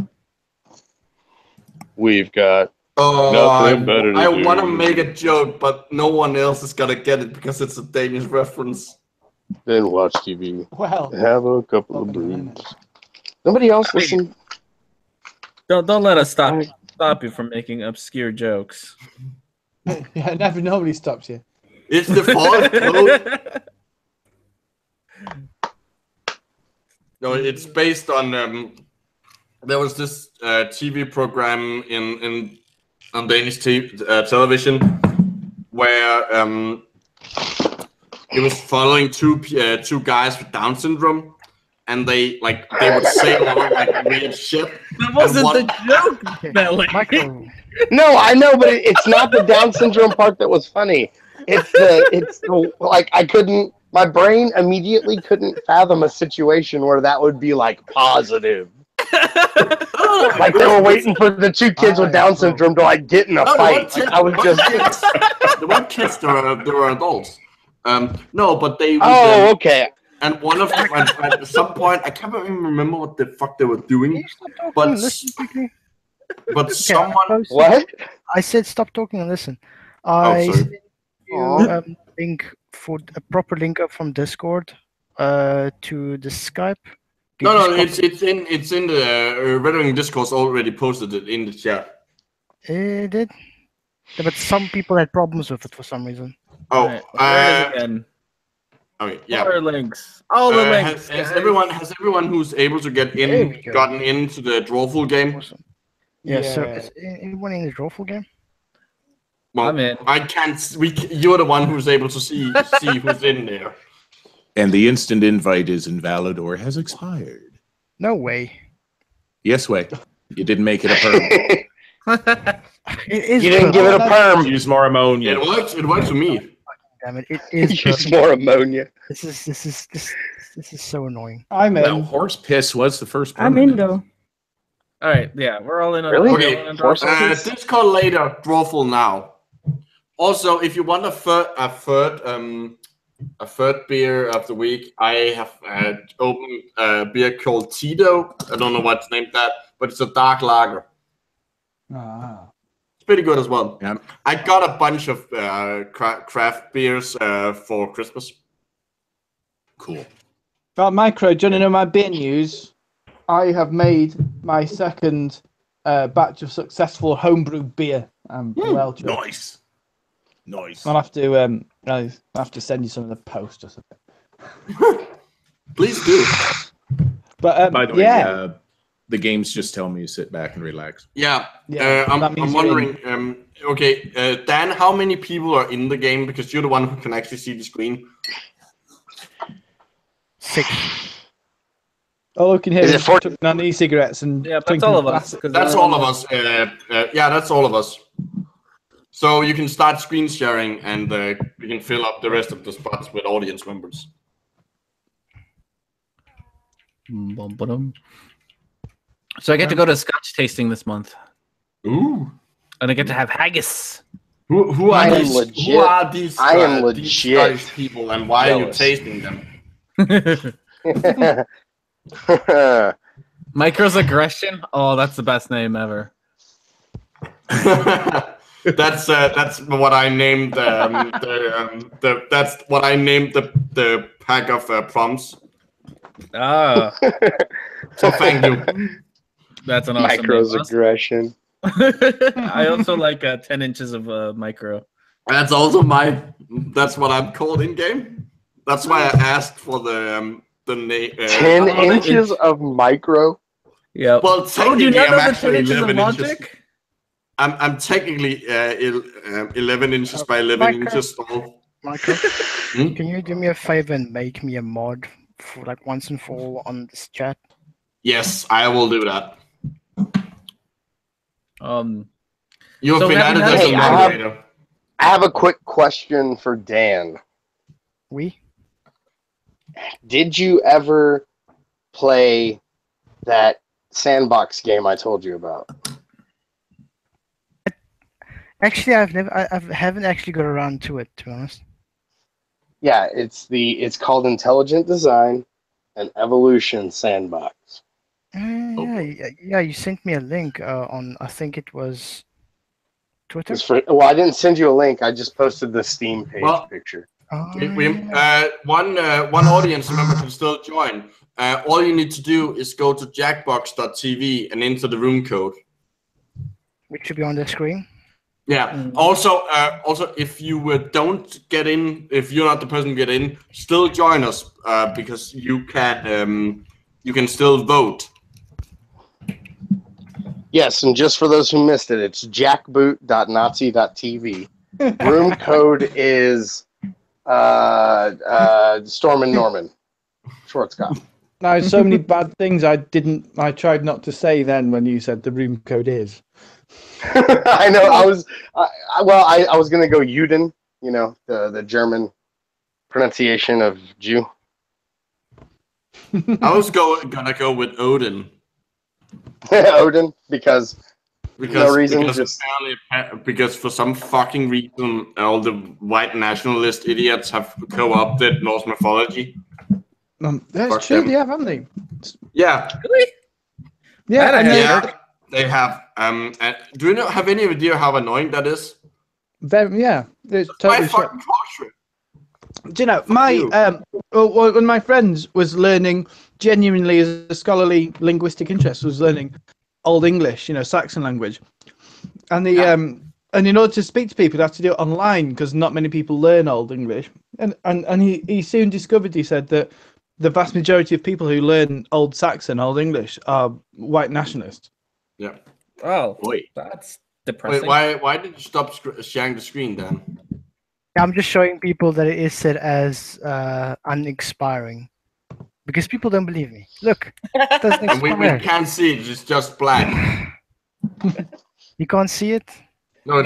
Speaker 1: We've got
Speaker 3: nothing
Speaker 1: better to
Speaker 3: I
Speaker 1: do.
Speaker 3: want to make a joke, but no one else is gonna get it because it's a Danish reference.
Speaker 1: Then watch TV.
Speaker 7: Well,
Speaker 1: Have a couple of brews. Nobody else listen.
Speaker 4: Don't let us stop you from making obscure jokes.
Speaker 7: yeah, nobody stops you.
Speaker 3: It's the false code. No, it's based on. There was this TV program on Danish television where it was following two guys with Down syndrome, and they would say a lot of weird shit.
Speaker 4: That wasn't the joke, Belly.
Speaker 1: No, I know, but it's not the Down syndrome part that was funny. It's the I couldn't. My brain immediately couldn't fathom a situation where that would be positive. Like they were waiting for the two kids with Down syndrome to get in a fight. I was just.
Speaker 3: They weren't kids; they were adults. No, but they.
Speaker 1: Oh, okay.
Speaker 3: And one of them, at some point, I can't even remember what the fuck they were doing. But someone.
Speaker 1: What?
Speaker 6: I said stop talking and listen.
Speaker 3: Sorry.
Speaker 6: Link for a proper link up from Discord to the Skype.
Speaker 3: No, it's in the Rhetoric&Discourse already posted it in the chat.
Speaker 6: It did, but some people had problems with it for some reason.
Speaker 3: Oh,
Speaker 4: again.
Speaker 3: Okay, yeah.
Speaker 4: All links. All the links.
Speaker 3: Has everyone who's able to get in gotten into the Drawful game?
Speaker 6: Awesome. Yeah. So is anyone in the Drawful game?
Speaker 3: Well,
Speaker 4: I'm in.
Speaker 3: I can't. You're the one who's able to see who's in there.
Speaker 2: And the instant invite is invalid or has expired.
Speaker 6: No way.
Speaker 2: Yes, way. You didn't make it a perm.
Speaker 6: It is.
Speaker 1: You didn't give it a perm.
Speaker 2: Use more ammonia.
Speaker 3: It works for me.
Speaker 6: Damn it! It is.
Speaker 1: Use more ammonia.
Speaker 6: This is so annoying.
Speaker 7: I'm in.
Speaker 2: Well, horse piss was the first perm.
Speaker 5: I'm in though.
Speaker 4: All right, yeah, we're all in.
Speaker 1: Really?
Speaker 3: Okay. Discord later. Drawful now. Also, if you want a third beer of the week, I have opened a beer called Tito. I don't know what's named that, but it's a dark lager. It's pretty good as well.
Speaker 2: Yeah.
Speaker 3: I got a bunch of craft beers for Christmas.
Speaker 2: Cool.
Speaker 7: Well, Micro, do you want to know my beer news? I have made my second batch of successful homebrew beer. Well,
Speaker 2: Nice.
Speaker 7: I'll have to send you some of the post or something.
Speaker 3: Please do.
Speaker 7: But
Speaker 2: By the way, the games just tell me to sit back and relax.
Speaker 7: that
Speaker 3: I'm
Speaker 7: means
Speaker 3: wondering. Okay, Dan, how many people are in the game? Because you're the one who can actually see the screen.
Speaker 6: 6.
Speaker 7: all you can hear
Speaker 1: Is it
Speaker 7: is
Speaker 1: 14?
Speaker 7: on e-cigarettes and
Speaker 4: Yeah, that's
Speaker 7: drinking
Speaker 4: all of us.
Speaker 7: glass.
Speaker 3: That's all of us. Yeah, that's all of us. So you can start screen sharing, and we can fill up the rest of the spots with audience members.
Speaker 4: So I get to go to Scotch tasting this month,
Speaker 3: Ooh.
Speaker 4: and I get to have haggis.
Speaker 3: Who
Speaker 1: I
Speaker 3: are
Speaker 1: am
Speaker 3: these?
Speaker 1: legit.
Speaker 3: Who are these?
Speaker 1: I am
Speaker 3: these
Speaker 1: legit
Speaker 3: Scottish people, and why
Speaker 1: jealous.
Speaker 3: are you tasting them?
Speaker 4: Micro's Aggression. Oh, that's the best name ever.
Speaker 3: That's what I named that's what I named the pack of prompts.
Speaker 4: Ah,
Speaker 3: So thank you.
Speaker 4: that's an awesome
Speaker 1: Micro's
Speaker 4: name.
Speaker 1: aggression.
Speaker 4: I also like 10 inches of micro.
Speaker 3: That's also that's what I'm called in game. That's why I asked for the name.
Speaker 1: 10 inches of micro.
Speaker 4: Yeah.
Speaker 3: Well,
Speaker 4: Oh, do you
Speaker 3: technically,
Speaker 4: not
Speaker 3: I'm
Speaker 4: know the 10
Speaker 3: actually
Speaker 4: inches of
Speaker 3: 11 inches.
Speaker 4: logic?
Speaker 3: I'm technically 11 inches by 11
Speaker 6: Micro.
Speaker 3: inches tall.
Speaker 6: Michael,
Speaker 3: Hmm?
Speaker 6: can you do me a favor and make me a mod for like once and for all on this chat?
Speaker 3: Yes, I will do that. You have
Speaker 4: So
Speaker 3: been added
Speaker 4: having
Speaker 3: as a
Speaker 1: Hey,
Speaker 3: moderator.
Speaker 1: I have a quick question for Dan. Did you ever play that sandbox game I told you about?
Speaker 6: Actually, I haven't actually got around to it, to be honest.
Speaker 1: Yeah, it's called Intelligent Design and Evolution Sandbox.
Speaker 6: Yeah, you sent me a link on, I think it was Twitter.
Speaker 1: Well, I didn't send you a link. I just posted the Steam page picture.
Speaker 3: One audience member can still join. All you need to do is go to jackbox.tv and enter the room code,
Speaker 6: which should be on the screen.
Speaker 3: Yeah. Also, if you don't get in, if you're not the person to get in, still join us because you can still vote.
Speaker 1: Yes, and just for those who missed it, it's jackboot.nazi.tv. Room code is Storm and Norman Schwarzkopf.
Speaker 7: Now, so many bad things I tried not to say then when you said the room code is.
Speaker 1: I know. I was gonna go Juden, you know, the German pronunciation of Jew.
Speaker 3: I was gonna go with Odin.
Speaker 1: Odin, because no reason,
Speaker 3: because for some fucking reason all the white nationalist idiots have co-opted Norse mythology.
Speaker 7: That's true. They have, haven't they?
Speaker 3: Yeah.
Speaker 4: Really?
Speaker 3: Yeah. They have. Do you have any idea how annoying that is?
Speaker 7: Yeah, it's totally.
Speaker 3: My fucking culture.
Speaker 7: Do you know one of my friends was learning genuinely as a scholarly linguistic interest was learning Old English, you know, Saxon language, and and in order to speak to people, you have to do it online because not many people learn Old English, and he soon discovered, he said, that the vast majority of people who learn Old Saxon, Old English, are white nationalists.
Speaker 3: Yeah.
Speaker 4: Oh, that's depressing.
Speaker 3: Wait, why did you stop sharing the screen then?
Speaker 6: I'm just showing people that it is said as uninspiring. Because people don't believe me. Look.
Speaker 3: And we can't see it, it's just black.
Speaker 6: You can't see it?
Speaker 3: No.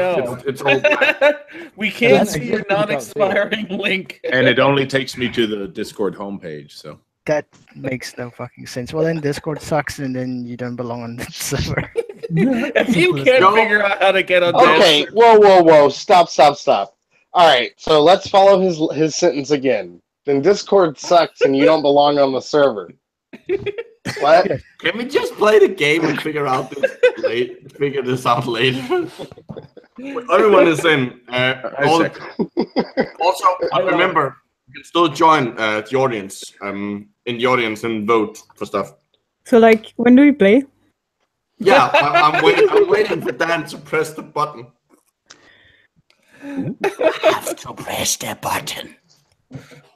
Speaker 3: It's all black.
Speaker 4: We can't see your non-expiring link.
Speaker 2: And it only takes me to the Discord homepage, so.
Speaker 6: That makes no fucking sense. Well, then Discord sucks, and then you don't belong on the server.
Speaker 4: If you can't figure out how to get on
Speaker 1: Okay, whoa. Stop. All right, so let's follow his sentence again. Then Discord sucks and you don't belong on the server. What?
Speaker 3: Can we just play the game and figure this out later? Everyone is in. Also, remember, you can still join the audience, in the audience and vote for stuff.
Speaker 5: So, like, when do we play?
Speaker 3: Yeah, I'm waiting for Dan to press the button.
Speaker 8: Have to press the button.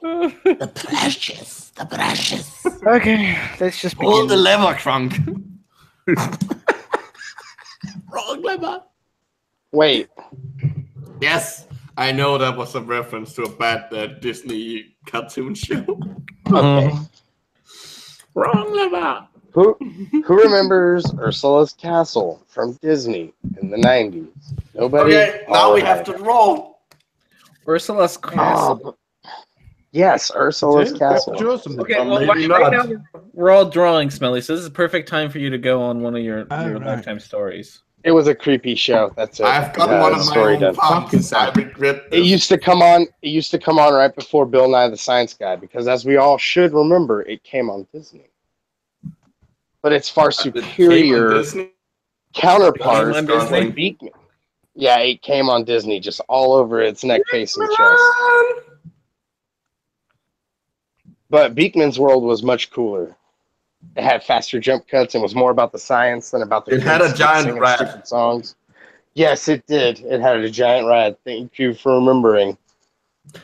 Speaker 8: The precious.
Speaker 6: Okay, let's just
Speaker 3: pull the lever, Crunk.
Speaker 8: Wrong lever.
Speaker 1: Wait.
Speaker 3: Yes, I know that was a reference to a bad Disney cartoon show.
Speaker 1: Okay.
Speaker 3: Wrong lever.
Speaker 1: Who remembers Ursula's Castle from Disney in the 90s? Nobody?
Speaker 3: Okay, now we have to roll.
Speaker 4: Ursula's Castle.
Speaker 1: Yes, Ursula's Castle.
Speaker 4: Okay, well, right now we're all drawing, Smelly, so this is a perfect time for you to go on one of your lifetime stories.
Speaker 1: It was a creepy show. That's it.
Speaker 3: I've got one of my own pumpkins. I regret this.
Speaker 1: It used to come on right before Bill Nye the Science Guy, because as we all should remember, it came on Disney. But its far superior counterpart was Beekman. Yeah, it came on Disney, just all over its neck, face, and chest. But Beekman's World was much cooler. It had faster jump cuts and was more about the science than about the.
Speaker 3: It had a giant rat.
Speaker 1: Songs. Yes, it did. It had a giant rat. Thank you for remembering.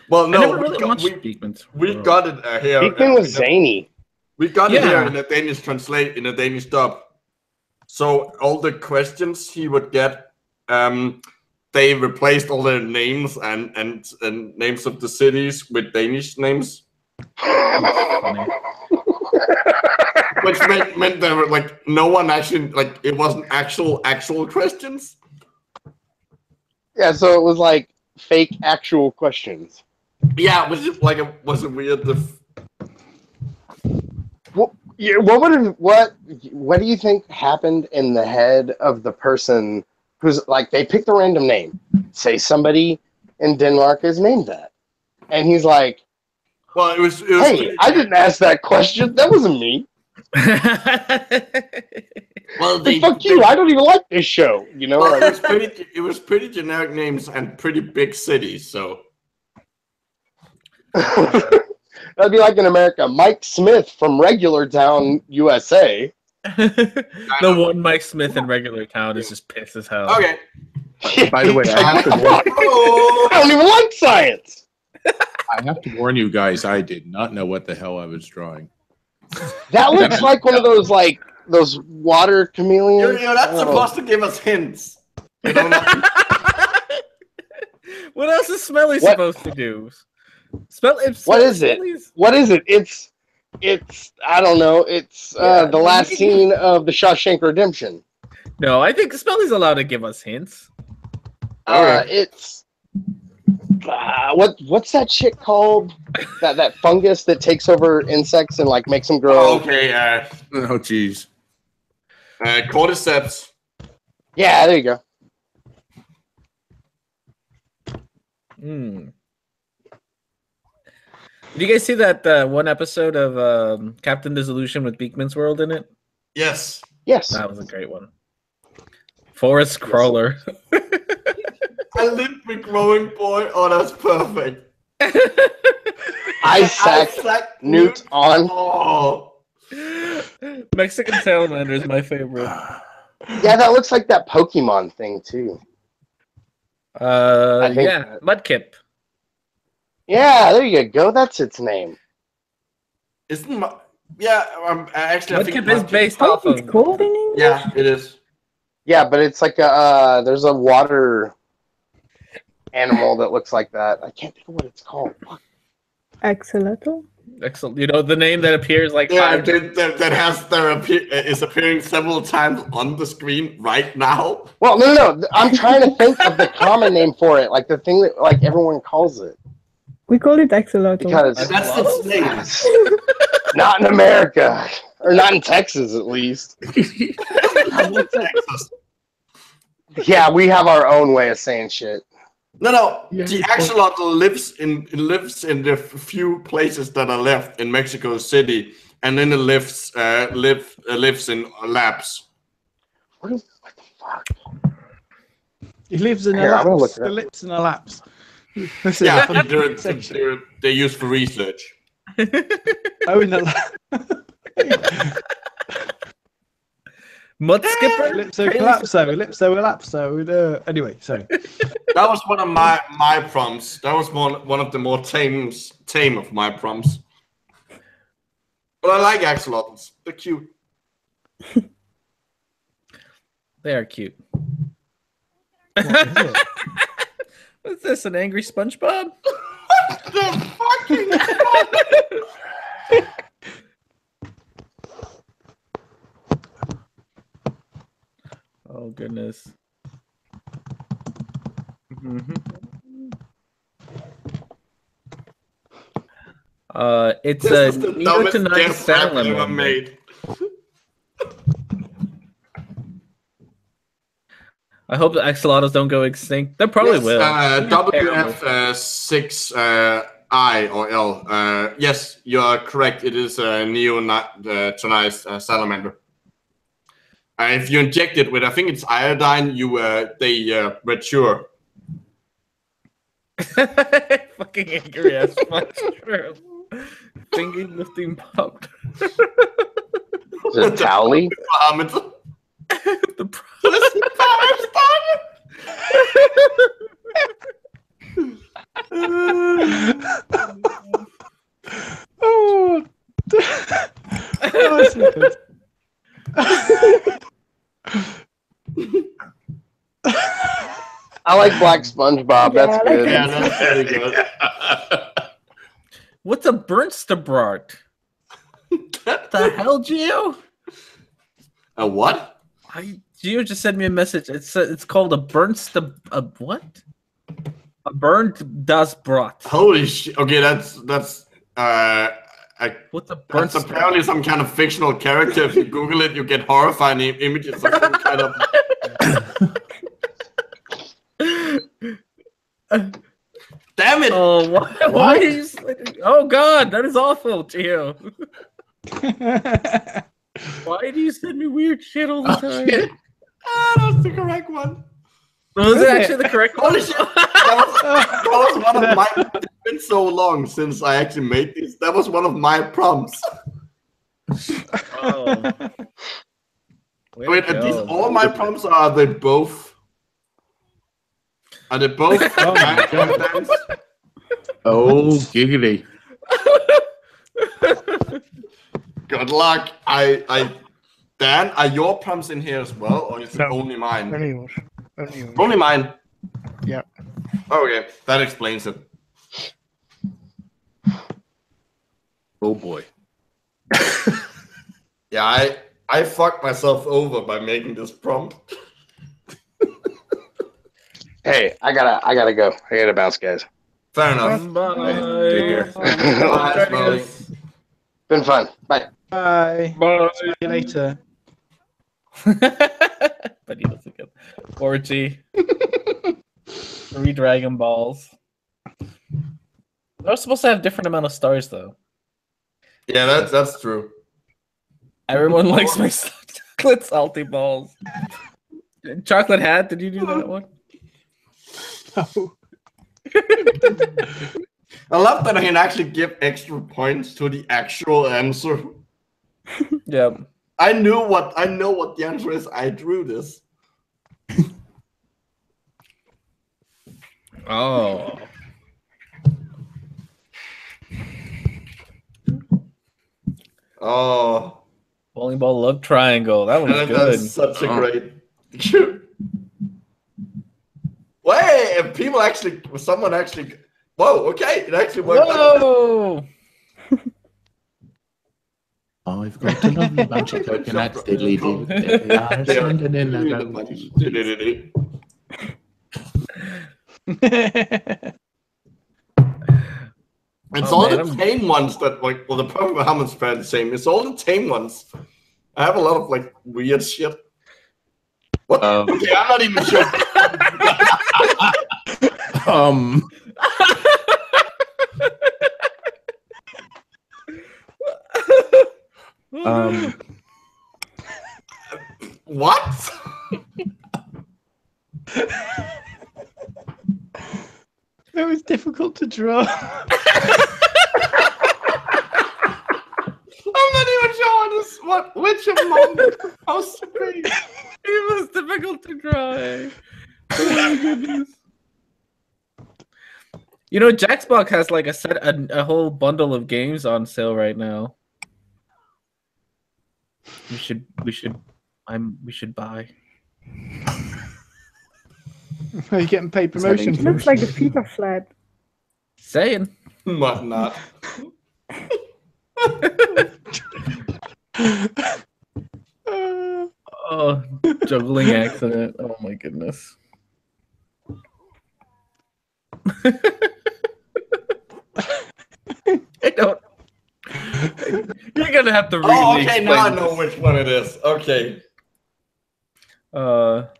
Speaker 3: Well, no, we got it here.
Speaker 1: Beekman was zany.
Speaker 3: We got it here in a Danish in a Danish dub. So all the questions he would get, they replaced all their names and names of the cities with Danish names. meant there were like no one actually like it wasn't actual questions.
Speaker 1: Yeah, so it was like fake actual questions.
Speaker 3: Yeah, was it weird?
Speaker 1: What do you think happened in the head of the person who's like they picked a random name, say somebody in Denmark is named that, and he's like,
Speaker 3: well, it was
Speaker 1: hey, I didn't ask that question. That wasn't me.
Speaker 3: Well,
Speaker 1: fuck you! I don't even like this show. You know,
Speaker 3: well, it was pretty generic names and pretty big cities. So
Speaker 1: that'd be like in America, Mike Smith from Regular Town, USA.
Speaker 4: The one Mike Smith in Regular Town is just pissed as hell.
Speaker 3: Okay.
Speaker 2: By the way,
Speaker 1: I don't even like science.
Speaker 2: I have to warn you guys, I did not know what the hell I was drawing.
Speaker 1: That looks like one of those those water chameleons.
Speaker 3: You're not supposed to give us hints.
Speaker 4: What else is Smelly supposed to do?
Speaker 1: What is it? What is it? It's I don't know. It's the last scene of the Shawshank Redemption.
Speaker 4: No, I think Smelly's allowed to give us hints.
Speaker 1: It's what's that shit called? That fungus that takes over insects and like makes them grow.
Speaker 3: Oh, okay.
Speaker 2: Oh, jeez.
Speaker 3: Cordyceps.
Speaker 1: Yeah, there you go.
Speaker 4: Hmm. Did you guys see that one episode of Captain Dissolution with Beakman's World in it?
Speaker 3: Yes.
Speaker 1: Yes.
Speaker 4: That was a great one. Forest Crawler.
Speaker 3: A Olympic growing boy. Oh, that's perfect.
Speaker 1: Isaac Newt on.
Speaker 3: Oh.
Speaker 4: Mexican Salamander is my favorite.
Speaker 1: Yeah, that looks like that Pokemon thing too.
Speaker 4: Yeah, Mudkip.
Speaker 1: Yeah, there you go. That's its name.
Speaker 3: Isn't actually
Speaker 4: Mudkip is based off of.
Speaker 5: It's called in English?
Speaker 3: Yeah, it is.
Speaker 1: Yeah, but it's like there's a water animal that looks like that. I can't think of what it's called.
Speaker 5: Axolotl?
Speaker 4: Excellent. You know the name that appears like
Speaker 3: is appearing several times on the screen right now.
Speaker 1: Well, no. I'm trying to think of the common name for it, like the thing that like everyone calls it.
Speaker 5: We call it axolotl.
Speaker 1: Because
Speaker 3: that's its name.
Speaker 1: Not in America, or not in Texas, at least.
Speaker 3: Texas.
Speaker 1: Yeah, we have our own way of saying shit.
Speaker 3: No. The axolotl lives in the few places that are left in Mexico City, and then it lives in labs.
Speaker 1: What the fuck?
Speaker 7: He lives in a lapse. The lips in a lapse.
Speaker 3: Yeah, they're used for research.
Speaker 7: Oh, in a lapse.
Speaker 4: Mud skipper?
Speaker 7: Ellipso collapso. Anyway, sorry.
Speaker 3: That was one of my prompts. That was one of the more tame of my prompts. But I like axolotls. They're cute.
Speaker 4: They are cute.
Speaker 7: What is it?
Speaker 4: What's this? An angry SpongeBob?
Speaker 3: What the fucking
Speaker 4: Oh goodness. It's a neotenite salamander.
Speaker 3: Made.
Speaker 4: I hope the axolotls don't go extinct. They probably will.
Speaker 3: WF6I or L. Yes, you are correct. It is a neotenized salamander. If you inject it with, I think it's iodine, they mature.
Speaker 4: Fucking angry ass SpongeBob. Finger lifting popped.
Speaker 1: Is it Towley?
Speaker 4: The
Speaker 7: Oh, that's good.
Speaker 1: I like Black SpongeBob. That's good.
Speaker 3: Yeah, that's very good.
Speaker 4: What's a Bernstebrot? The hell, Geo?
Speaker 3: A what?
Speaker 4: Gio just sent me a message. It's called a what? A burnt das Brot.
Speaker 3: Holy shit! Okay, that's
Speaker 4: What's a burnt?
Speaker 3: That's apparently some kind of fictional character. If you Google it, you get horrifying images of some kind of. Damn it!
Speaker 4: Oh, why are you? Oh God, that is awful, Gio. Why do you send me weird shit all the time?
Speaker 3: Shit. That's the correct one.
Speaker 4: Was it actually the correct one?
Speaker 3: Holy shit! That was one of my. It's been so long since I actually made these. That was one of my prompts.
Speaker 4: Oh.
Speaker 3: Wait, are these all my prompts? Or are they both? Are they both?
Speaker 2: Oh, giggity.
Speaker 3: Good luck. Dan, are your prompts in here as well, or is it only mine?
Speaker 6: Only yours.
Speaker 3: Only mine.
Speaker 6: Yeah.
Speaker 3: Okay, that explains it.
Speaker 2: Oh boy.
Speaker 3: Yeah, I fucked myself over by making this prompt.
Speaker 1: Hey, I gotta go. I gotta bounce, guys.
Speaker 3: Fair enough.
Speaker 4: Bye.
Speaker 3: Bye, buddy.
Speaker 1: Been fun. Bye.
Speaker 7: Bye.
Speaker 4: Bye.
Speaker 7: See you later.
Speaker 4: But he doesn't get 4G. 3 Dragon Balls. They're supposed to have different amount of stars though.
Speaker 3: Yeah, that's true.
Speaker 4: Everyone likes my chocolate salty balls. Chocolate Hat, did you do that one?
Speaker 7: No.
Speaker 3: I love that I can actually give extra points to the actual answer.
Speaker 4: Yeah.
Speaker 3: I know what the answer is. I drew this.
Speaker 4: Oh.
Speaker 3: Oh.
Speaker 4: Bowling ball love triangle. That was good.
Speaker 3: That's such a great. Wait, if people actually, someone actually. Whoa, okay, it actually worked.
Speaker 4: Whoa!
Speaker 2: I've got a lovely bunch of coconuts.
Speaker 3: It's all the tame ones that, like, well, the problem with Hammond's fair the same. It's all the tame ones. I have a lot of, like, weird shit. What? Okay, I'm not even sure. What?
Speaker 7: It was difficult to draw.
Speaker 3: I'm not even sure which of them is supposed to be.
Speaker 4: It was difficult to draw. Eh? Oh my goodness. You know, Jacksbox has like a whole bundle of games on sale right now. We should buy.
Speaker 7: Are you getting paid promotion?
Speaker 5: It looks like the feet are flat.
Speaker 4: Saying.
Speaker 3: But not.
Speaker 4: Oh, juggling accident. Oh my goodness. I don't. You're gonna have to read.
Speaker 3: Oh, okay, now I know which one it is. Okay.
Speaker 4: But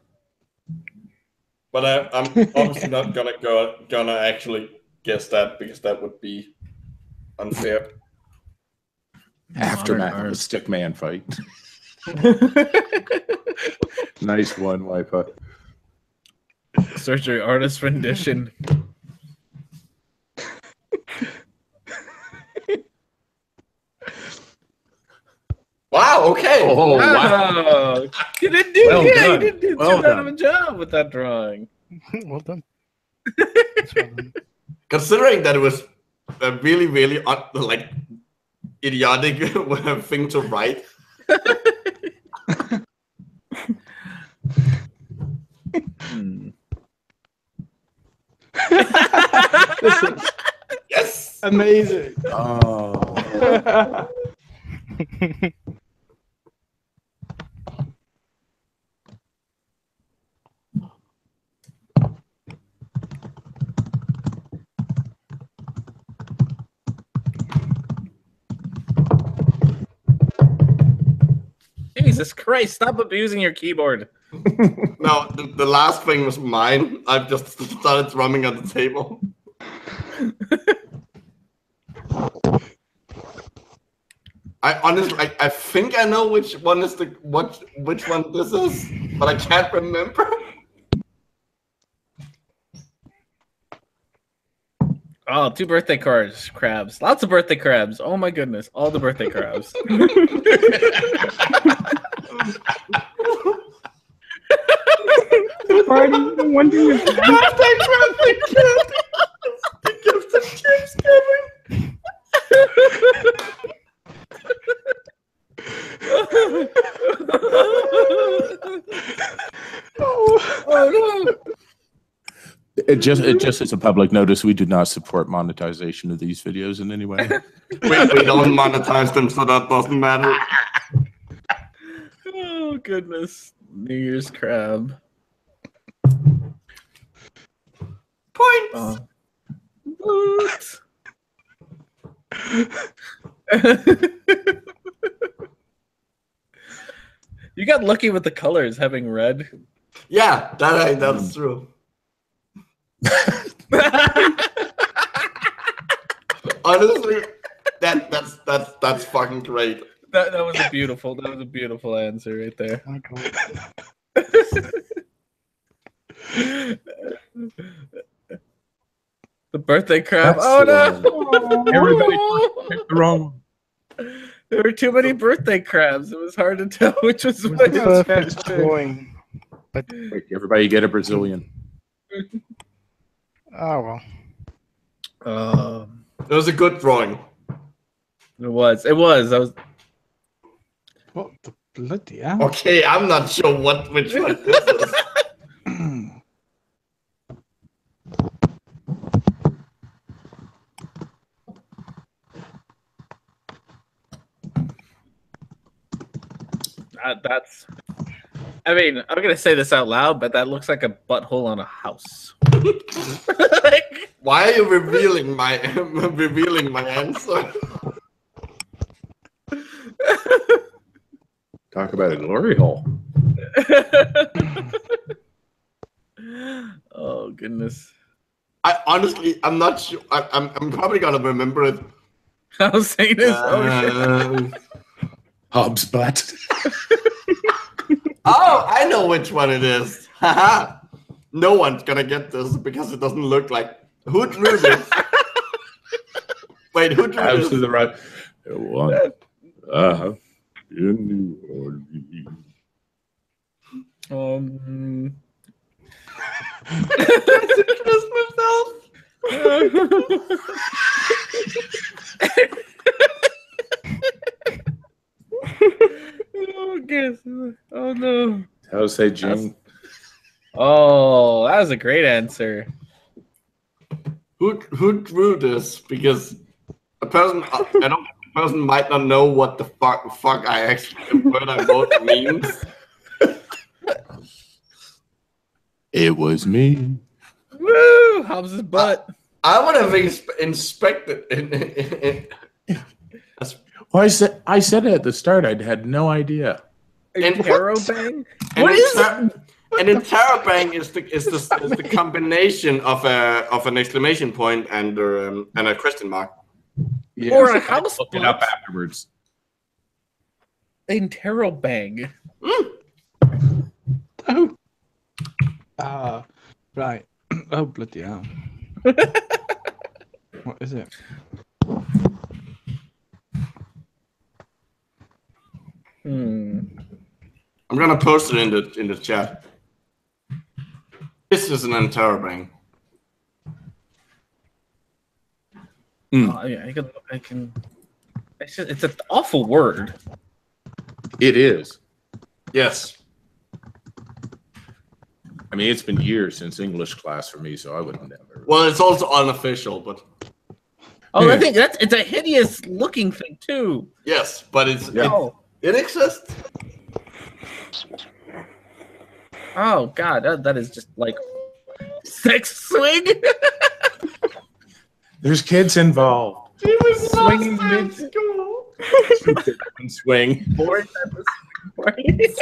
Speaker 3: I'm obviously not gonna actually guess that because that would be unfair.
Speaker 2: Aftermath of a stickman fight. Nice one, Wipa.
Speaker 4: Surgery artist rendition.
Speaker 3: Wow, okay.
Speaker 2: Oh, wow.
Speaker 4: You didn't do
Speaker 2: Well
Speaker 4: You
Speaker 2: done.
Speaker 4: didn't do
Speaker 2: Well
Speaker 4: too bad of
Speaker 2: done.
Speaker 4: a job with that drawing.
Speaker 6: Well done.
Speaker 3: Considering that it was a really, really like idiotic thing to write.
Speaker 7: Listen,
Speaker 3: Yes.
Speaker 7: amazing.
Speaker 2: Oh.
Speaker 4: Jesus Christ! Stop abusing your keyboard.
Speaker 3: No, the last thing was mine. I've just started drumming on the table. I honestly, I think I know which one is which one this is, but I can't remember.
Speaker 4: Oh, 2 birthday crabs. Lots of birthday crabs. Oh my goodness, all the birthday crabs.
Speaker 5: Party, one thing is
Speaker 3: Birthday crab, the gift of chips coming.
Speaker 4: Oh no.
Speaker 2: It just as a public notice, we do not support monetization of these videos in any way.
Speaker 3: We don't monetize them, so that doesn't matter.
Speaker 4: Oh goodness. New Year's crab.
Speaker 3: Points.
Speaker 4: What? You got lucky with the colors having red.
Speaker 3: Yeah, that's true. Honestly, that's fucking great.
Speaker 4: That was a beautiful answer right there.
Speaker 6: Oh my God.
Speaker 4: The birthday crab.
Speaker 2: That's
Speaker 4: Oh
Speaker 2: the
Speaker 4: no!
Speaker 2: Everybody picked the wrong one.
Speaker 4: There were too many birthday crabs. It was hard to tell which was which.
Speaker 6: Perfect drawing. But
Speaker 2: Everybody get a Brazilian.
Speaker 6: oh well.
Speaker 3: It was a good drawing.
Speaker 4: It was. I was.
Speaker 7: What the bloody hell?
Speaker 3: Okay, I'm not sure which one this is.
Speaker 4: That's. I mean, I'm gonna say this out loud, but that looks like a butthole on a house.
Speaker 3: Why are you revealing my answer?
Speaker 2: Talk about a glory hole.
Speaker 4: Oh goodness!
Speaker 3: I'm not sure. I'm probably gonna remember it.
Speaker 4: How saying this? Oh shit!
Speaker 2: Hobbs butt.
Speaker 3: Oh, I know which one it is. Haha. No one's gonna get this because it doesn't look like. Who drew this? Wait, who drew
Speaker 2: House
Speaker 3: this?
Speaker 2: to the right. One. In New Orleans.
Speaker 3: Christmas elf.
Speaker 4: Oh, guess. Oh no.
Speaker 2: How say June?
Speaker 4: Oh, that was a great answer.
Speaker 3: Who drew this? Because a person, the person might not know what the fuck the word I wrote means.
Speaker 2: It was me.
Speaker 4: Woo! Hobbs' butt.
Speaker 3: I would have inspected.
Speaker 2: Well, I said it at the start. I had no idea.
Speaker 4: Interrobang?
Speaker 3: What is that? An interrobang is the combination of an exclamation point and a question mark.
Speaker 2: Yes,
Speaker 4: Or a house
Speaker 2: look it up afterwards.
Speaker 4: Interrobang.
Speaker 7: Oh. Right. Oh, bloody hell. What is it?
Speaker 3: I'm gonna post it in the chat. This is an interrobang.
Speaker 4: Oh, yeah, I can. It's an awful word.
Speaker 2: It is.
Speaker 3: Yes.
Speaker 2: I mean, it's been years since English class for me, so I would never.
Speaker 3: Well, it's also unofficial, but.
Speaker 4: Oh, I think it's a hideous looking thing too.
Speaker 3: Yes, but it exists.
Speaker 4: Oh God, that is just like sex swing.
Speaker 2: There's kids involved.
Speaker 3: He was
Speaker 4: Swinging
Speaker 3: mid school.
Speaker 2: Swing.
Speaker 4: parties.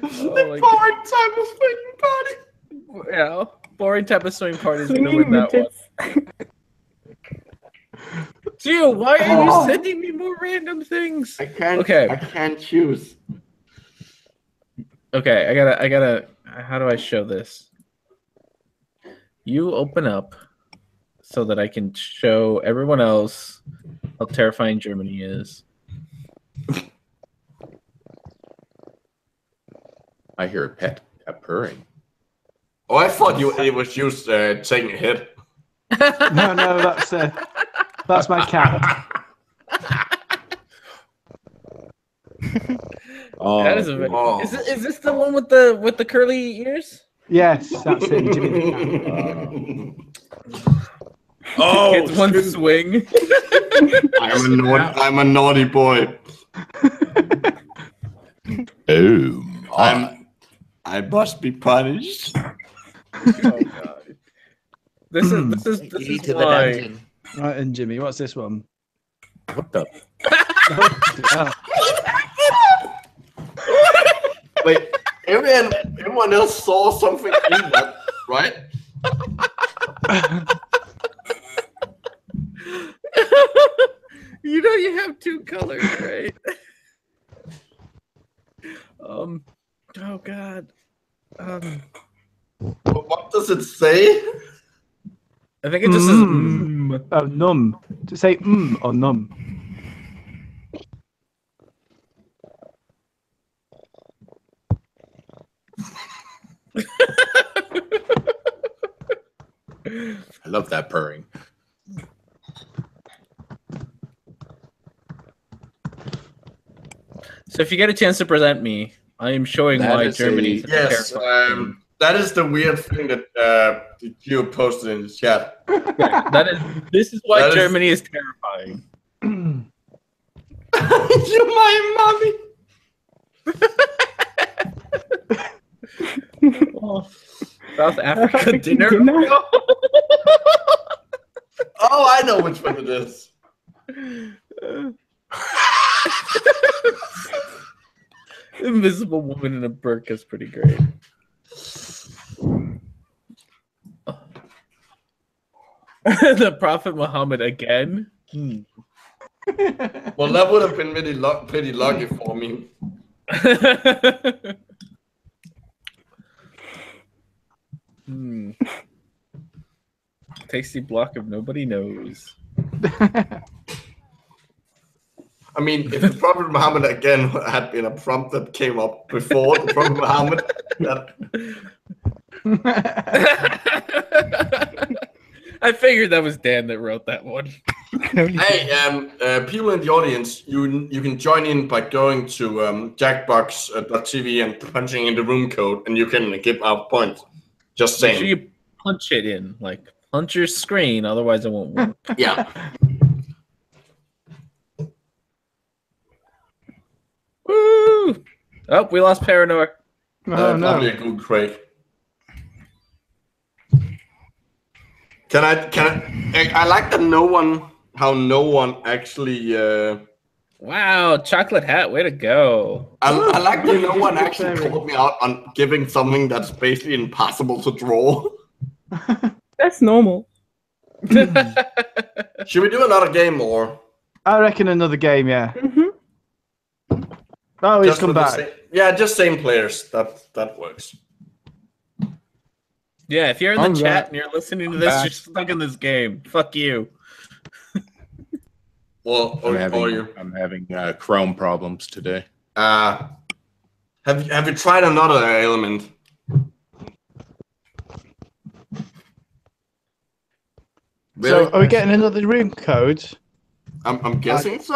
Speaker 3: Boring type of swinging party.
Speaker 4: Yeah, boring type of swing party is gonna
Speaker 5: Swinging
Speaker 4: win that one.
Speaker 5: midgets.
Speaker 4: Gio, why are you sending me more random things?
Speaker 3: I can't.
Speaker 4: Okay.
Speaker 3: I can't choose.
Speaker 4: Okay, I gotta. How do I show this? You open up so that I can show everyone else how terrifying Germany is.
Speaker 2: I hear a pet purring.
Speaker 3: Oh, I thought it was just taking a hit.
Speaker 7: No, that's my cat.
Speaker 2: Oh,
Speaker 4: That is a. Is this the one with the curly ears?
Speaker 7: Yes, that's it. Jimmy the cat.
Speaker 2: oh,
Speaker 4: It's one swing.
Speaker 3: I'm a naughty boy.
Speaker 2: Oh,
Speaker 3: I must be punished.
Speaker 4: Oh god. This is
Speaker 6: to the
Speaker 4: why.
Speaker 6: dungeon.
Speaker 7: Right, and Jimmy, what's this one?
Speaker 2: what the?
Speaker 7: Oh,
Speaker 3: Wait, everyone else saw something in that, right?
Speaker 4: You know you have two colors, right? Oh god.
Speaker 3: What does it say?
Speaker 4: I think it just says
Speaker 7: Oh, num. To say or num.
Speaker 2: I love that purring.
Speaker 4: So if you get a chance to present me, I am showing
Speaker 2: That
Speaker 4: why
Speaker 2: is
Speaker 4: Germany is
Speaker 3: Yes,
Speaker 4: terrifying.
Speaker 3: that is the weird thing that you posted in the chat.
Speaker 4: This is why
Speaker 3: That is-
Speaker 4: Germany is terrifying.
Speaker 3: You're my mommy.
Speaker 4: Oh, South Africa dinner.
Speaker 3: Oh, I know which one it is.
Speaker 4: Invisible woman in a burqa is pretty great. The Prophet Muhammad again.
Speaker 3: Well, that would have been pretty lucky for me.
Speaker 4: Tasty block of nobody knows.
Speaker 3: I mean, if the Prophet Muhammad again had been a prompt that came up before the Prophet Muhammad,
Speaker 4: I figured that was Dan that wrote that one.
Speaker 3: Hey, people in the audience, you can join in by going to jackbox.tv and punching in the room code, and you can give out points. Just saying.
Speaker 4: Make sure you punch it in, like punch your screen, otherwise it won't work.
Speaker 3: Yeah.
Speaker 4: Woo! Oh, we lost Paranor.
Speaker 7: Oh, no.
Speaker 3: Probably a good Craig. I like that how no one actually.
Speaker 4: Wow, ChocolateHat, way to go.
Speaker 3: I like that no one actually called me out on giving something that's basically impossible to draw.
Speaker 5: That's normal.
Speaker 3: Should we do another game or?
Speaker 7: I reckon another game, yeah.
Speaker 5: Mm-hmm.
Speaker 7: Oh, he's
Speaker 3: Just
Speaker 7: come
Speaker 3: with the
Speaker 7: back.
Speaker 3: yeah, just same players. That works.
Speaker 4: Yeah, if you're in the
Speaker 7: I'm
Speaker 4: chat
Speaker 7: back.
Speaker 4: and you're listening to
Speaker 7: I'm
Speaker 4: this,
Speaker 7: back.
Speaker 4: you're stuck in this game. Fuck you.
Speaker 3: Well,
Speaker 2: I'm
Speaker 3: or you.
Speaker 2: having Chrome problems today.
Speaker 3: Have you tried another element?
Speaker 7: So, are we getting another room code?
Speaker 3: I'm guessing so.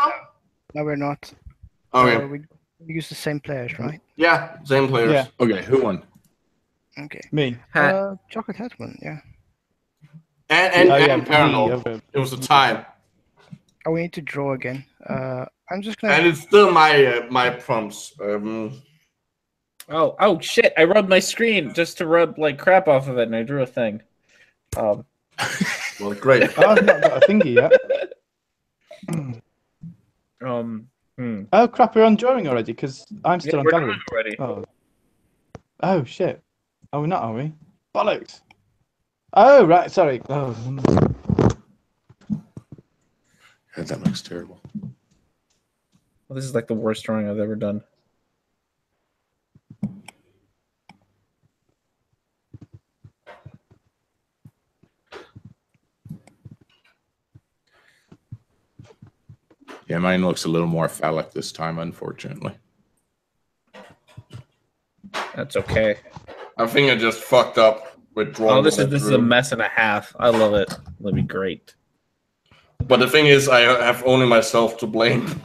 Speaker 6: No, we're not.
Speaker 3: Okay.
Speaker 6: We use the same players, right?
Speaker 3: Yeah, same players.
Speaker 7: Yeah.
Speaker 2: Okay, who won?
Speaker 6: Okay.
Speaker 7: Me.
Speaker 6: ChocolateHat one, yeah.
Speaker 3: And
Speaker 7: me,
Speaker 3: Paranoid.
Speaker 7: okay.
Speaker 3: It was a tie.
Speaker 6: Oh, we need to draw again. I'm just gonna.
Speaker 3: And it's still my prompts.
Speaker 4: Oh shit! I rubbed my screen just to rub like crap off of it, and I drew a thing.
Speaker 3: Well, great.
Speaker 7: Oh, I've not got a thingy yet. Oh crap, we're on drawing already because I'm still on gallery.
Speaker 4: Already.
Speaker 7: Oh shit. Oh, we're not, are we? Bollocks. Oh right, sorry. Oh.
Speaker 2: God, that looks terrible.
Speaker 4: Well, this is like the worst drawing I've ever done.
Speaker 2: Yeah, mine looks a little more phallic this time, unfortunately.
Speaker 4: That's okay.
Speaker 3: I think I just fucked up with drawing.
Speaker 4: Oh, this is a mess and a half. I love it. That'll be great.
Speaker 3: But the thing is, I have only myself to blame.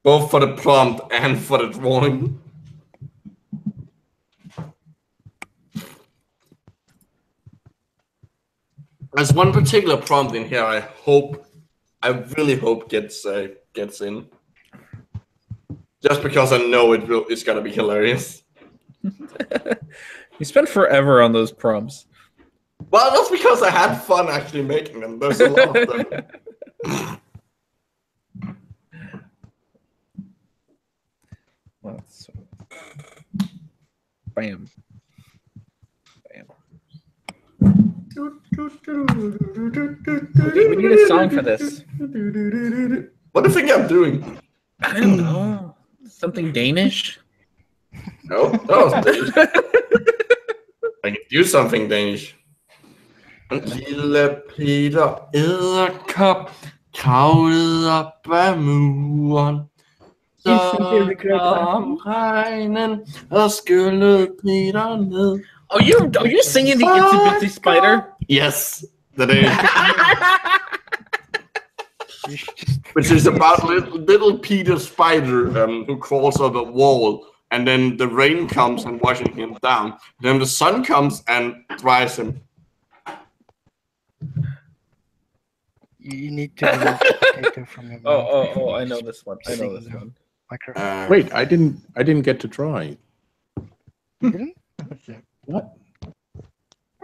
Speaker 3: Both for the prompt and for the drawing. There's one particular prompt in here I really hope gets in. Just because I know it's gonna be hilarious.
Speaker 4: You spent forever on those prompts.
Speaker 3: Well, that's because I had fun actually making them. There's a lot of them.
Speaker 4: Bam. Bam. We need a song for this.
Speaker 3: What do you think I'm doing?
Speaker 4: I don't know. Something Danish?
Speaker 3: No, that was Danish. I can do something Danish. Lille Peter Edderkop kravlede op ad muren. Så kom regnen og skyllede Peter ned.
Speaker 4: Are you singing the Itsy Bitsy Spider?
Speaker 3: Yes, that is. Which is about little Peter Spider who crawls up a wall, and then the rain comes and washing him down. Then the sun comes and dries him.
Speaker 6: You need to remove the potato from your mouth.
Speaker 4: Oh! I know this one. I know this one.
Speaker 2: Wait, I didn't get to try.
Speaker 6: You didn't?
Speaker 2: What?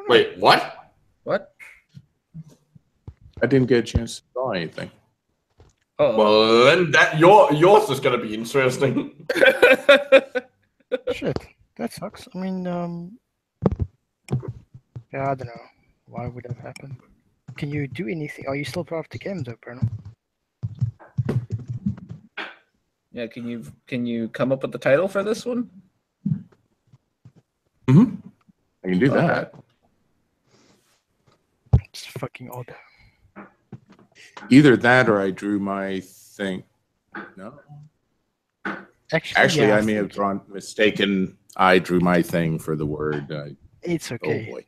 Speaker 3: Wait, what?
Speaker 4: What?
Speaker 2: I didn't get a chance to draw anything.
Speaker 3: Well, then yours is gonna be interesting.
Speaker 6: Shit, that sucks. I mean, yeah, I don't know. Why would that happen? Can you do anything? Are you still part of the game, though, Bruno?
Speaker 4: Yeah, can you come up with the title for this one?
Speaker 2: Mm-hmm. I can do that.
Speaker 6: It's fucking odd.
Speaker 2: Either that or I drew my thing. No. Actually,
Speaker 6: yeah,
Speaker 2: I may have drawn mistaken. I drew my thing for the word.
Speaker 6: It's okay.
Speaker 2: Oh boy.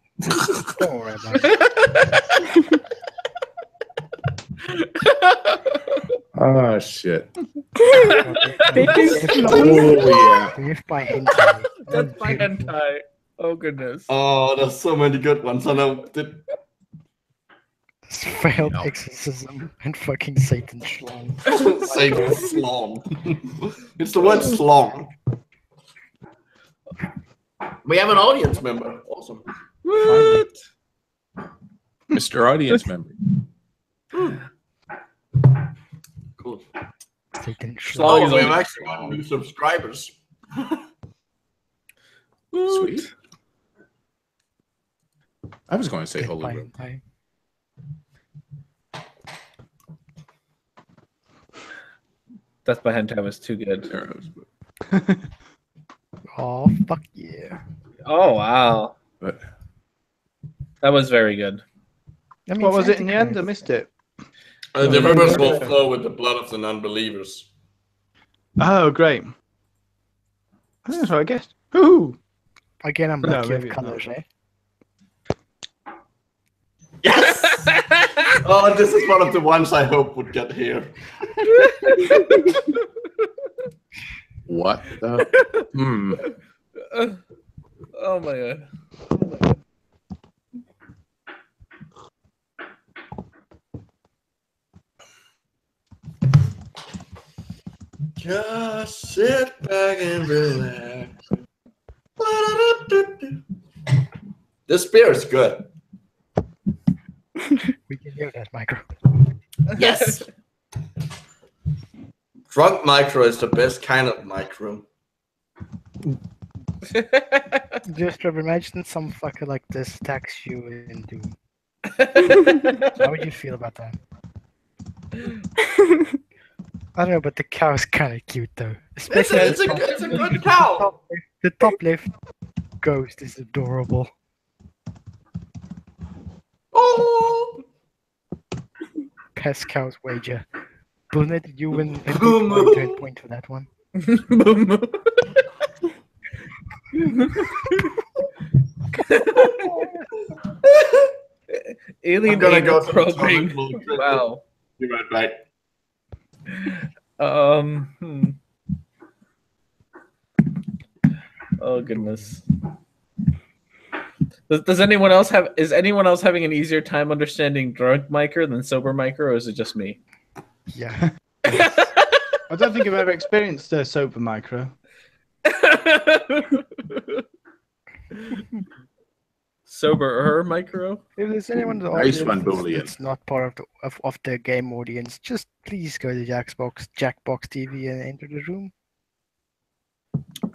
Speaker 6: Don't worry about it.
Speaker 2: Oh shit.
Speaker 6: Oh yeah. By hentai.
Speaker 4: That's by hentai. Oh goodness.
Speaker 3: Oh, there's so many good ones. I know.
Speaker 6: Failed exorcism and fucking Satan's schlong.
Speaker 3: Satan's schlong. It's the word schlong. We have an audience member. Awesome.
Speaker 2: What? Mr. Audience Member.
Speaker 3: Cool.
Speaker 6: Satan's
Speaker 3: Oh,
Speaker 6: schlong.
Speaker 3: we have actually got new subscribers.
Speaker 2: Sweet. I was going to say holy room.
Speaker 4: That's by hentai was too good.
Speaker 6: Oh fuck yeah!
Speaker 4: Oh wow.
Speaker 2: But
Speaker 4: that was very good.
Speaker 7: I mean, what was it in the end? I missed it.
Speaker 3: The rivers will flow with the blood of the non-believers.
Speaker 7: Oh, great. That's what I guessed. Woohoo!
Speaker 6: Again, I'm lucky with colors, eh?
Speaker 3: Yes! Oh, this is one of the ones I hope would get here.
Speaker 2: what the?
Speaker 4: Oh my god.
Speaker 3: Just sit back and relax. This beer is good.
Speaker 6: We can hear that, Micro.
Speaker 3: Yes. Drunk micro is the best kind of micro.
Speaker 6: Just imagine some fucker like this attacks you in Doom. How would you feel about that? I don't know, but the cow is kind of cute though.
Speaker 3: It's a good cow.
Speaker 6: The top left ghost is adorable.
Speaker 3: Oh!
Speaker 6: Pest cow's wager. Bullet, you win a point for that one.
Speaker 4: Alien
Speaker 3: go
Speaker 4: probing. Wow.
Speaker 3: Be right back.
Speaker 4: Oh goodness. Does anyone else have? Is anyone else having an easier time understanding drunk micro than sober micro, or is it just me?
Speaker 6: Yeah.
Speaker 7: I don't think I've ever experienced a sober micro.
Speaker 4: Sober micro.
Speaker 6: If there's anyone in the
Speaker 2: Nice
Speaker 6: audience
Speaker 2: one, Boolean.
Speaker 6: that's not part of the game audience, just please go to Jackbox TV and enter the room.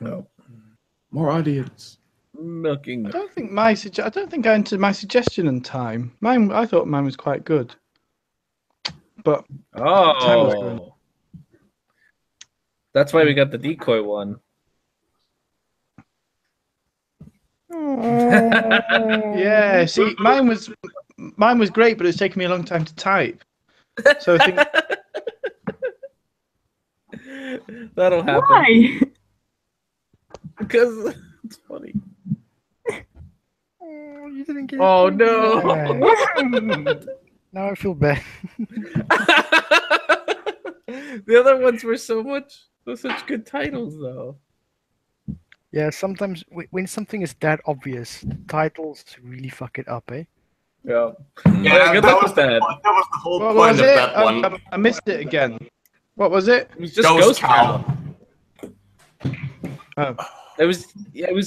Speaker 2: No. More audience.
Speaker 4: Milking.
Speaker 7: I don't think I entered my suggestion in time. I thought mine was quite good. But time was good.
Speaker 4: Oh. That's why we got the decoy one.
Speaker 7: Yeah, see, mine was great, but it's taken me a long time to type. So I think
Speaker 4: that'll happen.
Speaker 5: Why?
Speaker 4: Because it's funny.
Speaker 6: Oh, you didn't get
Speaker 4: Oh
Speaker 6: it.
Speaker 4: no!
Speaker 6: Now I feel bad.
Speaker 4: The other ones were such good titles, though.
Speaker 6: Yeah, sometimes when something is that obvious, titles really fuck it up, eh?
Speaker 4: Yeah.
Speaker 3: Yeah,
Speaker 4: good
Speaker 3: that
Speaker 4: luck
Speaker 3: was
Speaker 4: with that.
Speaker 3: That was the whole
Speaker 7: what
Speaker 3: point
Speaker 7: was
Speaker 3: of
Speaker 7: it?
Speaker 3: that one.
Speaker 7: I missed it again. What was it?
Speaker 4: It was just
Speaker 3: Ghost
Speaker 4: Cow.
Speaker 7: Oh.
Speaker 4: It was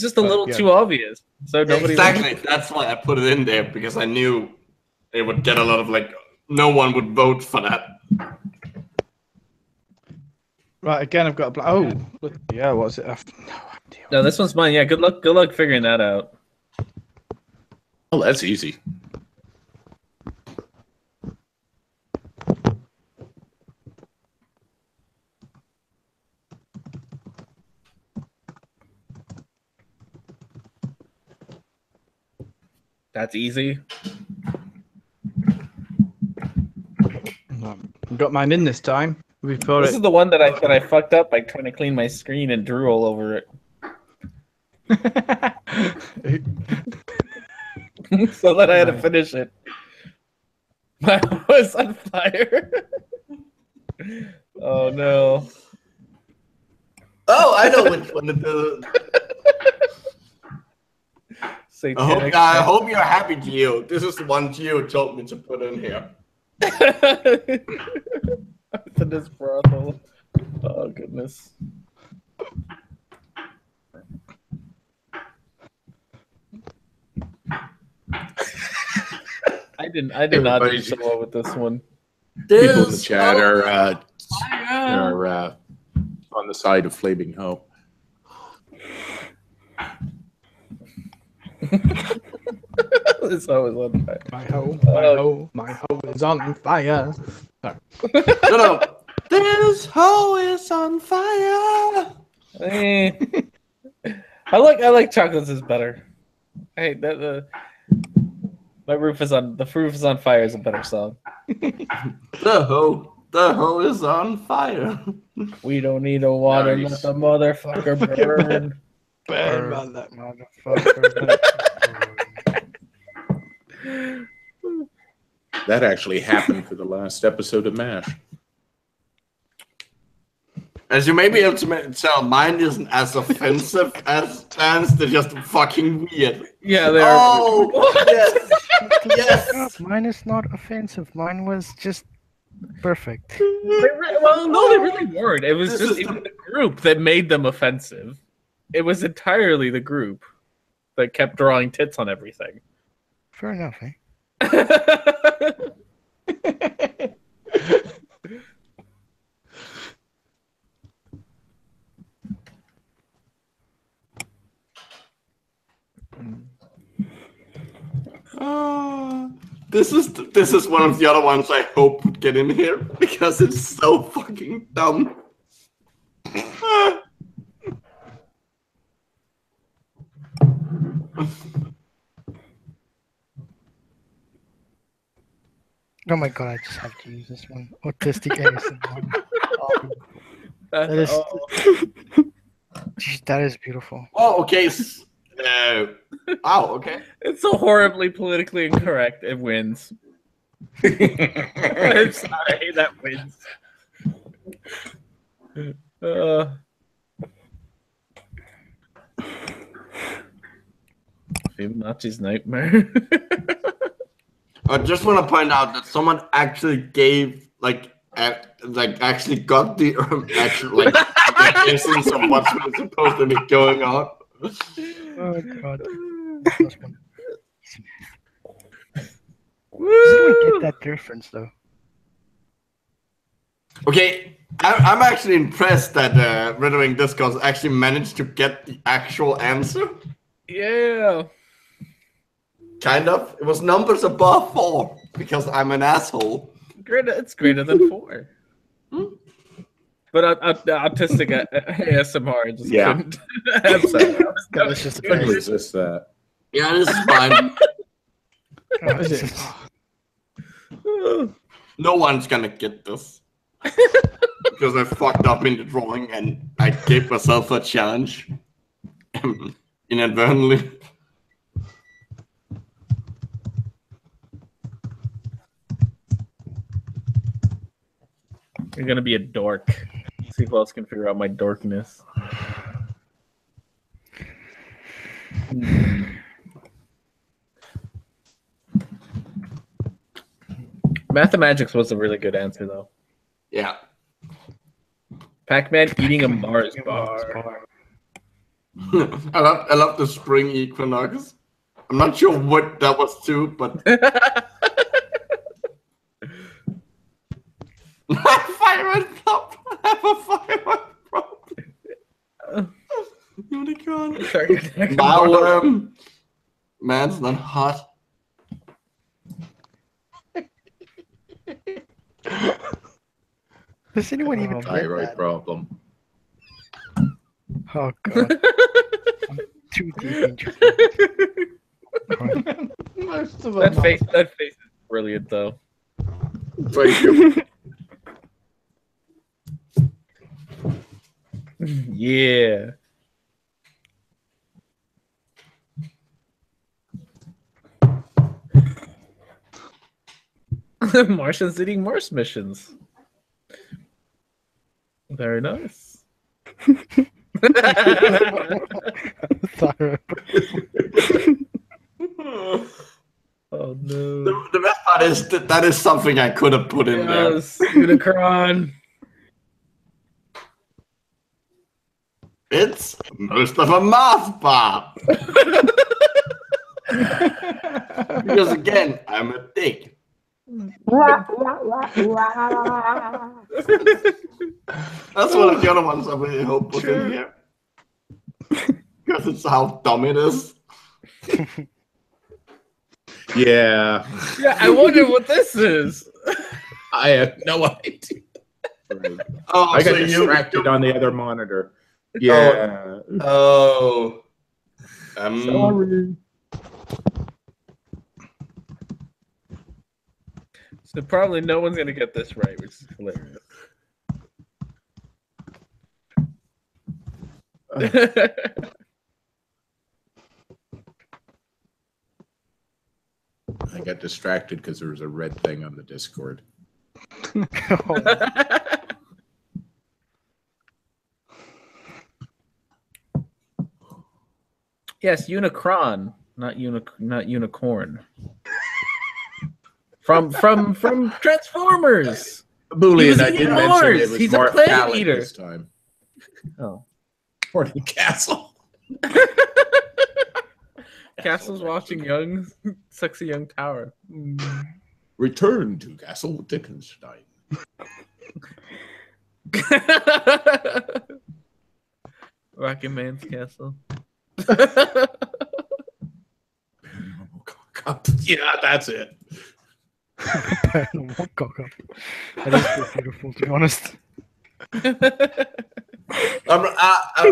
Speaker 4: just a little
Speaker 7: yeah.
Speaker 4: too obvious. So nobody
Speaker 3: Exactly. That's why I put it in there, because I knew it would get a lot of no one would vote for that.
Speaker 7: Right, again, I've got a yeah, what's it? I have no idea.
Speaker 4: No, this one's mine. Yeah, good luck figuring that out.
Speaker 2: Oh, that's easy.
Speaker 4: That's easy.
Speaker 7: I've got mine in this time.
Speaker 4: This is the one that I fucked up by trying to clean my screen and drew all over it. So that I had to finish it. I was on fire. Oh no.
Speaker 3: Oh, I know which one to do. I hope you're happy, Gio. This is the one Gio told me to put in here.
Speaker 4: To this brothel. Oh goodness. I did not do so well with this one.
Speaker 2: People in the chat are on the side of Flaming Hoe.
Speaker 4: This hoe is on fire.
Speaker 7: My hoe is on fire.
Speaker 3: No. This hoe is on fire.
Speaker 4: I like Chocolates is better. Hey, the roof is on fire is a better song.
Speaker 3: The hoe is on fire.
Speaker 4: We don't need a water,
Speaker 3: Nice.
Speaker 4: let the motherfucker burn.
Speaker 7: Burn,
Speaker 6: Motherfucker.
Speaker 2: That actually happened for the last episode of MASH.
Speaker 3: As you may be able to tell, mine isn't as offensive as Dan's. They're just fucking weird.
Speaker 4: Yeah, they are.
Speaker 3: Oh, yes.
Speaker 6: Mine is not offensive. Mine was just perfect.
Speaker 4: Well, no, they really weren't. It was just even the group that made them offensive. It was entirely the group that kept drawing tits on everything.
Speaker 6: Fair enough, eh?
Speaker 3: this is one of the other ones I hope would get in here because it's so fucking dumb.
Speaker 6: Oh my god, I just have to use this one. Autistic ASMR. That is beautiful.
Speaker 3: Oh, okay. Wow, okay.
Speaker 4: It's so horribly politically incorrect. It wins. I'm sorry, that wins. Fibonacci's nightmare.
Speaker 3: I just want to point out that someone actually gave actually got the actual the essence of what's supposed to be going on.
Speaker 6: Oh god. Does anyone get that difference though?
Speaker 3: Okay, I'm actually impressed that Rhetoric&Discourse actually managed to get the actual answer.
Speaker 4: Yeah.
Speaker 3: Kind of. It was numbers above 4 because I'm an asshole.
Speaker 4: It's greater than 4. But autistic ASMR just couldn't.
Speaker 2: That was just couldn't resist that.
Speaker 3: Yeah, this is fine. No one's gonna get this because I fucked up in the drawing and I gave myself a challenge inadvertently.
Speaker 4: You're gonna be a dork. See if else can figure out my dorkness. Mathemagics was a really good answer, though.
Speaker 3: Yeah.
Speaker 4: Pac-Man eating a Mars bar.
Speaker 3: I love the spring equinox. I'm not sure what that was to, but fireman plop. I have a fireman prop. Unicorn. Wow, man's not hot.
Speaker 6: Does anyone even
Speaker 2: thyroid problem?
Speaker 6: Oh god. I'm too deep into
Speaker 4: that face is brilliant though.
Speaker 3: Thank you.
Speaker 4: Yeah. Martians eating Mars missions. Very nice. Oh no.
Speaker 3: The best part is that is something I could have put in there.
Speaker 4: Unicron.
Speaker 3: It's most of a math bar. Because again, I'm a dick. That's one of the other ones I really hope was in here. Because it's how dumb it is.
Speaker 2: Yeah.
Speaker 4: Yeah, I wonder what this is.
Speaker 2: I have no idea.
Speaker 3: Oh,
Speaker 2: I got distracted on the other monitor. Yeah.
Speaker 3: Oh.
Speaker 7: Sorry.
Speaker 4: So probably no one's gonna get this right, which is hilarious.
Speaker 2: I got distracted because there was a red thing on the Discord.
Speaker 4: Yes, Unicron, not unicorn. From Transformers.
Speaker 2: Boolean, I did mention it was
Speaker 4: He's
Speaker 2: more
Speaker 4: a planet
Speaker 2: phallic
Speaker 4: eater
Speaker 2: this time.
Speaker 4: Oh,
Speaker 2: Morning Castle.
Speaker 4: Castle's watching young, sexy young tower.
Speaker 2: Return to Castle Dickenstein.
Speaker 4: Rocket Man's castle.
Speaker 2: Yeah, that's it.
Speaker 6: Paranormal cock-up. That is pretty beautiful, to be honest.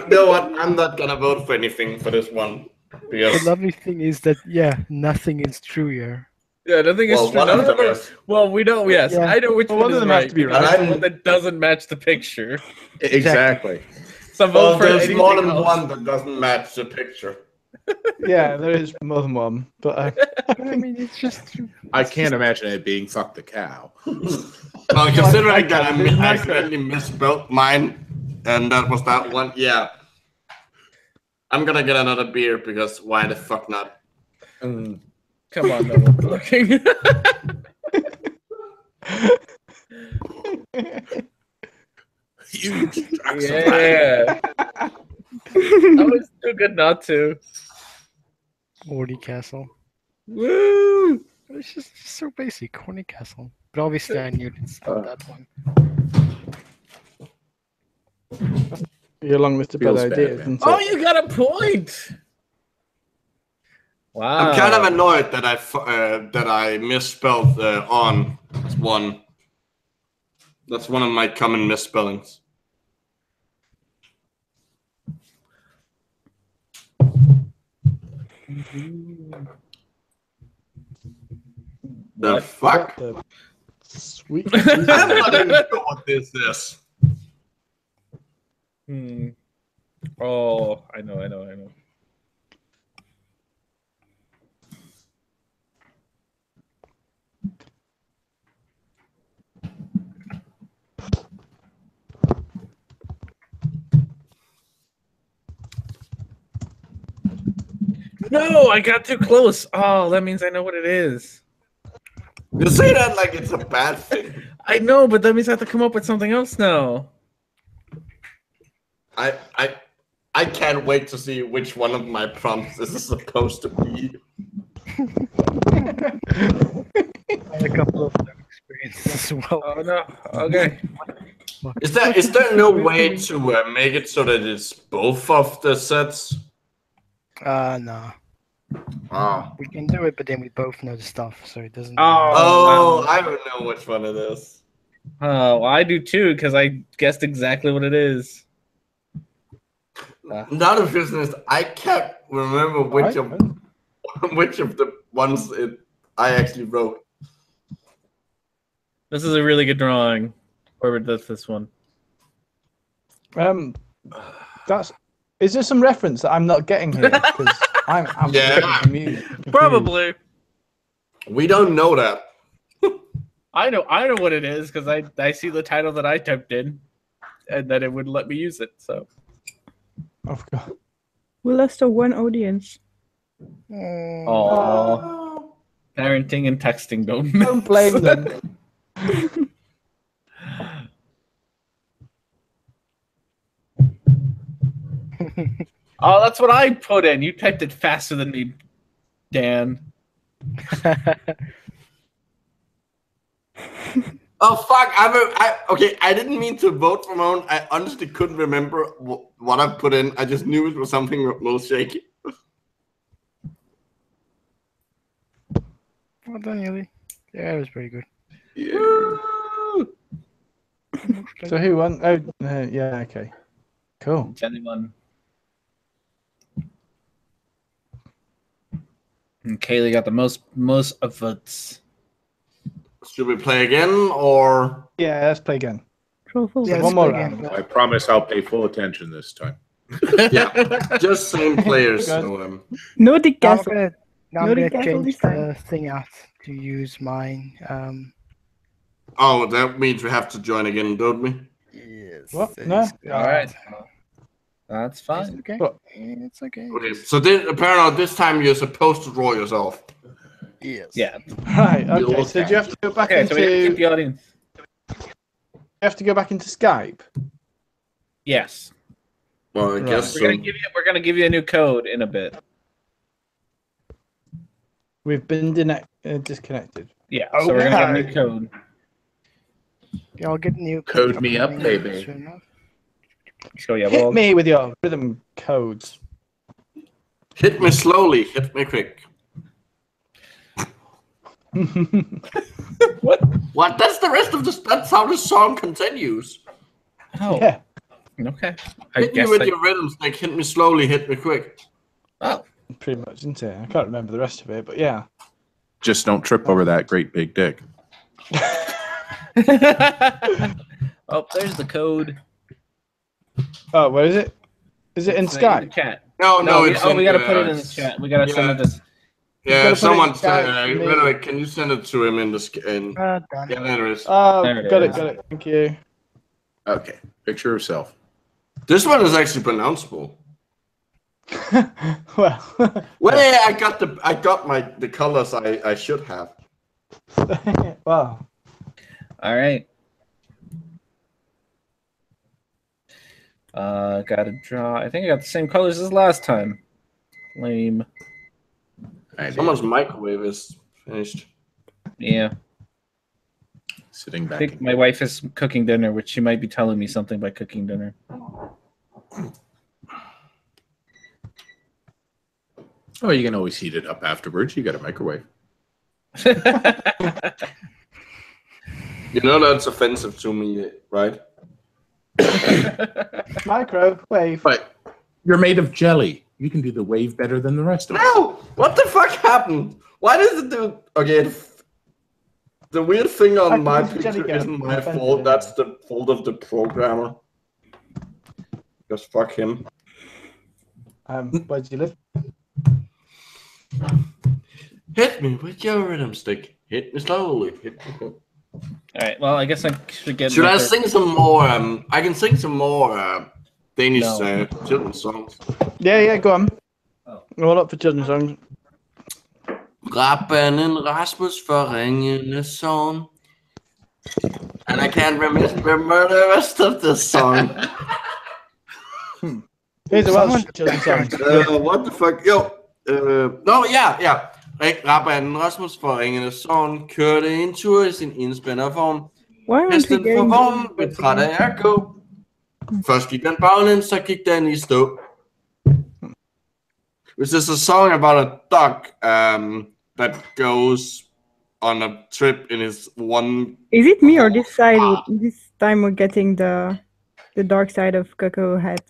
Speaker 3: know what? I'm not gonna vote for anything for this one. Because...
Speaker 6: The lovely thing is that, yeah, nothing is true here.
Speaker 4: Yeah, nothing is true. None of them are... Well, we know, yes.
Speaker 6: Yeah.
Speaker 4: I know which one of them has to be right. The one that doesn't match the picture.
Speaker 2: Exactly.
Speaker 4: So vote for
Speaker 3: there's more than
Speaker 4: else.
Speaker 3: one that doesn't match the picture.
Speaker 7: Yeah, there is more than one, but
Speaker 6: I mean, it's just.
Speaker 2: I can't imagine it being "fuck the cow."
Speaker 3: Well, considering that I accidentally misspelled mine, and that was that one, yeah. I'm gonna get another beer because why the fuck not?
Speaker 4: Come on, no one's looking. Yeah. That was too good not to.
Speaker 6: Horny Castle.
Speaker 4: Woo!
Speaker 6: It's just so basic, Horny Castle. But obviously I knew it's not that one.
Speaker 7: You're along with the bad
Speaker 2: Feels bad,
Speaker 7: ideas.
Speaker 2: man.
Speaker 4: Oh, you got a point! Wow.
Speaker 3: I'm kind of annoyed that I misspelled on one. That's one of my common misspellings. The fuck?
Speaker 7: Sweet.
Speaker 3: I'm not even sure what this is.
Speaker 4: Oh, I know. No, I got too close. Oh, that means I know what it is.
Speaker 3: You say that like it's a bad thing.
Speaker 4: I know, but that means I have to come up with something else now.
Speaker 3: I can't wait to see which one of my prompts this is supposed to be.
Speaker 6: I had a couple of experiences as well.
Speaker 4: Oh no. Okay.
Speaker 3: Is there no way to make it so that it's both of the sets?
Speaker 6: No.
Speaker 3: Oh.
Speaker 6: We can do it, but then we both know the stuff, so it doesn't.
Speaker 3: Oh, I don't know which one it is.
Speaker 4: Oh, well, I do too, because I guessed exactly what it is.
Speaker 3: None of business. I can't remember which of the ones I actually wrote.
Speaker 4: This is a really good drawing. Whoever does this one.
Speaker 7: Is there some reference that I'm not getting here? Because I'm confused.
Speaker 4: Probably.
Speaker 3: We don't know that.
Speaker 4: I know what it is because I see the title that I typed in, and that it would let me use it. So.
Speaker 7: Of course.
Speaker 5: We lost our one audience.
Speaker 4: Oh. Parenting and texting don't
Speaker 7: blame them.
Speaker 4: Oh, that's what I put in. You typed it faster than me, Dan.
Speaker 3: Oh fuck! Okay. I didn't mean to vote for my own. I honestly couldn't remember what I put in. I just knew it was something a little shaky.
Speaker 6: Well done, Yuli. Yeah, it was pretty good.
Speaker 3: Yeah.
Speaker 7: So who won? Oh, yeah. Okay. Cool.
Speaker 4: Anyone? And Kaylee got the most of votes.
Speaker 3: Should we play again or?
Speaker 7: Yeah, let's play again.
Speaker 5: Yeah,
Speaker 7: one more round.
Speaker 2: I promise I'll pay full attention this time.
Speaker 3: Yeah, just same players. So,
Speaker 5: Nordic
Speaker 6: Now
Speaker 5: Castle.
Speaker 6: I'm gonna
Speaker 5: Castle
Speaker 6: change
Speaker 5: this time.
Speaker 6: the thing out to use mine.
Speaker 3: Oh, that means we have to join again, don't we?
Speaker 6: Yes.
Speaker 7: What? No.
Speaker 4: All right. That's
Speaker 6: It's
Speaker 4: fine.
Speaker 6: okay.
Speaker 7: What?
Speaker 6: It's okay.
Speaker 3: Okay, so apparently this time you're supposed to draw yourself.
Speaker 6: Yes.
Speaker 4: Yeah.
Speaker 7: Right. Okay. So do you have to go back
Speaker 4: Okay, so we have to keep
Speaker 7: into?
Speaker 4: the audience.
Speaker 7: You have to go back into Skype.
Speaker 4: Yes.
Speaker 3: Well, I
Speaker 7: Right.
Speaker 3: guess
Speaker 4: We're gonna give you a new code in a bit.
Speaker 7: We've been disconnected.
Speaker 4: Yeah. So we're gonna get a new code.
Speaker 6: Yeah, I'll get new
Speaker 2: Code me up, baby.
Speaker 6: soon enough.
Speaker 4: So yeah,
Speaker 7: Hit me with your rhythm codes.
Speaker 3: hit me slowly, hit me quick.
Speaker 4: What?
Speaker 3: What? That's the rest of the. That's how the song continues.
Speaker 4: Oh.
Speaker 7: Yeah.
Speaker 4: Okay.
Speaker 3: Hit me with your rhythm stick. Hit me slowly. Hit me quick.
Speaker 4: Oh.
Speaker 7: Pretty much, isn't it? I can't remember the rest of it, but yeah.
Speaker 2: Just don't trip over that great big dick.
Speaker 4: Oh, there's the code.
Speaker 7: Oh, where is it? Is it in Skype?
Speaker 4: In the chat.
Speaker 3: No,
Speaker 4: we
Speaker 3: it's
Speaker 4: gotta put it in the chat. We gotta send it to.
Speaker 3: Yeah, someone
Speaker 7: said,
Speaker 3: Rhetoric, can you send it to him in the yeah, there it is.
Speaker 7: Oh,
Speaker 4: There it
Speaker 7: got
Speaker 4: is.
Speaker 7: it. Thank you.
Speaker 2: Okay, picture yourself.
Speaker 3: This one is actually pronounceable.
Speaker 7: Well,
Speaker 3: I got the colors I should have.
Speaker 7: wow.
Speaker 4: All right. Gotta draw. I think I got the same colors as last time. Lame.
Speaker 3: Someone's microwave is finished.
Speaker 4: Yeah.
Speaker 2: Sitting
Speaker 4: I
Speaker 2: back.
Speaker 4: think my wife is cooking dinner, which she might be telling me something by cooking dinner.
Speaker 2: Oh, you can always heat it up afterwards. You got a microwave.
Speaker 3: You know that's offensive to me, right?
Speaker 7: Microwave.
Speaker 2: But you're made of jelly. You can do the wave better than the rest of us.
Speaker 3: No! What the fuck happened? Why does it do... Okay, the weird thing on my picture isn't my fault. That's the fault of the programmer. Just fuck him.
Speaker 7: Where do you live?
Speaker 3: Hit me with your rhythm stick. Hit me slowly. Hit me quick.
Speaker 4: All right. Well, I guess I should get.
Speaker 3: Should I sing some more? I can sing some more Danish children's songs.
Speaker 7: Yeah, go on. All up for children's songs.
Speaker 3: Rabbanen Rasmus forringende song. And I can't remember the rest of the song.
Speaker 7: Here's a Welsh children's song.
Speaker 3: What the fuck? Yo. No, ja. Rabbanen Rasmus forringende song kørte en tur I sin indspænderform. Hesten for vognen blev træt af at gå. Først gik den baglæns, så gik den I stå. This is a song about a duck that goes on a trip in his one.
Speaker 5: Is it me or this side? This time we're getting the dark side of ChocolateHat.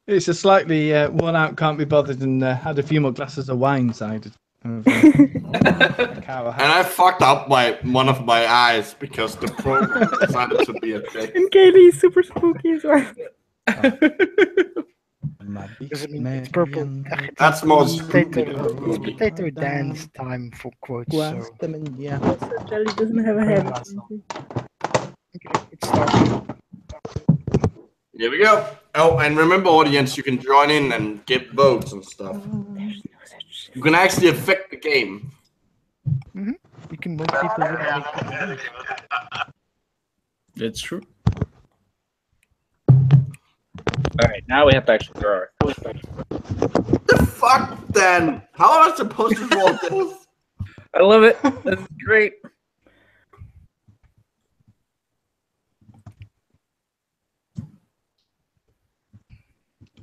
Speaker 7: It's a slightly worn out, can't be bothered, and had a few more glasses of wine side.
Speaker 3: And I fucked up one of my eyes because the program decided to be a thing.
Speaker 5: And Kaylee is super spooky as well.
Speaker 6: It's purple.
Speaker 3: That's more
Speaker 6: Potato Dan's time for quotes. So.
Speaker 5: Also, Jelly doesn't have a head.
Speaker 6: Okay, it's starting.
Speaker 3: Here we go. Oh, and remember, audience, you can join in and get votes and stuff. You can actually affect the game.
Speaker 6: Mm-hmm. You can vote people.
Speaker 4: It's true. All right, now we have to actually draw.
Speaker 3: The fuck, Dan? How am I supposed to draw this?
Speaker 4: I love it. This is great.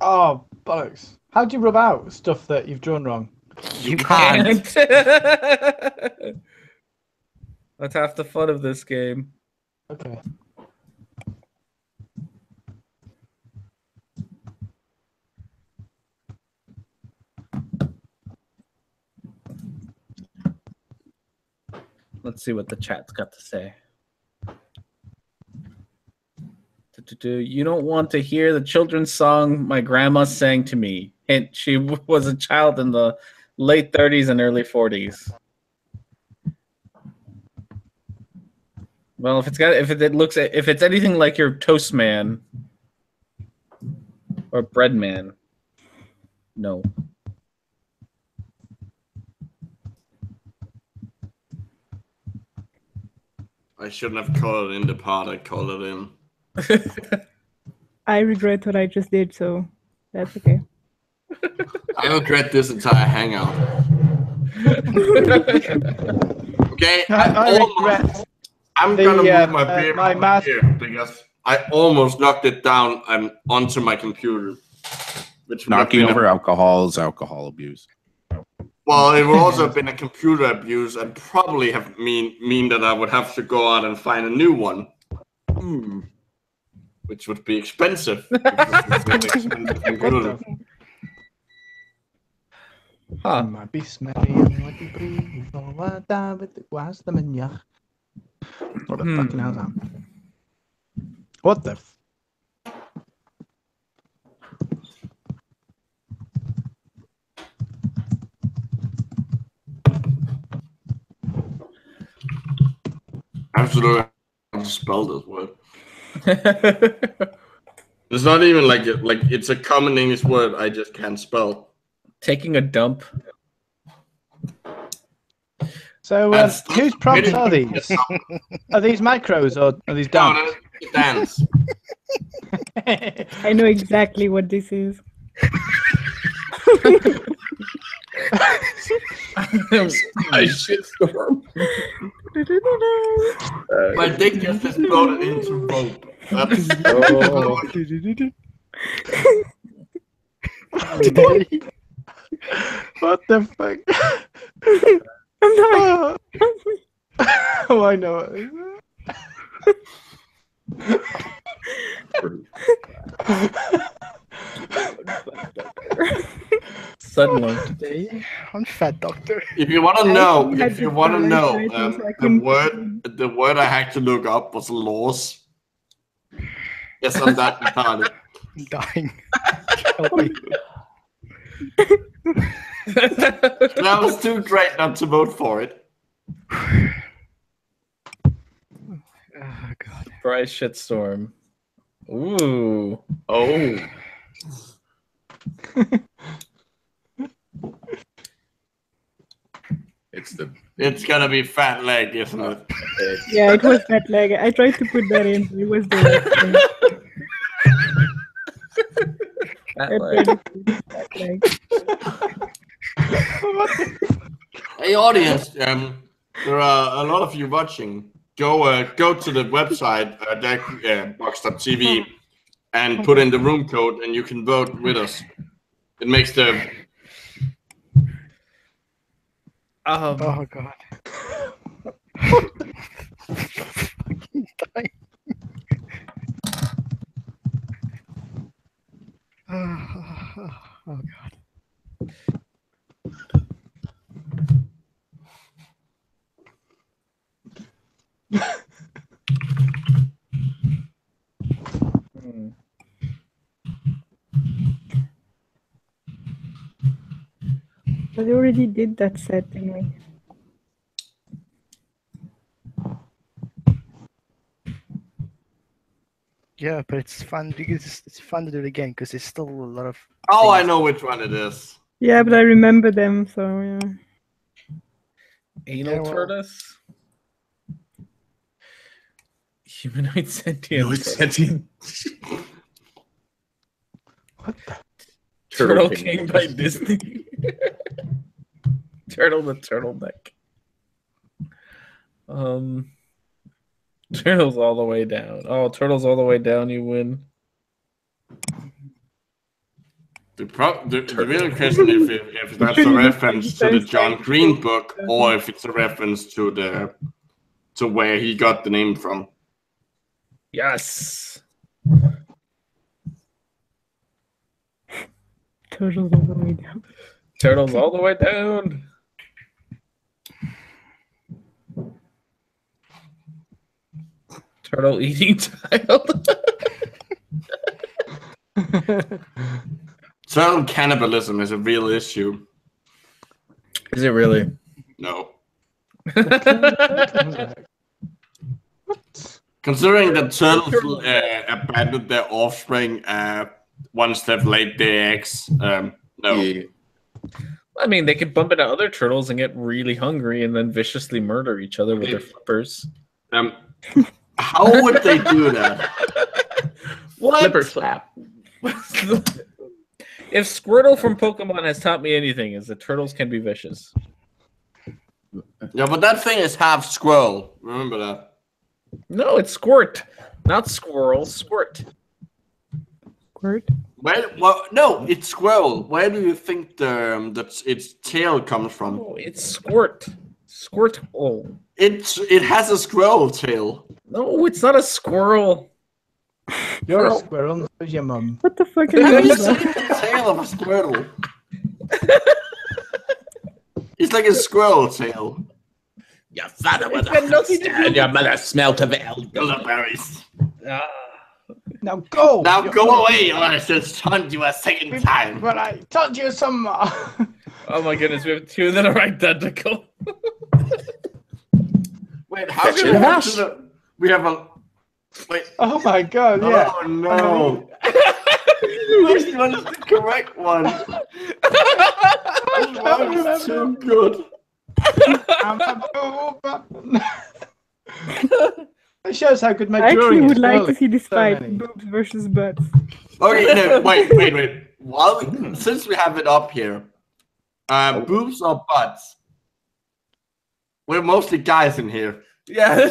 Speaker 7: Oh, bollocks. How do you rub out stuff that you've drawn wrong?
Speaker 4: You can't. That's half the fun of this game.
Speaker 7: Okay.
Speaker 4: Let's see what the chat's got to say. You don't want to hear the children's song my grandma sang to me. Hint, she was a child in the late 30s and early 40s. Well, if it's anything like your Toast Man or Bread Man, no.
Speaker 3: I shouldn't have called it in the part I called it in.
Speaker 5: I regret what I just did, so that's okay.
Speaker 3: I regret this entire hangout. Okay, I'm gonna move my beer here because I almost knocked it down and onto my computer. Which
Speaker 2: knocking over alcohol is alcohol abuse.
Speaker 3: Well, it would also have been a computer abuse and probably have mean that I would have to go out and find a new one. Which would be expensive.
Speaker 7: Huh. Might be smelly and might be pretty. What the fucking hell that? What the?
Speaker 3: Absolutely, I have to spell this word. It's not even like it's a common English word I just can't spell.
Speaker 4: Taking a dump.
Speaker 7: So, whose prompts are these? Are these macros or are these dance?
Speaker 3: No, dance.
Speaker 5: I know exactly what this is.
Speaker 2: I shitstorm.
Speaker 3: My dick just exploded into rope.
Speaker 7: What the fuck?
Speaker 5: I'm not.
Speaker 7: Oh, I know it.
Speaker 4: Suddenly.
Speaker 6: Today on Fat Doctor.
Speaker 3: If you want to know, the word I had to look up was laws. Yes, I'm that retarded.
Speaker 6: I'm dying.
Speaker 3: That was too great not to vote for it.
Speaker 6: Oh god.
Speaker 4: Bryce shitstorm. Ooh. Oh.
Speaker 3: It's gonna be fat leg, isn't it?
Speaker 5: Yeah, it was that leg. I tried to put that in. It was the leg.
Speaker 3: Hey audience, there are a lot of you watching. Go to the website box.tv and put in the room code, and you can vote with us. It makes the
Speaker 6: oh god. Oh god.
Speaker 5: But I already did that set anyway.
Speaker 6: Yeah, but it's fun because it's fun to do it again because there's still a lot of.
Speaker 3: Oh, I know which one it is.
Speaker 5: Yeah, but I remember them, so yeah.
Speaker 4: Anal tortoise? Humanoid sentient.
Speaker 7: What the?
Speaker 4: Turtle King by Disney. Turtle the turtleneck. Turtles all the way down. Oh, turtles all the way down, you win.
Speaker 3: The real question is if that's a reference to the John Green book or if it's a reference to where he got the name from.
Speaker 4: Yes.
Speaker 5: Turtles all the way down.
Speaker 4: Turtles all the way down. Turtle eating child.
Speaker 3: Turtle cannibalism is a real issue.
Speaker 4: Is it really?
Speaker 3: No. Considering that turtles abandoned their offspring once they've laid their eggs, no.
Speaker 4: Yeah. I mean, they could bump into other turtles and get really hungry and then viciously murder each other with their flippers.
Speaker 3: How would they do that?
Speaker 4: What?
Speaker 1: Flipper slap.
Speaker 4: If Squirtle from Pokemon has taught me anything, is that turtles can be vicious.
Speaker 3: Yeah, but that thing is half squirrel. Remember that.
Speaker 4: No, it's Squirt, not Squirrel. Squirt.
Speaker 5: Squirt.
Speaker 3: Well, no, it's squirrel. Where do you think its tail comes from?
Speaker 4: Oh, it's squirt. Squirtle.
Speaker 3: It has a squirrel tail.
Speaker 4: No, it's not a squirrel.
Speaker 7: You're a squirrel, and so's your mum.
Speaker 5: What the fuck
Speaker 3: Have you
Speaker 5: is
Speaker 3: seen
Speaker 5: that?
Speaker 3: the tail of a squirrel? It's like a squirrel tail.
Speaker 2: Your father was a huckster, and your mother smelt of
Speaker 3: Elderberries.
Speaker 7: Now go!
Speaker 3: Now go away, or I shall taunt you a second time.
Speaker 7: Well, I taught you some more.
Speaker 4: Oh my goodness, we have two that are identical.
Speaker 3: Wait, how did we have to we have a... Wait.
Speaker 7: Oh my god, yeah.
Speaker 3: Oh no. Which one is the correct one? Which one is too good?
Speaker 7: I'm a boob. It shows how good my
Speaker 5: I
Speaker 7: drawing
Speaker 5: actually
Speaker 7: is.
Speaker 5: would like to
Speaker 7: Really.
Speaker 5: see this
Speaker 7: So
Speaker 5: fight,
Speaker 7: many.
Speaker 5: boobs versus butts.
Speaker 3: Okay, no, wait. Since we have it up here, boobs or butts? We're mostly guys in here.
Speaker 4: Yeah.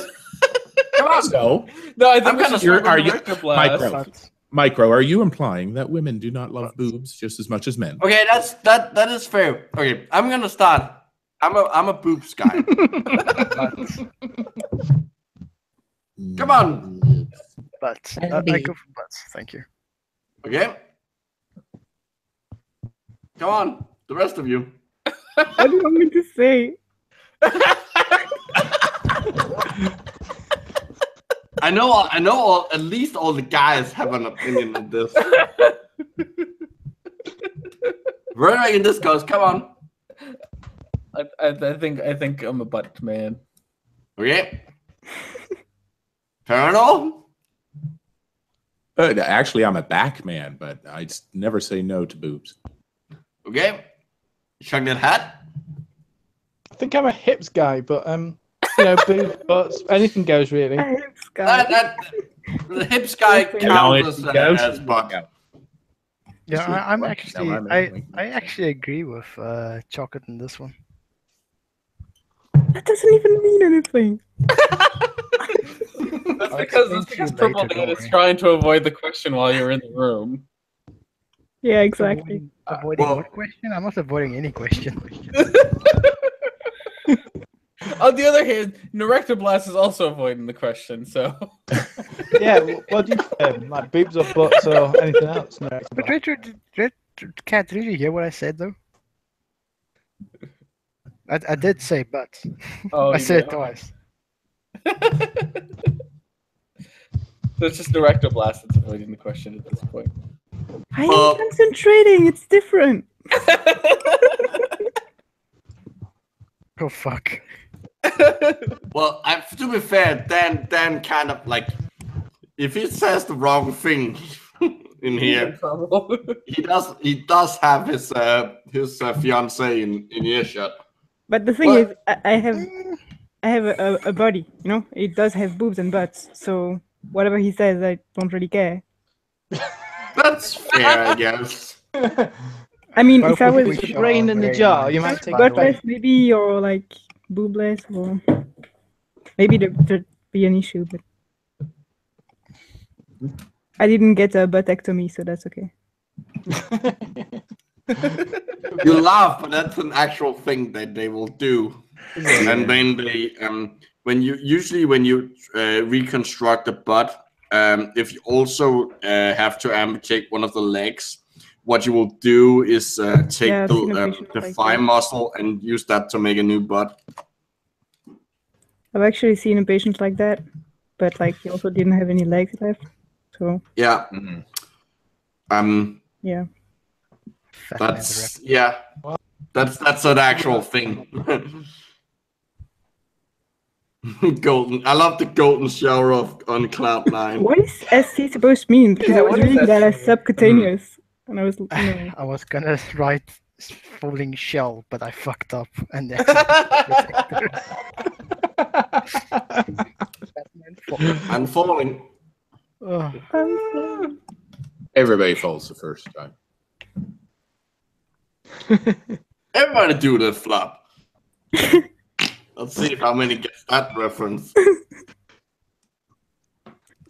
Speaker 2: Come on, so.
Speaker 4: No, I think
Speaker 3: I'm
Speaker 4: we
Speaker 3: gonna
Speaker 4: should
Speaker 3: start
Speaker 2: Are
Speaker 4: with
Speaker 2: you
Speaker 4: the blast.
Speaker 2: Micro? Are you implying that women do not love boobs just as much as men?
Speaker 3: Okay, that is fair. Okay, I'm gonna start. I'm a boobs guy. Come on.
Speaker 6: Butts. I go for butts. Thank you.
Speaker 3: Okay. Come on, the rest of you.
Speaker 5: What do you want me to say?
Speaker 3: I know. At least all the guys have an opinion on this. Rhetoric&Discourse, come on.
Speaker 4: I think I'm a butt man.
Speaker 3: Okay. Paranormal?
Speaker 2: Actually, I'm a back man, but I never say no to boobs.
Speaker 3: Okay. ChocolateHat?
Speaker 7: I think I'm a hips guy, but boobs, butts, anything goes really.
Speaker 5: A hips guy.
Speaker 3: The hips guy counts as butt.
Speaker 6: Yeah, I'm actually.
Speaker 2: No, I'm
Speaker 6: I actually agree with Chocolate in this one.
Speaker 5: That doesn't even mean anything.
Speaker 4: That's because PurpleDan is trying to avoid the question while you're in the room.
Speaker 5: Yeah, exactly.
Speaker 6: Avoiding what question? I'm not avoiding any question.
Speaker 4: On the other hand, Rhetoric&Blast is also avoiding the question, so.
Speaker 7: Yeah, what do you say? Like boobs or butts or anything else? No.
Speaker 6: But Richard can't really hear what I said though. I did say butts.
Speaker 4: Oh,
Speaker 6: I said it twice.
Speaker 4: So it's just Rhetoric&Blast that's avoiding the question at this point.
Speaker 5: I am concentrating. It's different.
Speaker 6: Oh fuck.
Speaker 3: Well, to be fair, Dan kind of like, if he says the wrong thing in here, he does have his fiance in earshot.
Speaker 5: But the thing is, I have a body. It does have boobs and butts. So whatever he says, I don't really care.
Speaker 3: That's fair, I guess.
Speaker 5: I mean, if I was
Speaker 7: with the brain in the jar, you might take
Speaker 5: buttless, maybe, or like boobless, or maybe there'd be an issue. But I didn't get a buttectomy, so that's okay.
Speaker 3: You laugh, but that's an actual thing that they will do. And then they, when you reconstruct the butt, if you also have to amputate one of the legs, what you will do is take the thigh muscle and use that to make a new butt.
Speaker 5: I've actually seen a patient like that, but like he also didn't have any legs left. So
Speaker 3: yeah,
Speaker 5: yeah.
Speaker 3: That's that's an actual thing. Golden. I love the golden shower on Cloud9.
Speaker 5: What is SC supposed to mean? Because I was reading that as subcutaneous, and I was.
Speaker 6: I was gonna write falling shell, but I fucked up and.
Speaker 3: I'm falling.
Speaker 2: Everybody falls the first time.
Speaker 3: Everybody do the flop. Let's see how many gets that reference.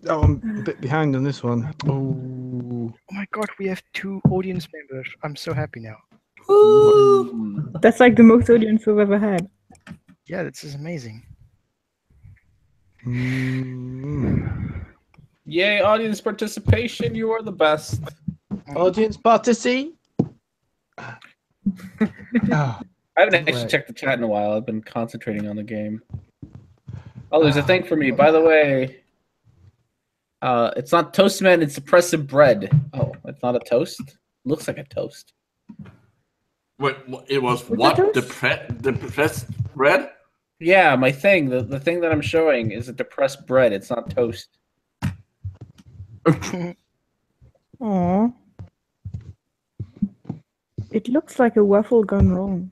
Speaker 7: Oh, I'm a bit behind on this one. Oh.
Speaker 6: Oh my god, we have 2 audience members. I'm so happy now.
Speaker 5: That's like the most audience we've ever had.
Speaker 6: Yeah, this is amazing.
Speaker 4: Yay, audience participation. You are the best.
Speaker 7: Audience participation.
Speaker 4: I haven't actually checked the chat in a while. I've been concentrating on the game. Oh, there's a thing for me. By the way, it's not Toastman, it's depressive bread. Oh, it's not a toast? Looks like a toast.
Speaker 3: Wait, it was what? Depressed bread?
Speaker 4: Yeah, my thing. The thing that I'm showing is a depressed bread. It's not toast.
Speaker 5: Aww. It looks like a waffle gone wrong.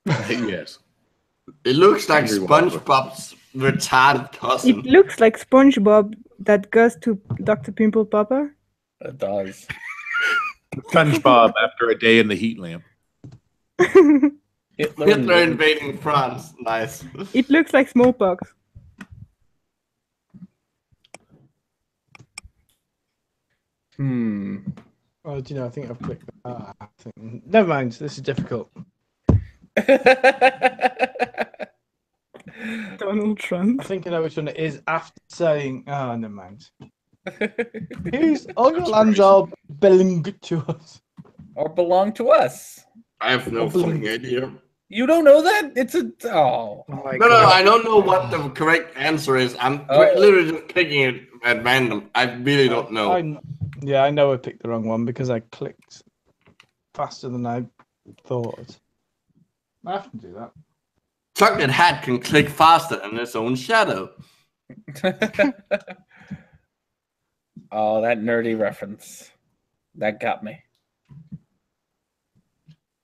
Speaker 2: Yes.
Speaker 3: It looks like SpongeBob's retarded cousin.
Speaker 5: It looks like SpongeBob that goes to Dr. Pimple Popper.
Speaker 4: It does.
Speaker 2: SpongeBob after a day in the heat lamp.
Speaker 3: Hitler invading France. Nice.
Speaker 5: It looks like smallpox.
Speaker 7: Oh, do you know? I think I've clicked. Never mind. This is difficult.
Speaker 5: Donald Trump.
Speaker 7: I think I know which one it is after saying. Oh, never mind. Whose all your lands are belong to us?
Speaker 4: Or belong to us?
Speaker 3: I have no fucking idea.
Speaker 4: You don't know that? It's a
Speaker 3: no, I don't know what the correct answer is. I'm literally just picking it at random. I really don't know.
Speaker 7: I know I picked the wrong one because I clicked faster than I thought. I have to do that.
Speaker 3: ChocolateHat can click faster than its own shadow.
Speaker 4: Oh, that nerdy reference. That got me.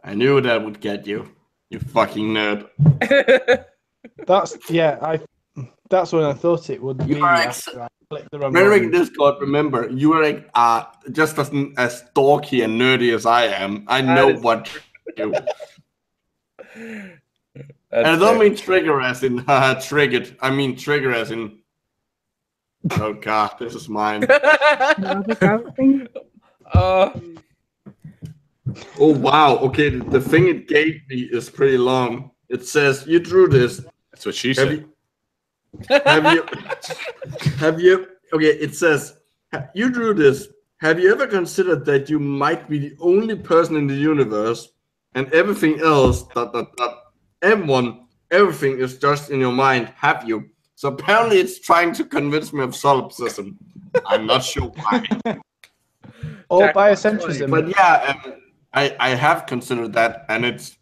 Speaker 3: I knew that would get you. You fucking nerd.
Speaker 7: That's when I thought it would be.
Speaker 3: Rhetoric&Discourse, remember, you are like just as dorky and nerdy as I am. I know what you do. And I don't mean trigger as in triggered. I mean trigger as in. Oh god, this is mine. Oh wow, okay, the thing it gave me is pretty long. It says, you drew this.
Speaker 2: That's what she said.
Speaker 3: Have you, okay, it says, you drew this. Have you ever considered that you might be the only person in the universe and everything else, everything is just in your mind, have you? So apparently it's trying to convince me of solipsism. I'm not sure why.
Speaker 7: Or biocentrism.
Speaker 3: But yeah, I have considered that, and it's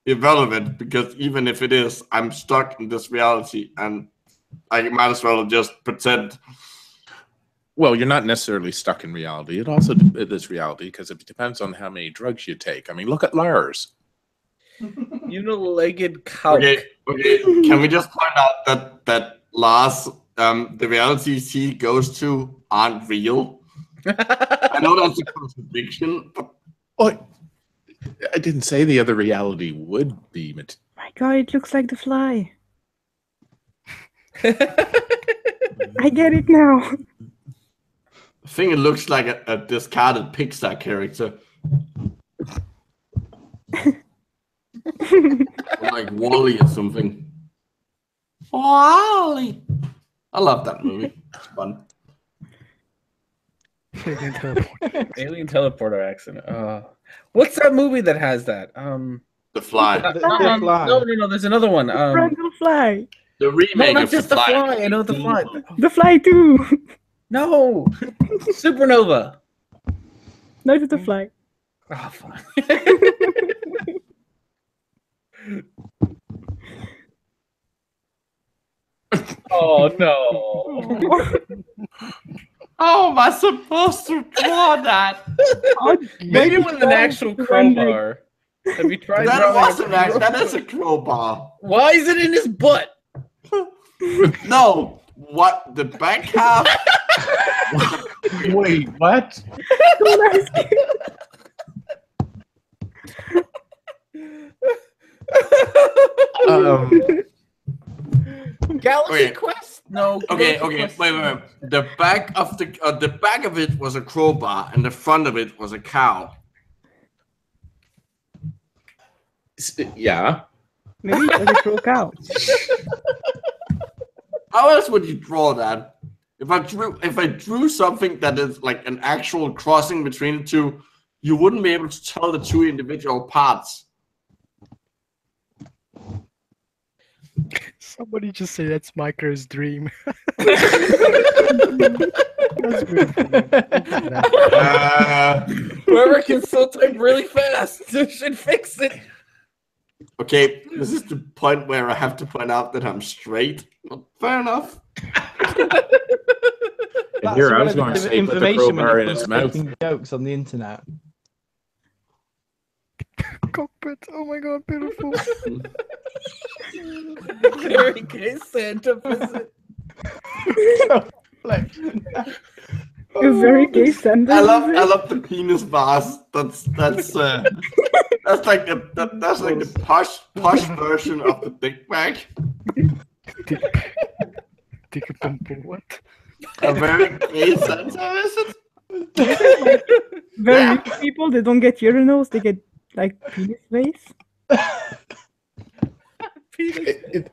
Speaker 3: irrelevant because even if it is, I'm stuck in this reality, and I might as well just pretend.
Speaker 2: Well, you're not necessarily stuck in reality. It also is reality because it depends on how many drugs you take. I mean, look at Lars.
Speaker 4: Unilegged cow.
Speaker 3: Okay. Can we just point out that Lars, the realities he goes to aren't real? I know that's a contradiction, but
Speaker 2: I didn't say the other reality would be.
Speaker 5: My god, it looks like the fly. I get it now.
Speaker 3: I think it looks like a discarded Pixar character. Like Wall-E or something. Wall-E. I love that movie. It's fun.
Speaker 4: Alien teleporter accident. What's that movie that has that?
Speaker 3: The Fly.
Speaker 7: The Fly.
Speaker 4: No. There's another one.
Speaker 5: The Fly.
Speaker 3: The remake
Speaker 4: not
Speaker 3: of
Speaker 4: just
Speaker 3: The
Speaker 4: the
Speaker 3: Fly.
Speaker 4: Fly. I know the Fly.
Speaker 5: The Fly too.
Speaker 4: No, Supernova.
Speaker 5: No, just the Fly.
Speaker 4: Oh, fine. Oh no.
Speaker 3: How am I supposed to draw that?
Speaker 4: Maybe with an actual crowbar. Have you tried drawing
Speaker 3: that is a crowbar.
Speaker 4: Why is it in his butt?
Speaker 3: No. What? The back half?
Speaker 2: Wait, what?
Speaker 4: Galaxy Quest? No.
Speaker 3: Okay,
Speaker 4: Quest.
Speaker 3: wait. The back of it was a crowbar, and the front of it was a cow.
Speaker 2: Yeah.
Speaker 5: Maybe it was a crow cow.
Speaker 3: How else would you draw that? If I drew something that is like an actual crossing between the two, you wouldn't be able to tell the two individual parts.
Speaker 6: Somebody just say that's Micro's dream.
Speaker 4: Whoever can still type really fast should fix it.
Speaker 3: Okay, this is the point where I have to point out that I'm straight. Well, fair enough.
Speaker 2: And here I was going to say, put the crowbar in his mouth.
Speaker 7: Jokes on the internet.
Speaker 6: Cockpit. Oh my god, beautiful.
Speaker 4: Very gay Santa visit.
Speaker 5: A very gay Santa.
Speaker 3: I love the penis bars. That's like the posh version of the dick bag.
Speaker 6: Dick bumper, what?
Speaker 3: A very gay Santa visit.
Speaker 5: Very rich people, they don't get urinals, they get like penis face.
Speaker 4: Penis. It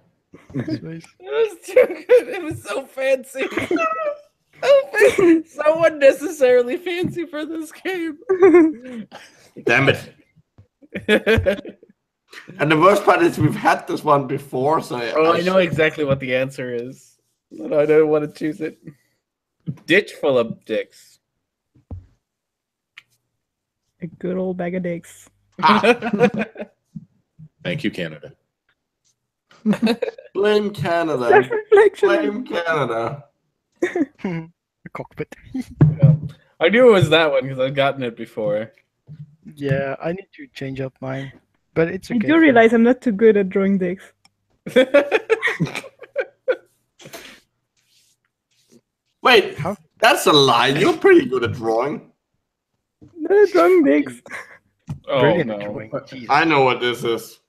Speaker 4: was too good. It was so fancy. So unnecessarily fancy for this game.
Speaker 3: Damn it. And the worst part is we've had this one before, so
Speaker 4: I know exactly what the answer is, but I don't want to choose it. Ditch full of dicks.
Speaker 5: A good old bag of dicks.
Speaker 2: Thank you, Canada.
Speaker 3: Blame Canada. Blame Canada.
Speaker 6: Cockpit.
Speaker 4: I knew it was that one because I've gotten it before.
Speaker 6: Yeah, I need to change up mine, but it's okay.
Speaker 5: I do realize I'm not too good at drawing dicks.
Speaker 3: Wait, that's a lie. You're pretty good at drawing.
Speaker 5: Not at drawing dicks.
Speaker 4: Oh,
Speaker 6: Brilliant
Speaker 4: no.
Speaker 6: drawing.
Speaker 3: I know what this is.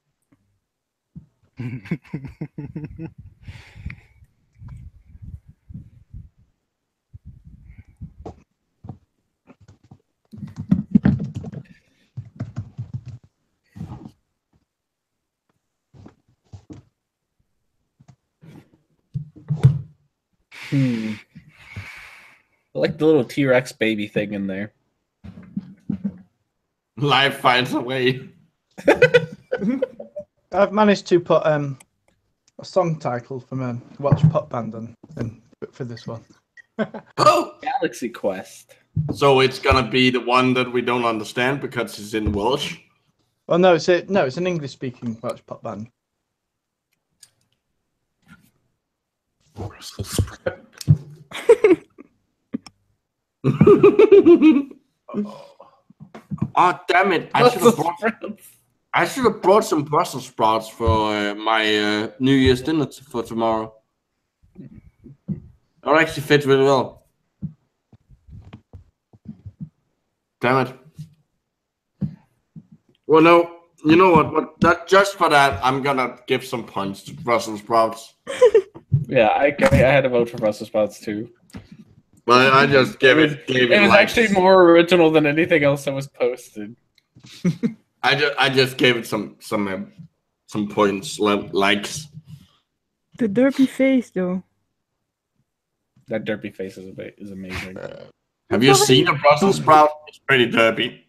Speaker 4: I like the little T-Rex baby thing in there.
Speaker 3: Life finds a way.
Speaker 7: I've managed to put a song title from a Welsh pop band on for this one.
Speaker 3: Oh,
Speaker 4: Galaxy Quest.
Speaker 3: so it's gonna be the one that we don't understand because it's in Welsh.
Speaker 7: Well, no, it's an English-speaking Welsh pop band.
Speaker 2: Brussels sprout.
Speaker 3: Oh damn it! I should have brought some Brussels sprouts for my New Year's dinner for tomorrow. That would actually fit really well. Damn it! Well, no, you know what? That just for that, I'm gonna give some points to Brussels sprouts.
Speaker 4: Yeah, I had to vote for Brussels sprouts too.
Speaker 3: But I just gave it.
Speaker 4: It was actually more original than anything else that was posted.
Speaker 3: I just gave it some points, likes.
Speaker 5: The derpy face, though.
Speaker 4: That derpy face is amazing.
Speaker 3: Have you seen a Brussels sprout? It's pretty derpy.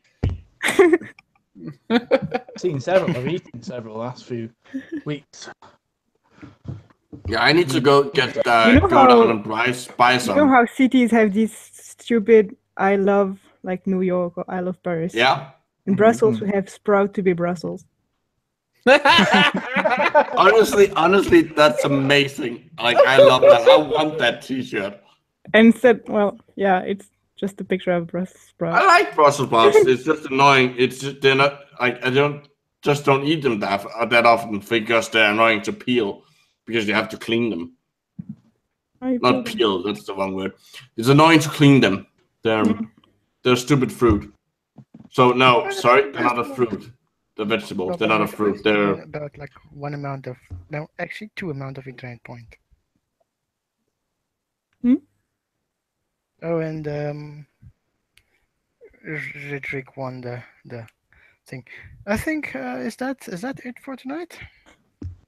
Speaker 7: Seen several. I've eaten several last few weeks.
Speaker 3: Yeah, I need to go get go down and buy some.
Speaker 5: You know how cities have these stupid "I love" like New York or "I love Paris"?
Speaker 3: Yeah.
Speaker 5: In Brussels, we have "Sprout to be Brussels."
Speaker 3: honestly, that's amazing. Like, I love that. I want that T-shirt.
Speaker 5: And said, well, yeah, it's just a picture of Brussels sprout.
Speaker 3: I like Brussels sprouts. It's just annoying. It's just, they're not like I don't eat them that often because they're annoying to peel because you have to clean them. Not peel. That's the wrong word. It's annoying to clean them. They're stupid fruit. So no, sorry, they're not a fruit. They're vegetables. They're not a fruit. They're
Speaker 6: about like two amount of internet point. Oh, and Rhetoric won the thing. I think is that it for tonight?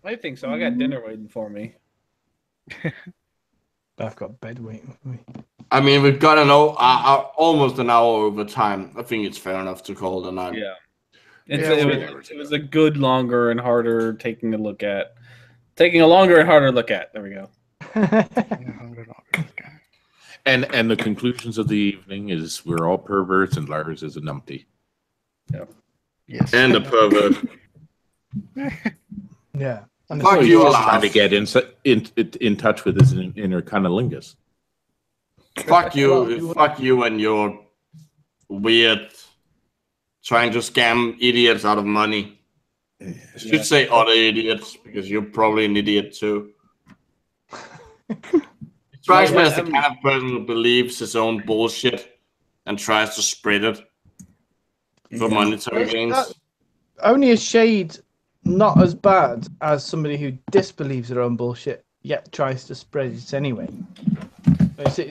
Speaker 4: I think so. I got dinner waiting for me.
Speaker 7: I've got bed waiting for me.
Speaker 3: I mean, we've got almost an hour over time. I think it's fair enough to call it a night.
Speaker 4: Yeah. It was a good, longer, and harder taking a longer and harder look at. There we go.
Speaker 2: And the conclusions of the evening is we're all perverts and Lars is a numpty.
Speaker 4: Yeah.
Speaker 6: Yes.
Speaker 3: And a pervert.
Speaker 7: Yeah. And
Speaker 3: Fuck you, Lars.
Speaker 2: Trying to get in touch with his inner cunnilingus.
Speaker 3: Fuck you. Fuck you and your weird trying to scam idiots out of money. I should say other idiots because you're probably an idiot too. Strikes me as the kind of person who believes his own bullshit and tries to spread it for monetary gains.
Speaker 7: Only a shade not as bad as somebody who disbelieves their own bullshit yet tries to spread it anyway.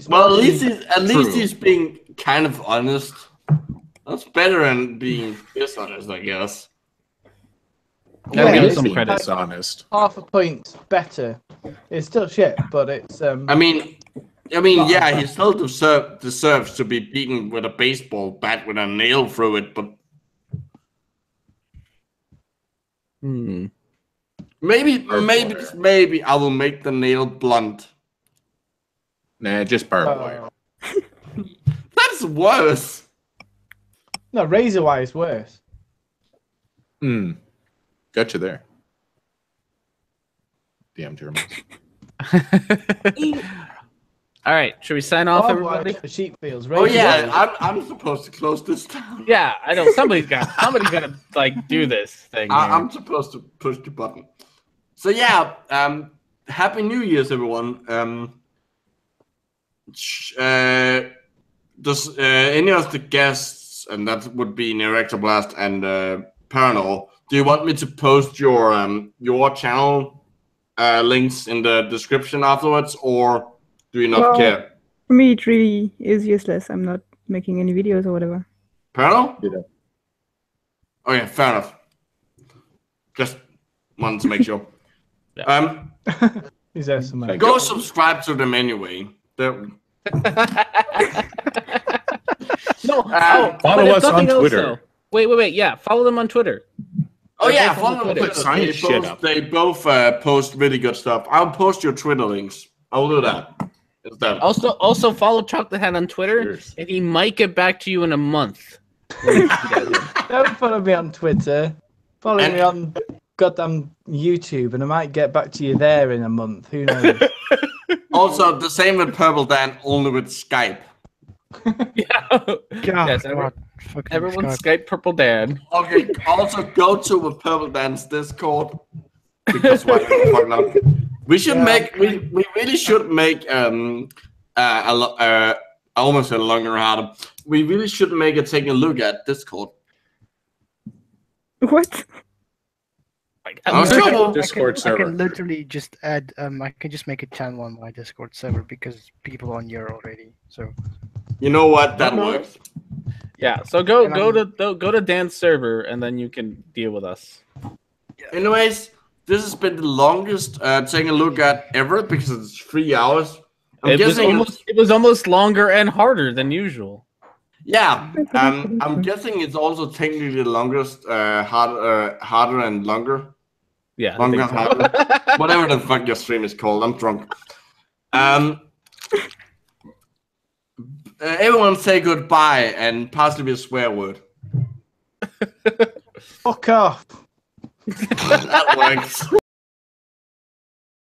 Speaker 3: Well, at least he's being kind of honest. That's better than being dishonest, I guess.
Speaker 2: Gotta give him some credit. Honest.
Speaker 7: Half a point better. It's still shit, but it's.
Speaker 3: I mean, yeah, he still deserves to be beaten with a baseball bat with a nail through it, but maybe I will make the nail blunt.
Speaker 2: Nah, just barbed wire.
Speaker 3: That's worse.
Speaker 7: No, razor wire is worse.
Speaker 2: Got you there. Damn Germans.
Speaker 4: All right, should we sign off, everybody?
Speaker 7: The sheep feels.
Speaker 3: Oh yeah, I'm supposed to close this down.
Speaker 4: Yeah, I know somebody's gonna like do this thing.
Speaker 3: I'm supposed to push the button. So yeah, Happy New Year's, everyone. Does any of the guests, and that would be Erectoblast and Paranol, do you want me to post your channel links in the description afterwards, or do you not care?
Speaker 5: For me, it really is useless. I'm not making any videos or whatever.
Speaker 3: Paranol? Yeah. Okay, fair enough. Just wanted to make sure.
Speaker 7: Is there some?
Speaker 3: Go subscribe to them anyway.
Speaker 4: No,
Speaker 2: follow us on Twitter.
Speaker 4: Wait. Yeah, follow them on Twitter.
Speaker 3: Oh yeah, follow them on Twitter. They both post really good stuff. I'll post your Twitter links. I'll do that.
Speaker 4: Also follow ChocolateHat on Twitter, and he might get back to you in a month.
Speaker 7: Don't follow me on Twitter. Follow me on goddamn YouTube, and I might get back to you there in a month. Who knows?
Speaker 3: Also, the same with PurpleDan, only with Skype.
Speaker 4: Yes, everyone Skype PurpleDan.
Speaker 3: Okay, also go to PurpleDan's Discord. Because why the fuck not? We should we really should make I almost said a longer harder. We really should make it taking a look at Discord.
Speaker 5: What?
Speaker 2: Discord server.
Speaker 6: I can literally just add. I can just make a channel on my Discord server because people are on here already. So.
Speaker 3: You know what? That works.
Speaker 4: Yeah. So go to Dan's server and then you can deal with us.
Speaker 3: Anyways, this has been the longest taking a look at ever because it's 3 hours.
Speaker 4: It was almost longer and harder than usual.
Speaker 3: Yeah, I'm guessing it's also technically the longest, harder and longer.
Speaker 4: Yeah,
Speaker 3: longer and harder. Whatever the fuck your stream is called. I'm drunk. Everyone say goodbye and possibly a swear word.
Speaker 7: Fuck off.
Speaker 3: That works.